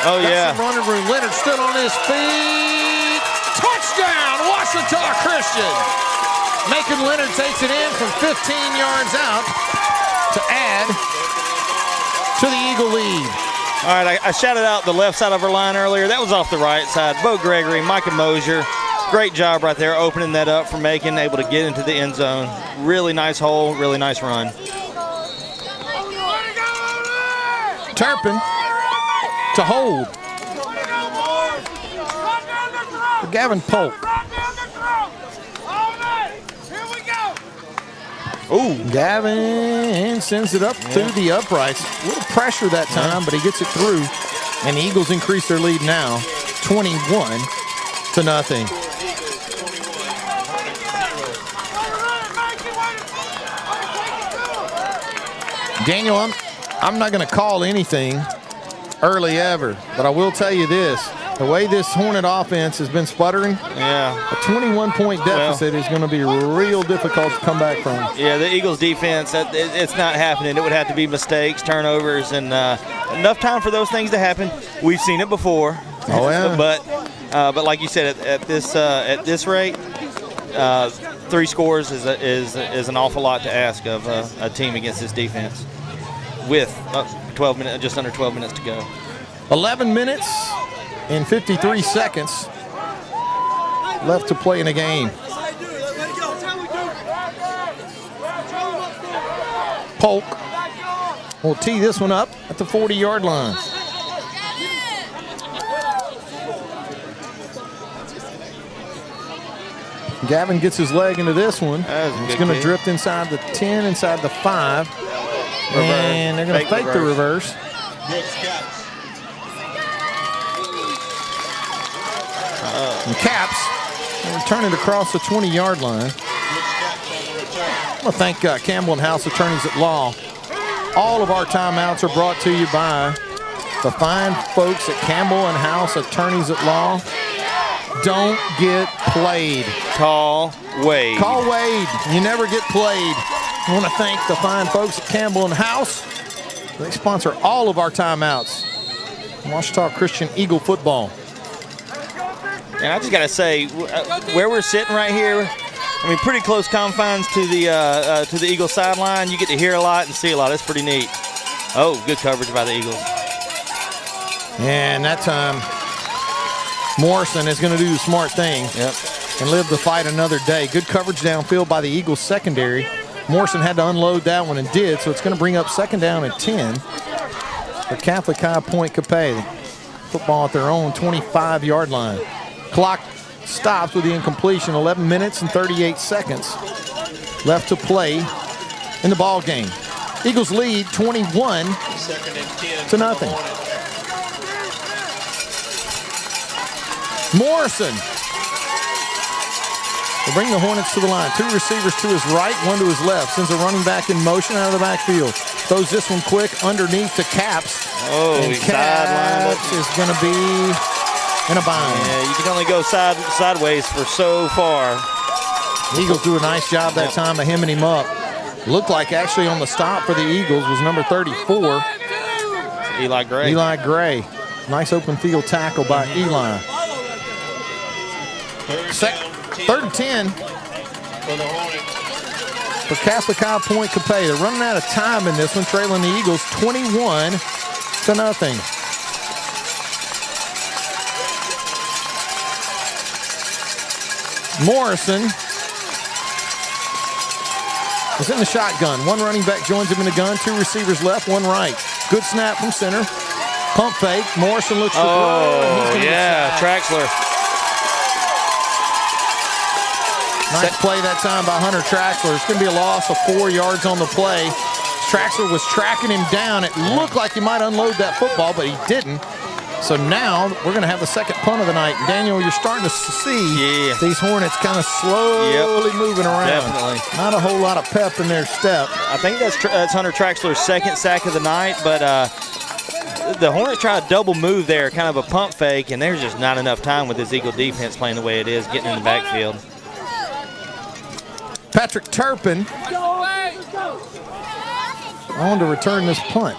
Oh, Got some running room. Leonard stood on his feet. Touchdown, Ouachita Christian. Macon Leonard takes it in from 15 yards out to add to the Eagle lead. All right, I shouted out the left side of our line earlier. That was off the right side. Bo Gregory, Micah Mosier. Great job right there opening that up for Macon, able to get into the end zone. Really nice hole, really nice run. Turpin to hold. For Gavin Polk. Ooh, Gavin sends it up through the uprights. A little pressure that time, but he gets it through. And the Eagles increase their lead now, 21-0. Daniel, I'm not going to call anything early ever, but I will tell you this. The way this Hornet offense has been sputtering, a 21-point deficit is going to be real difficult to come back from. Yeah, the Eagles defense, it's not happening. It would have to be mistakes, turnovers, and enough time for those things to happen. We've seen it before. Oh, yeah. But like you said, at this rate, 3 scores is an awful lot to ask of a team against this defense with 12 minutes, just under 12 minutes to go. 11 minutes and 53 seconds left to play in the game. Polk will tee this one up at the 40-yard line. Gavin gets his leg into this one. It's going to drift inside the 10, inside the 5. And they're going to fake the reverse. And Caps return it across the 20-yard line. I want to thank Campbell and House Attorneys at Law. All of our timeouts are brought to you by the fine folks at Campbell and House Attorneys at Law. Don't get played. Call Wade. Call Wade. You never get played. I want to thank the fine folks at Campbell and House. They sponsor all of our timeouts. Ouachita Christian Eagle football. And I just got to say, where we're sitting right here, I mean, pretty close confines to the Eagle sideline. You get to hear a lot and see a lot. It's pretty neat. Oh, good coverage by the Eagles. And that time, Morrison is going to do the smart thing and live to fight another day. Good coverage downfield by the Eagles secondary. Morrison had to unload that one and did, so it's going to bring up second down and 10 for Catholic High Point Capay. Football at their own 25-yard line. Clock stops with the incompletion. 11 minutes and 38 seconds left to play in the ball game. Eagles lead 21-0. Morrison will bring the Hornets to the line. 2 receivers to his right, 1 to his left. Sends a running back in motion out of the backfield. Throws this one quick underneath to Caps. Oh, and Caps is going to be in a bind. Yeah, you can only go sideways for so far. Eagles do a nice job that time of hemming him up. Looked like actually on the stop for the Eagles was number 34. Eli Gray. Eli Gray. Nice open field tackle by Eli. Third and 10 for Catholic High Point Capay. They're running out of time in this one, trailing the Eagles 21-0. Morrison is in the shotgun. One running back joins him in the gun. Two receivers left, one right. Good snap from center. Pump fake. Morrison looks to throw. Oh, yeah, Traxler. Nice play that time by Hunter Traxler. It's going to be a loss of 4 yards on the play. Traxler was tracking him down. It looked like he might unload that football, but he didn't. So now we're going to have the second punt of the night. Daniel, you're starting to see these Hornets kind of slowly moving around. Definitely. Not a whole lot of pep in their step. I think that's Hunter Traxler's second sack of the night, but the Hornets try to double move there, kind of a pump fake, and there's just not enough time with this Eagle defense playing the way it is, getting in the backfield. Patrick Turpin on to return this punt.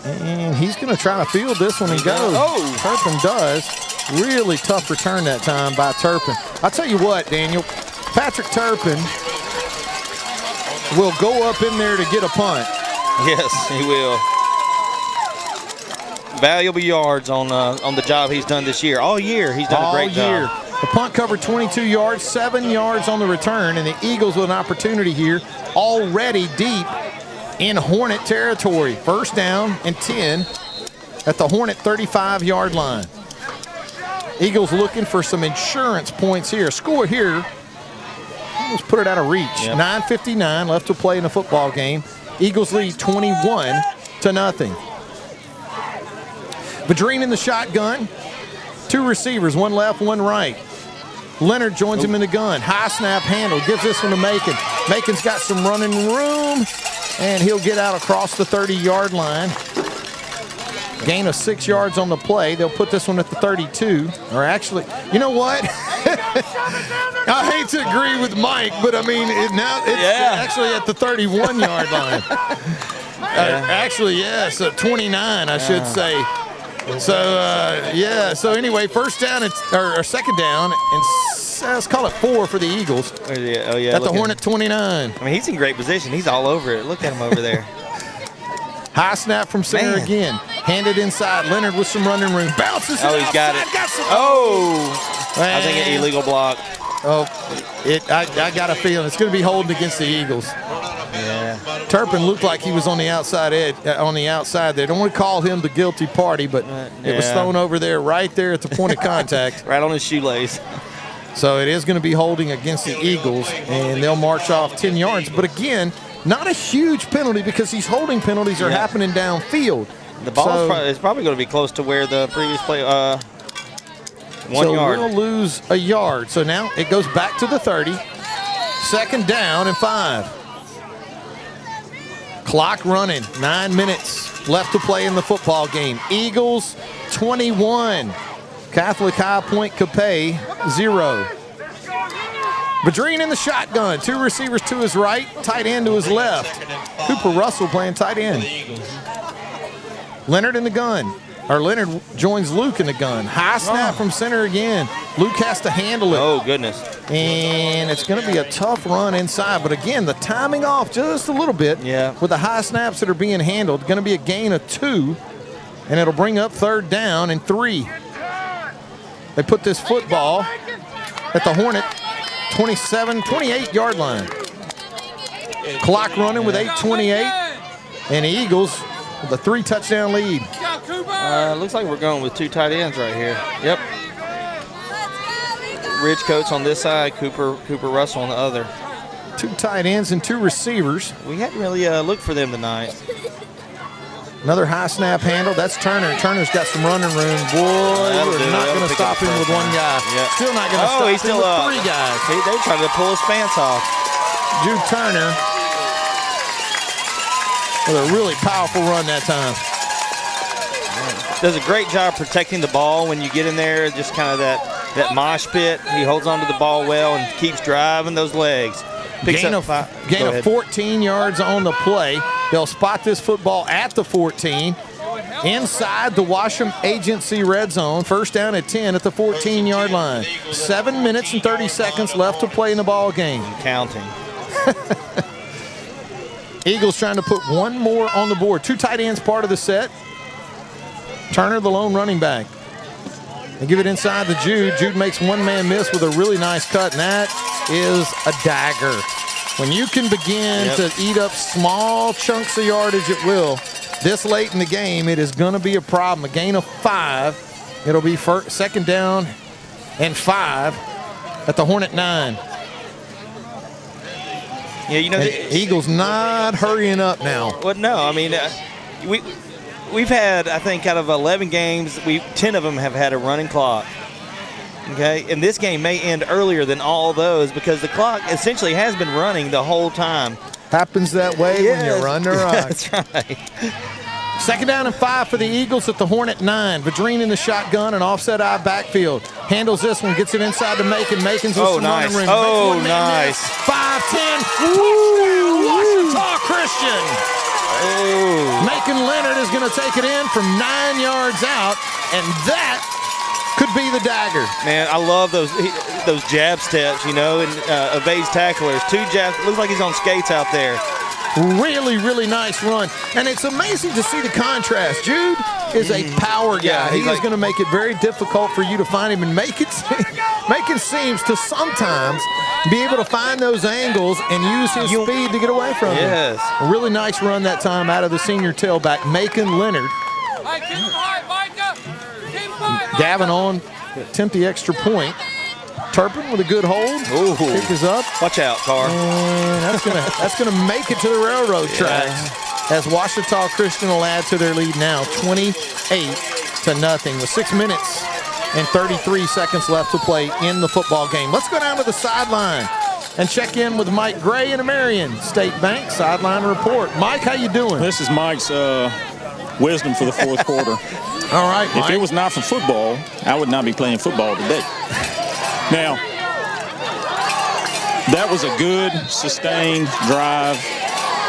And he's going to try to field this one and go. Oh, Turpin does. Really tough return that time by Turpin. I'll tell you what, Daniel. Patrick Turpin will go up in there to get a punt. Yes, he will. Valuable yards on the job he's done this year. All year, he's done a great job. The punt covered 22 yards, 7 yards on the return, and the Eagles with an opportunity here already deep in Hornet territory. First down and 10 at the Hornet 35-yard line. Eagles looking for some insurance points here. Score here. Let's put it out of reach. Yep. 9:59 left to play in the football game. Eagles lead 21-0. Vadrine in the shotgun. Two receivers, one left, one right. Leonard joins him in the gun. High snap handle. Gives this one to Macon. Macon's got some running room. And he'll get out across the 30-yard line. Gain of 6 yards on the play. They'll put this one at the 32. Or actually, you know what? I hate to agree with Mike, but I mean, now it's actually at the 31-yard line. Actually, so 29, I should say. So, so anyway, first down, or second down, and let's call it 4 for the Eagles. Oh, yeah. At the Hornet 29. I mean, he's in great position. He's all over it. Look at him over there. High snap from center again. Handed inside. Leonard with some running room. Bounces it. Oh, he's got it. I think an illegal block. I got a feeling it's going to be holding against the Eagles. Yeah. Turpin looked like he was on the outside edge, on the outside there. Don't want to call him the guilty party, but it was thrown over there, right there at the point of contact. Right on his shoelace. So it is going to be holding against the Eagles, and they'll march off 10 yards. But again, not a huge penalty because these holding penalties are happening downfield. The ball is probably going to be close to where the previous play, 1 yard. So we'll lose a yard. So now it goes back to the 30. Second down and 5. Clock running. 9 minutes left to play in the football game. Eagles 21. Catholic High Point Capay 0. Vadrine in the shotgun. Two receivers to his right, tight end to his left. Cooper Russell playing tight end. Leonard in the gun. Or Leonard joins Luke in the gun. High snap from center again. Luke has to handle it. Oh, goodness. And it's going to be a tough run inside. But again, the timing off just a little bit with the high snaps that are being handled. Going to be a gain of 2. And it'll bring up third down and 3. They put this football at the Hornet 28-yard line. Clock running with 8:28. And the Eagles with a 3-touchdown lead. Looks like we're going with 2 tight ends right here. Yep. Ridge Coates on this side, Cooper Russell on the other. 2 tight ends and 2 receivers. We hadn't really looked for them tonight. Another high snap handle. That's Turner. Turner's got some running room. Boy, we're not going to stop him with 1 guy. Yep. Still not going to stop him with 3 guys. They're trying to pull his pants off. Jude Turner with a really powerful run that time. Does a great job protecting the ball when you get in there. Just kind of that that mosh pit. He holds onto the ball well and keeps driving those legs. Gain of 14 yards on the play. They'll spot this football at the 14. Inside the Washam Agency red zone. First down at 10 at the 14-yard line. 7 minutes and 30 seconds left to play in the ball game. Counting. Eagles trying to put one more on the board. 2 tight ends part of the set. Turner, the lone running back. They give it inside to Jude. Jude makes one man miss with a really nice cut, and that is a dagger. When you can begin to eat up small chunks of yardage at will this late in the game, it is going to be a problem. A gain of 5. It'll be second down and 5 at the Hornet 9. Yeah, you know, the Eagles not hurrying up now. Well, no, I mean, we've had, I think, out of 11 games, 10 of them have had a running clock. Okay, and this game may end earlier than all those because the clock essentially has been running the whole time. Happens that way when you run the rock. That's right. Second down and 5 for the Eagles at the Hornet 9. Vadrine in the shotgun and offset eye backfield. Handles this one, gets it inside to Macon. Macon's with some running room. Oh, nice. 5-10. Woo! Washita Christian. Oh. Macon Leonard is going to take it in from 9 yards out, and that could be the dagger. Man, I love those jab steps, you know, and evades tacklers. 2 jabs. Looks like he's on skates out there. Really, really nice run. And it's amazing to see the contrast. Jude is a power guy. Yeah, he is going to make it very difficult for you to find him, and Macon seems to sometimes be able to find those angles and use his speed to get away from him. A really nice run that time out of the senior tailback, Macon Leonard. Gavin on, attempt the extra point. Turpin with a good hold. Ooh. Kick is up. Watch out, Carr. And that's gonna make it to the railroad tracks as Washita Christian will add to their lead now, 28-0, with 6 minutes and 33 seconds left to play in the football game. Let's go down to the sideline and check in with Mike Gray and Marion State Bank sideline report. Mike, how you doing? This is Mike's wisdom for the fourth quarter. All right, Mike. If it was not for football, I would not be playing football today. Now, that was a good, sustained drive.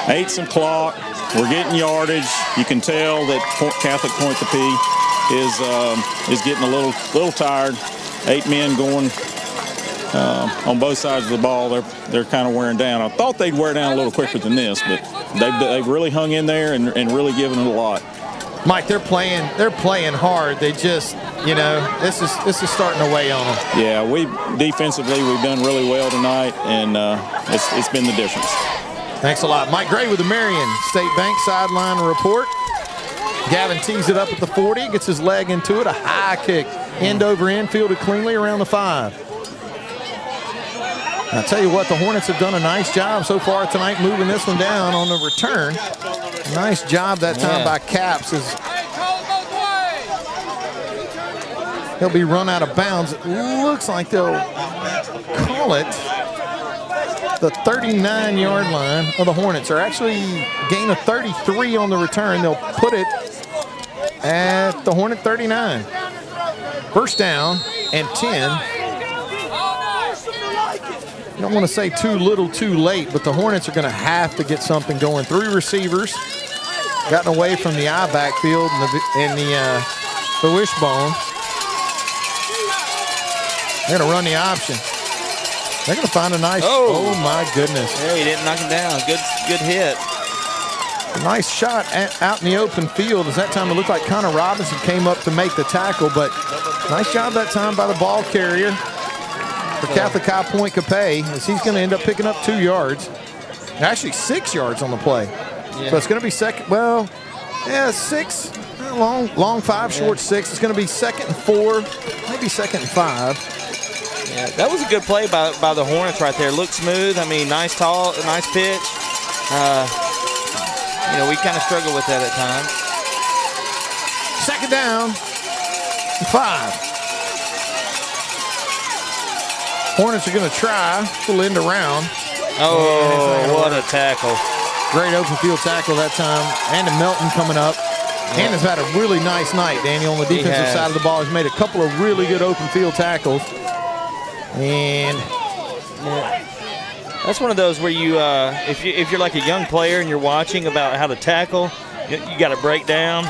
Ate some clock. We're getting yardage. You can tell that Catholic Point the P is getting a little tired. 8 men going on both sides of the ball. They're kind of wearing down. I thought they'd wear down a little quicker than this, but they've really hung in there and really given it a lot. Mike, they're playing hard. They just, you know, this is starting to weigh on them. Yeah, defensively we've done really well tonight, and it's been the difference. Thanks a lot. Mike Gray with the Marion State Bank sideline report. Gavin tees it up at the 40, gets his leg into it, a high kick, end over end, fielded cleanly around the 5. I'll tell you what, the Hornets have done a nice job so far tonight moving this one down on the return. Nice job that time by Caps. He'll be run out of bounds. It looks like they'll call it the 39-yard line of the Hornets, or actually gain of 33 on the return. They'll put it at the Hornet 39. First down and 10. I don't want to say too little, too late, but the Hornets are going to have to get something going. 3 receivers gotten away from the I backfield and the wishbone. They're going to run the option. They're going to find a nice. Oh my goodness! Yeah, he didn't knock him down. Good hit. A nice shot out in the open field. As that time it looked like Connor Robinson came up to make the tackle, but nice job that time by the ball carrier for Catholic High Point Capay, as he's going to end up picking up 2 yards. Actually 6 yards on the play. Yeah. So it's going to be second, 6. Long 5, short 6. It's going to be 2nd and 4, maybe 2nd and 5. Yeah, that was a good play by the Hornets right there. Looked smooth. I mean, nice pitch. You know, we kind of struggle with that at times. 2nd down, 5. Hornets are going to try to end around. Oh, what a tackle. Great open field tackle that time. And Melton coming up. And has had a really nice night, Daniel, on the defensive side of the ball. He's made a couple of really good open field tackles. And that's one of those where you, if you're like a young player and you're watching about how to tackle, you got to break down,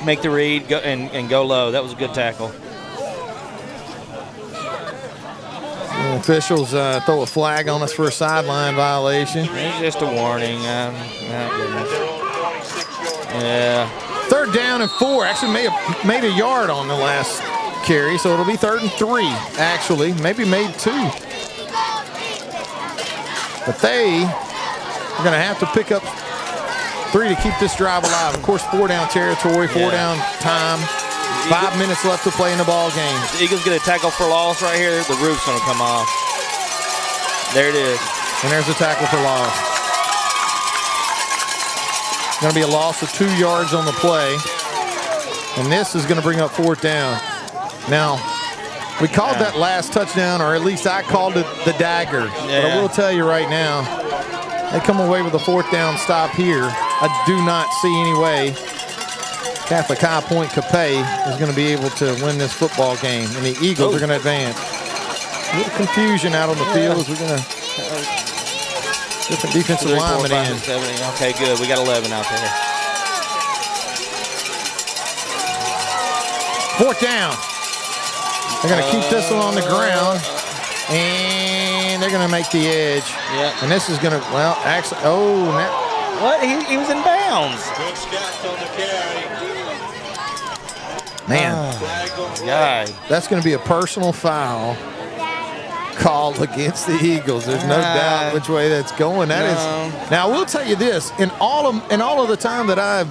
make the read, go and go low. That was a good tackle. The officials throw a flag on us for a sideline violation. It's just a warning. Yeah. 3rd down and 4. Actually made a yard on the last carry, so it'll be 3rd and 3, actually. Maybe made 2. But they are going to have to pick up 3 to keep this drive alive. Of course, 4-down territory, 4-down time. 5 minutes left to play in the ball game. The Eagles get a tackle for loss right here. The roof's going to come off. There it is. And there's a tackle for loss. Going to be a loss of 2 yards on the play. And this is going to bring up 4th down. Now, we called that last touchdown, or at least I called it the dagger. But I will tell you right now, they come away with a 4th down stop here. I do not see any way Catholic High Point Capay is going to be able to win this football game, and the Eagles are going to advance. A little confusion out on the field as we're going to different defensive 3, 4, linemen 5, in. 6, 7, 8. Okay, good. We got 11 out there. 4th down. They're going to keep this one on the ground, and they're going to make the edge. Yeah. And this is going to, well, actually, what? He was in bounds. Good stats on the carry. Man, that's going to be a personal foul called against the Eagles. There's no doubt which way that's going. That is. Now, I will tell you this: in all of the time that I've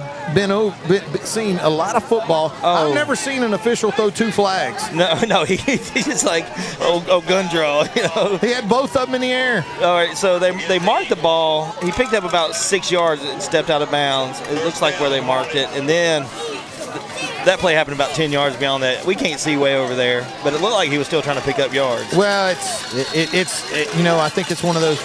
seen a lot of football, I've never seen an official throw 2 flags. No, he's just like, gun draw. You know, he had both of them in the air. All right, so they marked the ball. He picked up about 6 yards and stepped out of bounds. It looks like where they marked it, and then that play happened about 10 yards beyond that. We can't see way over there, but it looked like he was still trying to pick up yards. Well, it's you know, I think it's one of those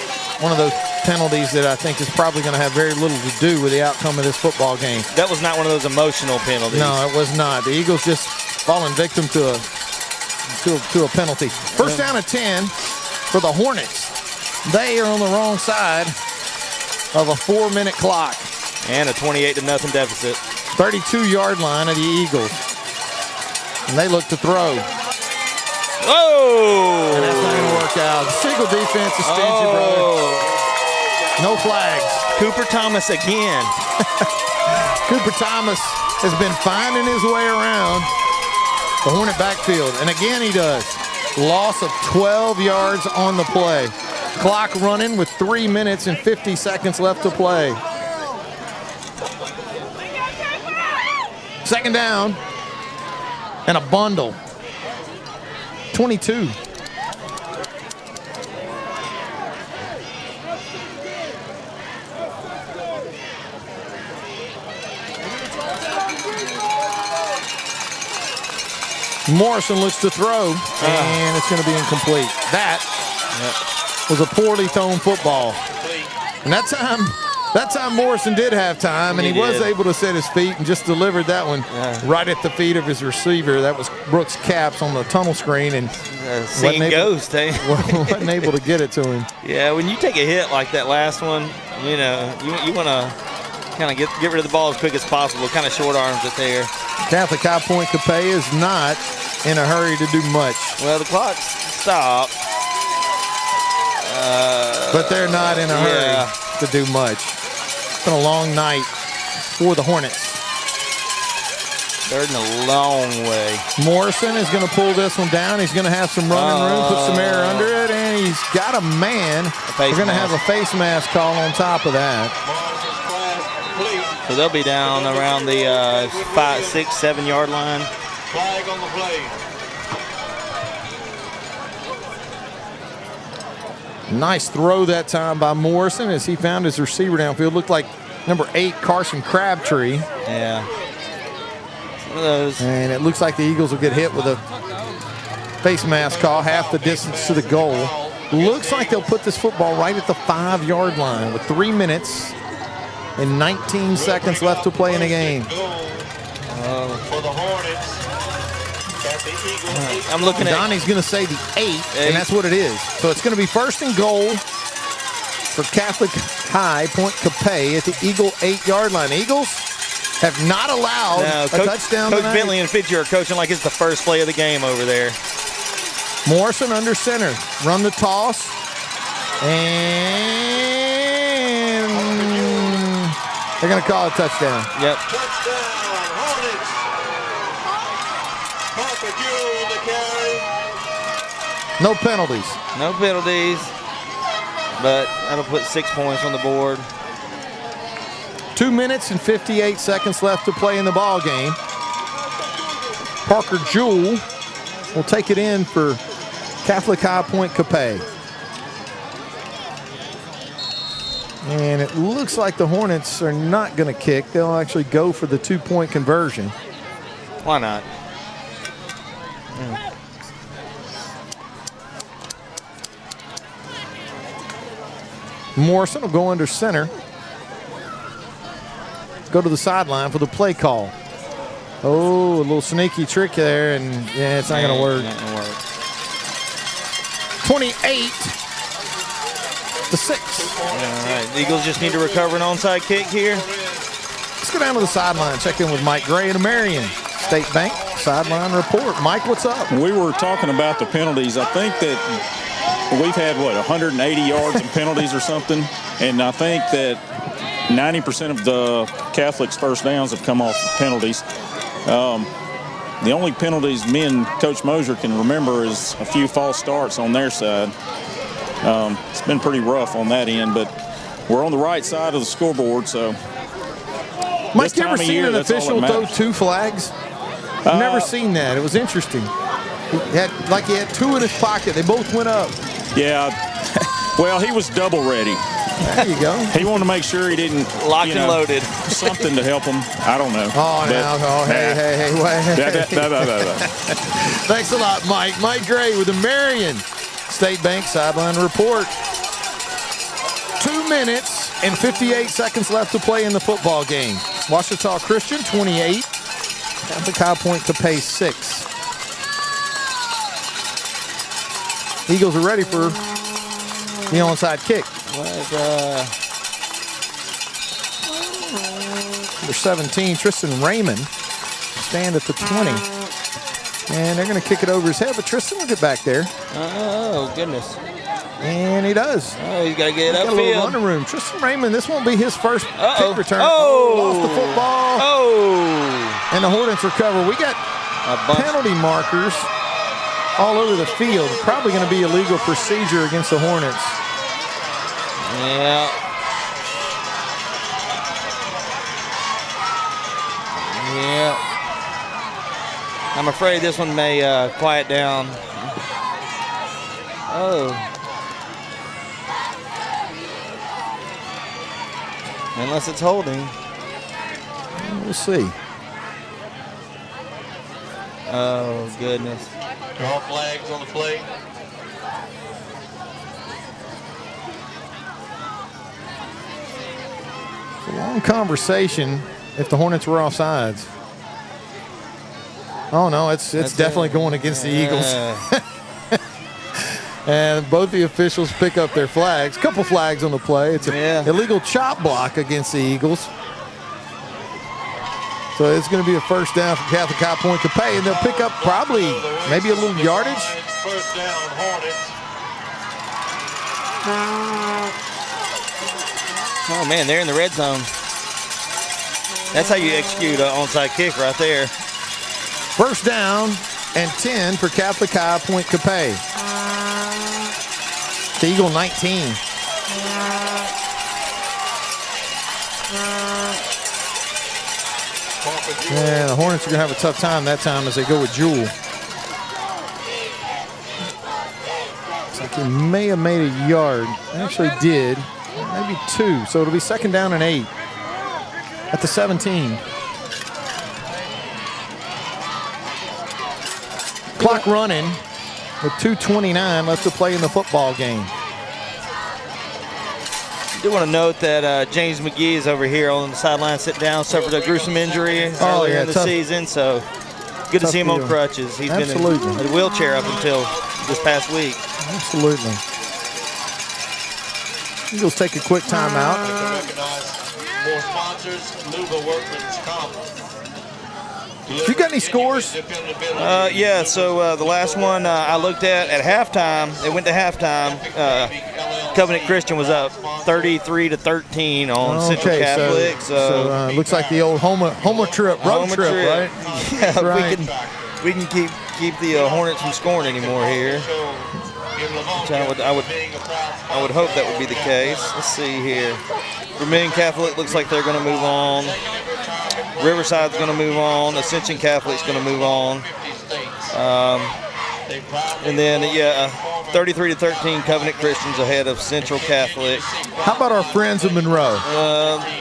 penalties that I think is probably going to have very little to do with the outcome of this football game. That was not one of those emotional penalties. No, it was not. The Eagles just falling victim to a penalty. 1st down and 10 for the Hornets. They are on the wrong side of a 4-minute clock. And a 28-0 deficit. 32-yard line of the Eagles. And they look to throw. Oh! And that's not going to work out. The Eagle defense is stingy, brother. No flags. Cooper Thomas again. Cooper Thomas has been finding his way around the Hornet backfield. And again, he does. Loss of 12 yards on the play. Clock running with 3 minutes and 50 seconds left to play. 2nd down and a bundle. 22. Morrison looks to throw, and it's going to be incomplete. That was a poorly thrown football. And that time Morrison did have time, and he was able to set his feet and just delivered that one right at the feet of his receiver. That was Brooks Capps on the tunnel screen, and seeing ghost, wasn't able to get it to him. Yeah, when you take a hit like that last one, you know, you want to kind of get rid of the ball as quick as possible, kind of short arms it there. Catholic High Point Capay is not in a hurry to do much. Well, the clock's stopped. But they're not in a hurry to do much. It's been a long night for the Hornets. They're in a long way. Morrison is going to pull this one down. He's going to have some running room, put some air under it, and he's got a man. They're going to have a face mask call on top of that. So they'll be down around the 5, 6, 7 yard line. Flag on the play. Nice throw that time by Morrison as he found his receiver downfield. Looked like number 8, Carson Crabtree. Yeah. Some of those. And it looks like the Eagles will get hit with a face mask call, half the distance to the goal. Looks like they'll put this football right at the 5 yard line with 3 minutes and 19 seconds left to play in the game. For the Hornets. At the Eagles. I'm looking at Donnie's going to say the 8, and that's what it is. So it's going to be 1st and goal for Catholic High, Point Capay at the Eagle 8-yard line. Eagles have not allowed a touchdown Coach tonight. Bentley and Fitzy are coaching like it's the first play of the game over there. Morrison under center. Run the toss. And they're going to call a touchdown. Yep. Touchdown, Hornets. Parker Jewell the carry. No penalties. No penalties. But that'll put 6 points on the board. 2 minutes and 58 seconds left to play in the ball game. Parker Jewell will take it in for Catholic High Point Capay. And it looks like the Hornets are not going to kick. They'll actually go for the 2-point conversion. Why not? Morrison will go under center. Go to the sideline for the play call. Oh, a little sneaky trick there, and yeah, it's not going to work. Not gonna work. 28-6. All right, the Eagles just need to recover an onside kick here. Let's go down to the sideline, check in with Mike Gray and Marion State Bank sideline report. Mike, what's up? We were talking about the penalties. I think that we've had, 180 yards of penalties or something, and I think that 90% of the Catholics' first downs have come off penalties. The only penalties me and Coach Mosier can remember is a few false starts on their side. It's been pretty rough on that end, but we're on the right side of the scoreboard, so. Mike, you ever seen an official throw 2 flags? I've never seen that. It was interesting. He had 2 in his pocket. They both went up. Yeah. Well, he was double ready. There you go. He wanted to make sure he didn't locked and loaded. Something to help him. I don't know. Hey, wait. Thanks a lot, Mike. Mike Gray with the Marion State Bank sideline report. 2 minutes and 58 seconds left to play in the football game. Ouachita Christian 28, Catholic High Point Capay 6. Eagles are ready for the onside kick. Number 17, Tristan Raymond, stand at the 20. And they're going to kick it over his head, but Tristan will get back there. Oh, goodness. And he does. Oh, he's got to get Got a little upfield. running room. Tristan Raymond, this won't be his first kick return. Oh. Lost the football. Oh. And the Hornets recover. We got penalty markers all over the field. Probably going to be illegal procedure against the Hornets. Yeah. Yeah. I'm afraid this one may quiet down. Oh. Unless it's holding. We'll see. Oh, goodness. Draw flags on the play. It's a long conversation if the Hornets were offsides. Oh, no, it's definitely going against the Eagles. And both the officials pick up their flags. Couple flags on the play. It's an illegal chop block against the Eagles. So it's going to be a first down for Catholic High Point Capay, and they'll pick up probably maybe a little yardage. First down, Hornets. Oh, man, they're in the red zone. That's how you execute an onside kick right there. First down and 10 for Catholic High Point Capay. The Eagle 19. Yeah, the Hornets are going to have a tough time that time as they go with Jewell. Looks like he may have made a yard. Actually did. Maybe 2. So it'll be second down and 8 at the 17. Clock running with 2:29 left to play in the football game. do want to note that James McGee is over here on the sideline, sitting down, suffered a gruesome injury earlier in the season, so good to see him on crutches. He's been in a wheelchair up until this past week. Absolutely. Eagles take a quick timeout. More sponsors, Luba Workman's Comp. You got any scores? Yeah, so the last one I looked at halftime, it went to halftime. Covenant Christian was up 33-13 on Central Catholic. So looks like the old road trip, right? Yeah, right. we can keep the Hornets from scoring anymore here. Which I would hope that would be the case. Let's see here. Vermilion Catholic looks like they're going to move on. Riverside's going to move on. Ascension Catholic's going to move on. And then, 33-13, Covenant Christians ahead of Central Catholic. How about our friends of Monroe?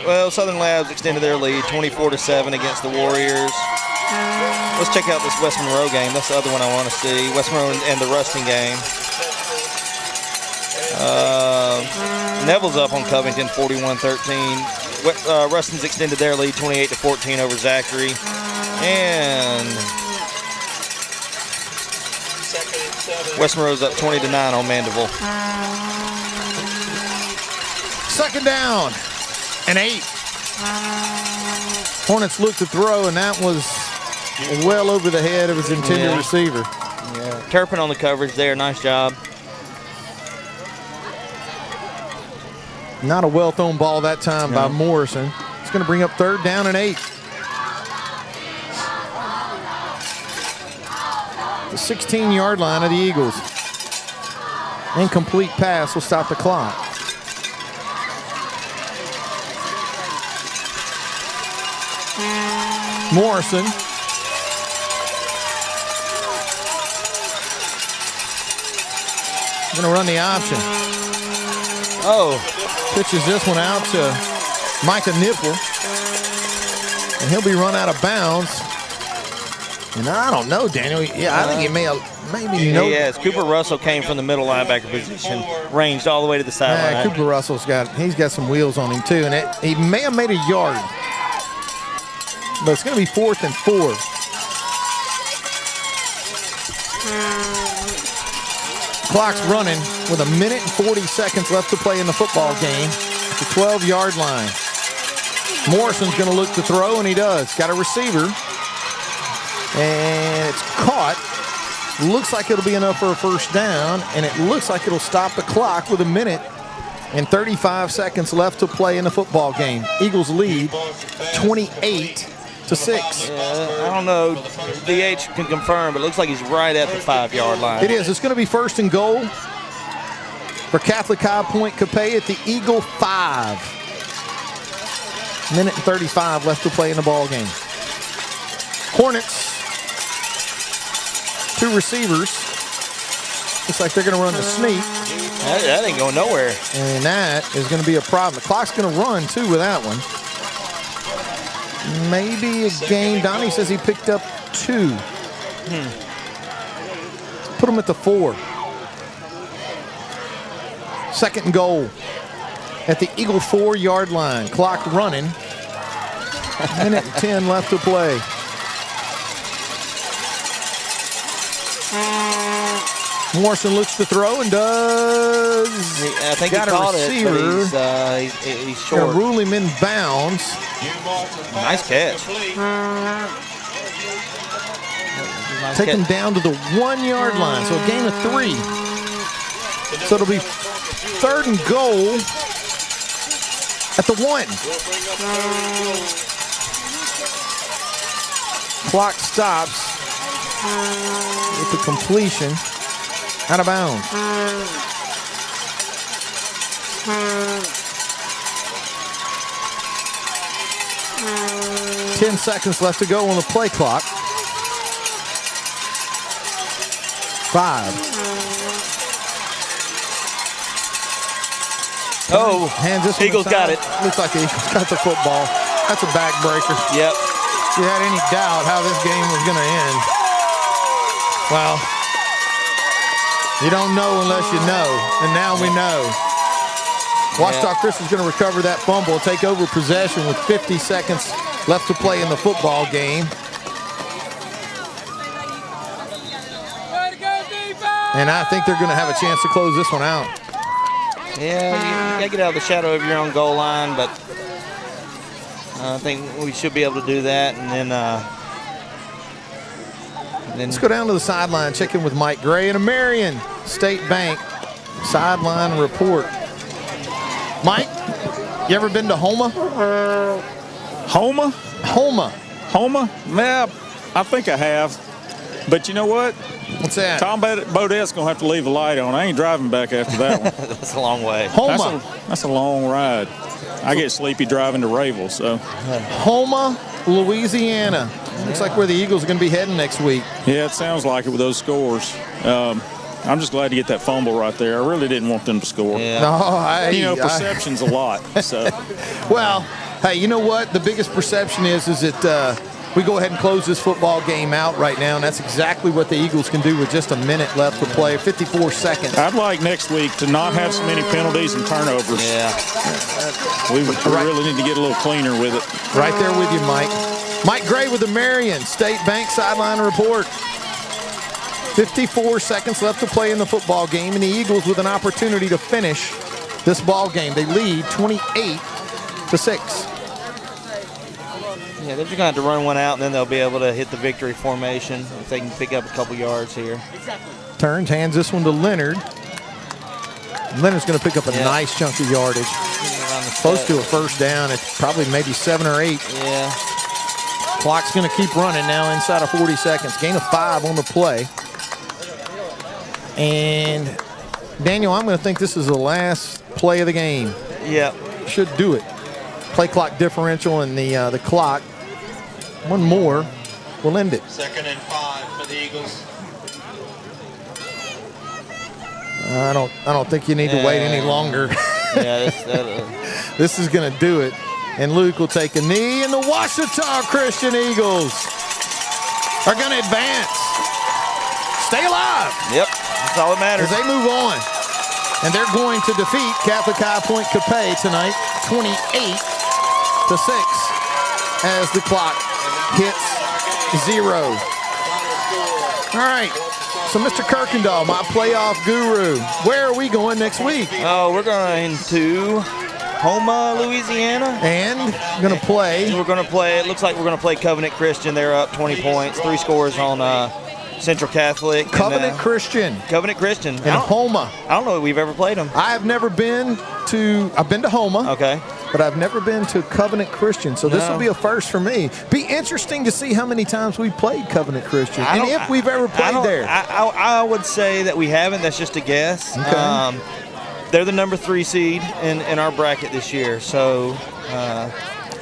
Well, Southern Labs extended their lead 24-7 against the Warriors. Let's check out this West Monroe game. That's the other one I want to see. West Monroe and the Ruston game. Neville's up on Covington 41-13. Ruston's extended their lead 28-14 over Zachary. And West Monroe's up 20-9 on Mandeville. Second down and 8. Hornets looked to throw, and that was well over the head of his intended receiver. Yeah. Turpin on the coverage there. Nice job. Not a well-thrown ball that time by Morrison. It's going to bring up third down and 8. The 16-yard line of the Eagles. Incomplete pass will stop the clock. Morrison. Going to run the option. Pitches this one out to Micah Nipple. And he'll be run out of bounds. And I don't know, Daniel. Yeah, I think he may have maybe no. Yes, Cooper Russell came from the middle linebacker position, ranged all the way to the sideline. Cooper Russell's got some wheels on him too, and he may have made a yard. But it's going to be 4th and 4. Clock's running with 1 minute and 40 seconds left to play in the football game at the 12-yard line. Morrison's going to look to throw, and he does. Got a receiver. And it's caught. Looks like it'll be enough for a first down, and it looks like it'll stop the clock with 1 minute and 35 seconds left to play in the football game. Eagles lead 28-6. I don't know. DH can confirm, but it looks like he's right at the 5-yard line. It is. It's going to be first and goal for Catholic High Point Capay at the Eagle 5. 1 minute and 35 left to play in the ball game. Hornets. 2 receivers. Looks like they're going to run the sneak. That ain't going nowhere. And that is going to be a problem. The clock's going to run, too, with that one. Maybe a gain. Donnie says he picked up 2. Put him at the 4. Second and goal at the Eagle 4-yard line. Clock running. 1 minute and 10 left to play. Morrison looks to throw and does. I think got he caught a receiver. It, but he's short. Gonna rule him in bounds. Nice catch. Take him down to the 1-yard line. So a gain of 3. So it'll be third and goal at the 1. Clock stops with the completion. Out of bounds. 10 seconds left to go on the play clock. 5. Hands this one Eagles got it. Looks like the Eagles got the football. That's a backbreaker. Yep. If you had any doubt how this game was going to end, well, you don't know unless you know, and now we know. Washita Christian's going to recover that fumble and take over possession with 50 seconds left to play in the football game. And I think they're going to have a chance to close this one out. Yeah, you got to get out of the shadow of your own goal line, but I think we should be able to do that. And then let's go down to the sideline, check in with Mike Gray and a Marion State Bank sideline report. Mike, you ever been to Homa? Homa? Homa? Yeah, I think I have. But you know what? What's that? Tom Baudette's going to have to leave the light on. I ain't driving back after that one. That's a long way. Homa. That's a long ride. I get sleepy driving to Rayville, so. Homa, Louisiana. Looks like where the Eagles are going to be heading next week. Yeah, it sounds like it with those scores. I'm just glad to get that fumble right there. I really didn't want them to score. Yeah. No, perception's a lot. So. Well, hey, you know what? The biggest perception is that we go ahead and close this football game out right now, and that's exactly what the Eagles can do with just a minute left to play, 54 seconds. I'd like next week to not have so many penalties and turnovers. Yeah. We really need to get a little cleaner with it. Right there with you, Mike. Mike Gray with the Marion State Bank sideline report. 54 seconds left to play in the football game, and the Eagles with an opportunity to finish this ball game. They lead 28-6. Yeah, they're just going to have to run one out, and then they'll be able to hit the victory formation if they can pick up a couple yards here. Turns, hands this one to Leonard. Leonard's going to pick up a nice chunk of yardage. Close to a first down. It's probably maybe 7 or 8. Yeah. Clock's going to keep running now inside of 40 seconds. Gain of 5 on the play. And, Daniel, I'm going to think this is the last play of the game. Yeah. Should do it. Play clock differential and the clock. One more will end it. 2nd and 5 for the Eagles. I don't think you need to wait any longer. Yeah, this is going to do it. And Luke will take a knee, and the Washita Christian Eagles are going to advance. Stay alive. Yep, that's all that matters. As they move on. And they're going to defeat Catholic High Point Capay tonight, 28-6, as the clock hits 0. All right. So, Mr. Kirkendall, my playoff guru, where are we going next week? Oh, we're going to Homa, Louisiana. And going to play. We're going to play. It looks like we're going to play Covenant Christian. They're up 20 points, 3 scores on Central Catholic. Covenant Christian. Covenant Christian. In Homa. I don't know if we've ever played them. I have never been to. I've been to Homa. Okay. But I've never been to Covenant Christian, so this will be a first for me. Be interesting to see how many times we've played Covenant Christian, and if we've ever played there. I would say that we haven't. That's just a guess. Okay. They're the number 3 seed in our bracket this year. So,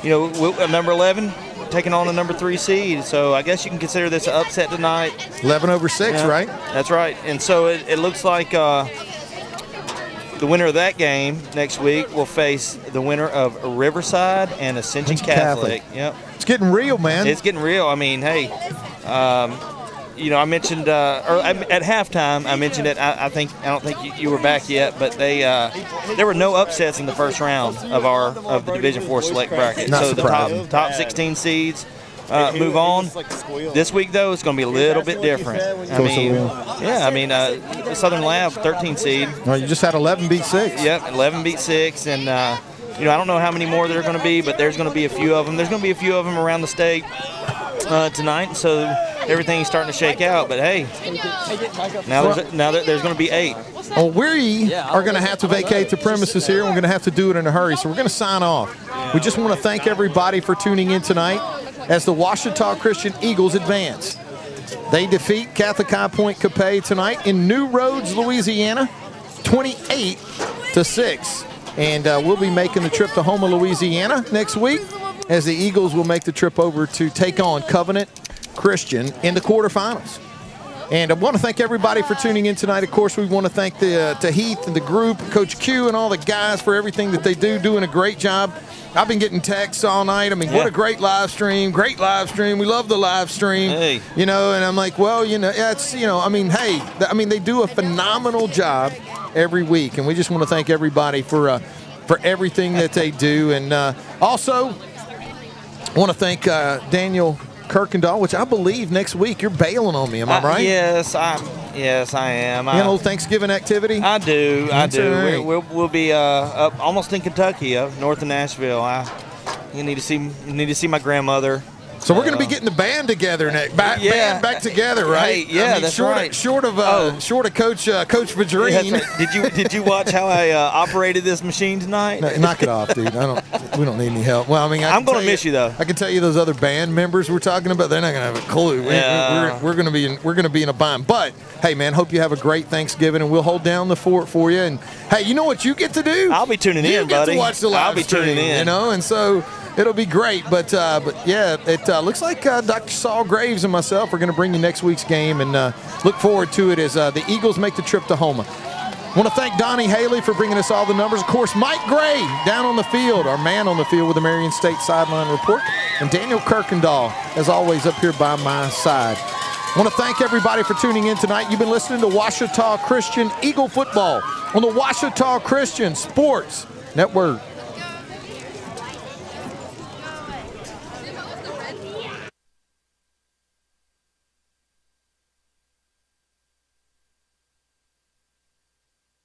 number 11 taking on the number 3 seed. So I guess you can consider this an upset tonight. 11-6, right? That's right. And so it looks like the winner of that game next week will face the winner of Riverside and Ascension Catholic. Yep. It's getting real, man. It's getting real. I mean, hey, I mentioned at halftime. I mentioned it. I don't think you were back yet, but there were no upsets in the first round of the Division IV select bracket. Not so surprising. the top 16 seeds move on. This week though, it's going to be a little bit different. Southern Lab 13 seed. No, you just had 11 beat 6. Yep, 11 beat 6, and I don't know how many more there are going to be, but there's going to be a few of them. There's going to be a few of them around the state tonight, so everything's starting to shake out. But hey, now there's going to be 8. Well, we are going to have to vacate the premises here, and we're going to have to do it in a hurry. So we're going to sign off. We just want to thank everybody for tuning in tonight as the Washita Christian Eagles advance. They defeat Catholic High Point Capay tonight in New Roads, Louisiana, 28-6. And we'll be making the trip to Homa, Louisiana next week as the Eagles will make the trip over to take on Covenant Christian in the quarterfinals. And I want to thank everybody for tuning in tonight. Of course, we want to thank to Heath and the group, Coach Q and all the guys for everything that they do, doing a great job. I've been getting texts all night. I mean, what a great live stream. Great live stream. We love the live stream. Hey. And I'm like, well, it's, they do a phenomenal job every week. And we just want to thank everybody for for everything that they do. And also, I want to thank Daniel Kirkendall, which I believe next week you're bailing on me. Am I right? Yes, I am. You got a little Thanksgiving activity? I do. That's all right. We'll be up almost in Kentucky, up north of Nashville. You need to see my grandmother. So we're going to be getting the band together band back together, right? Hey, yeah, that's right. Short of Coach Vadrine. Yeah, right. Did you watch how I operated this machine tonight? No, knock it off, dude. We don't need any help. Well, I mean, I'm going to miss you though. I can tell you those other band members we're talking about, they're not going to have a clue. Yeah. We're going to be in a bind. But hey, man, hope you have a great Thanksgiving, and we'll hold down the fort for you. And hey, you know what you get to do? I'll be tuning in, buddy. You get to watch the live I'll be stream, tuning in. you know, and so. It'll be great, but yeah, it looks like Dr. Saul Graves and myself are going to bring you next week's game, and look forward to it as the Eagles make the trip to Houma. I want to thank Donnie Haley for bringing us all the numbers. Of course, Mike Gray down on the field, our man on the field with the Marion State Sideline Report, and Daniel Kirkendall, as always, up here by my side. I want to thank everybody for tuning in tonight. You've been listening to Ouachita Christian Eagle Football on the Ouachita Christian Sports Network.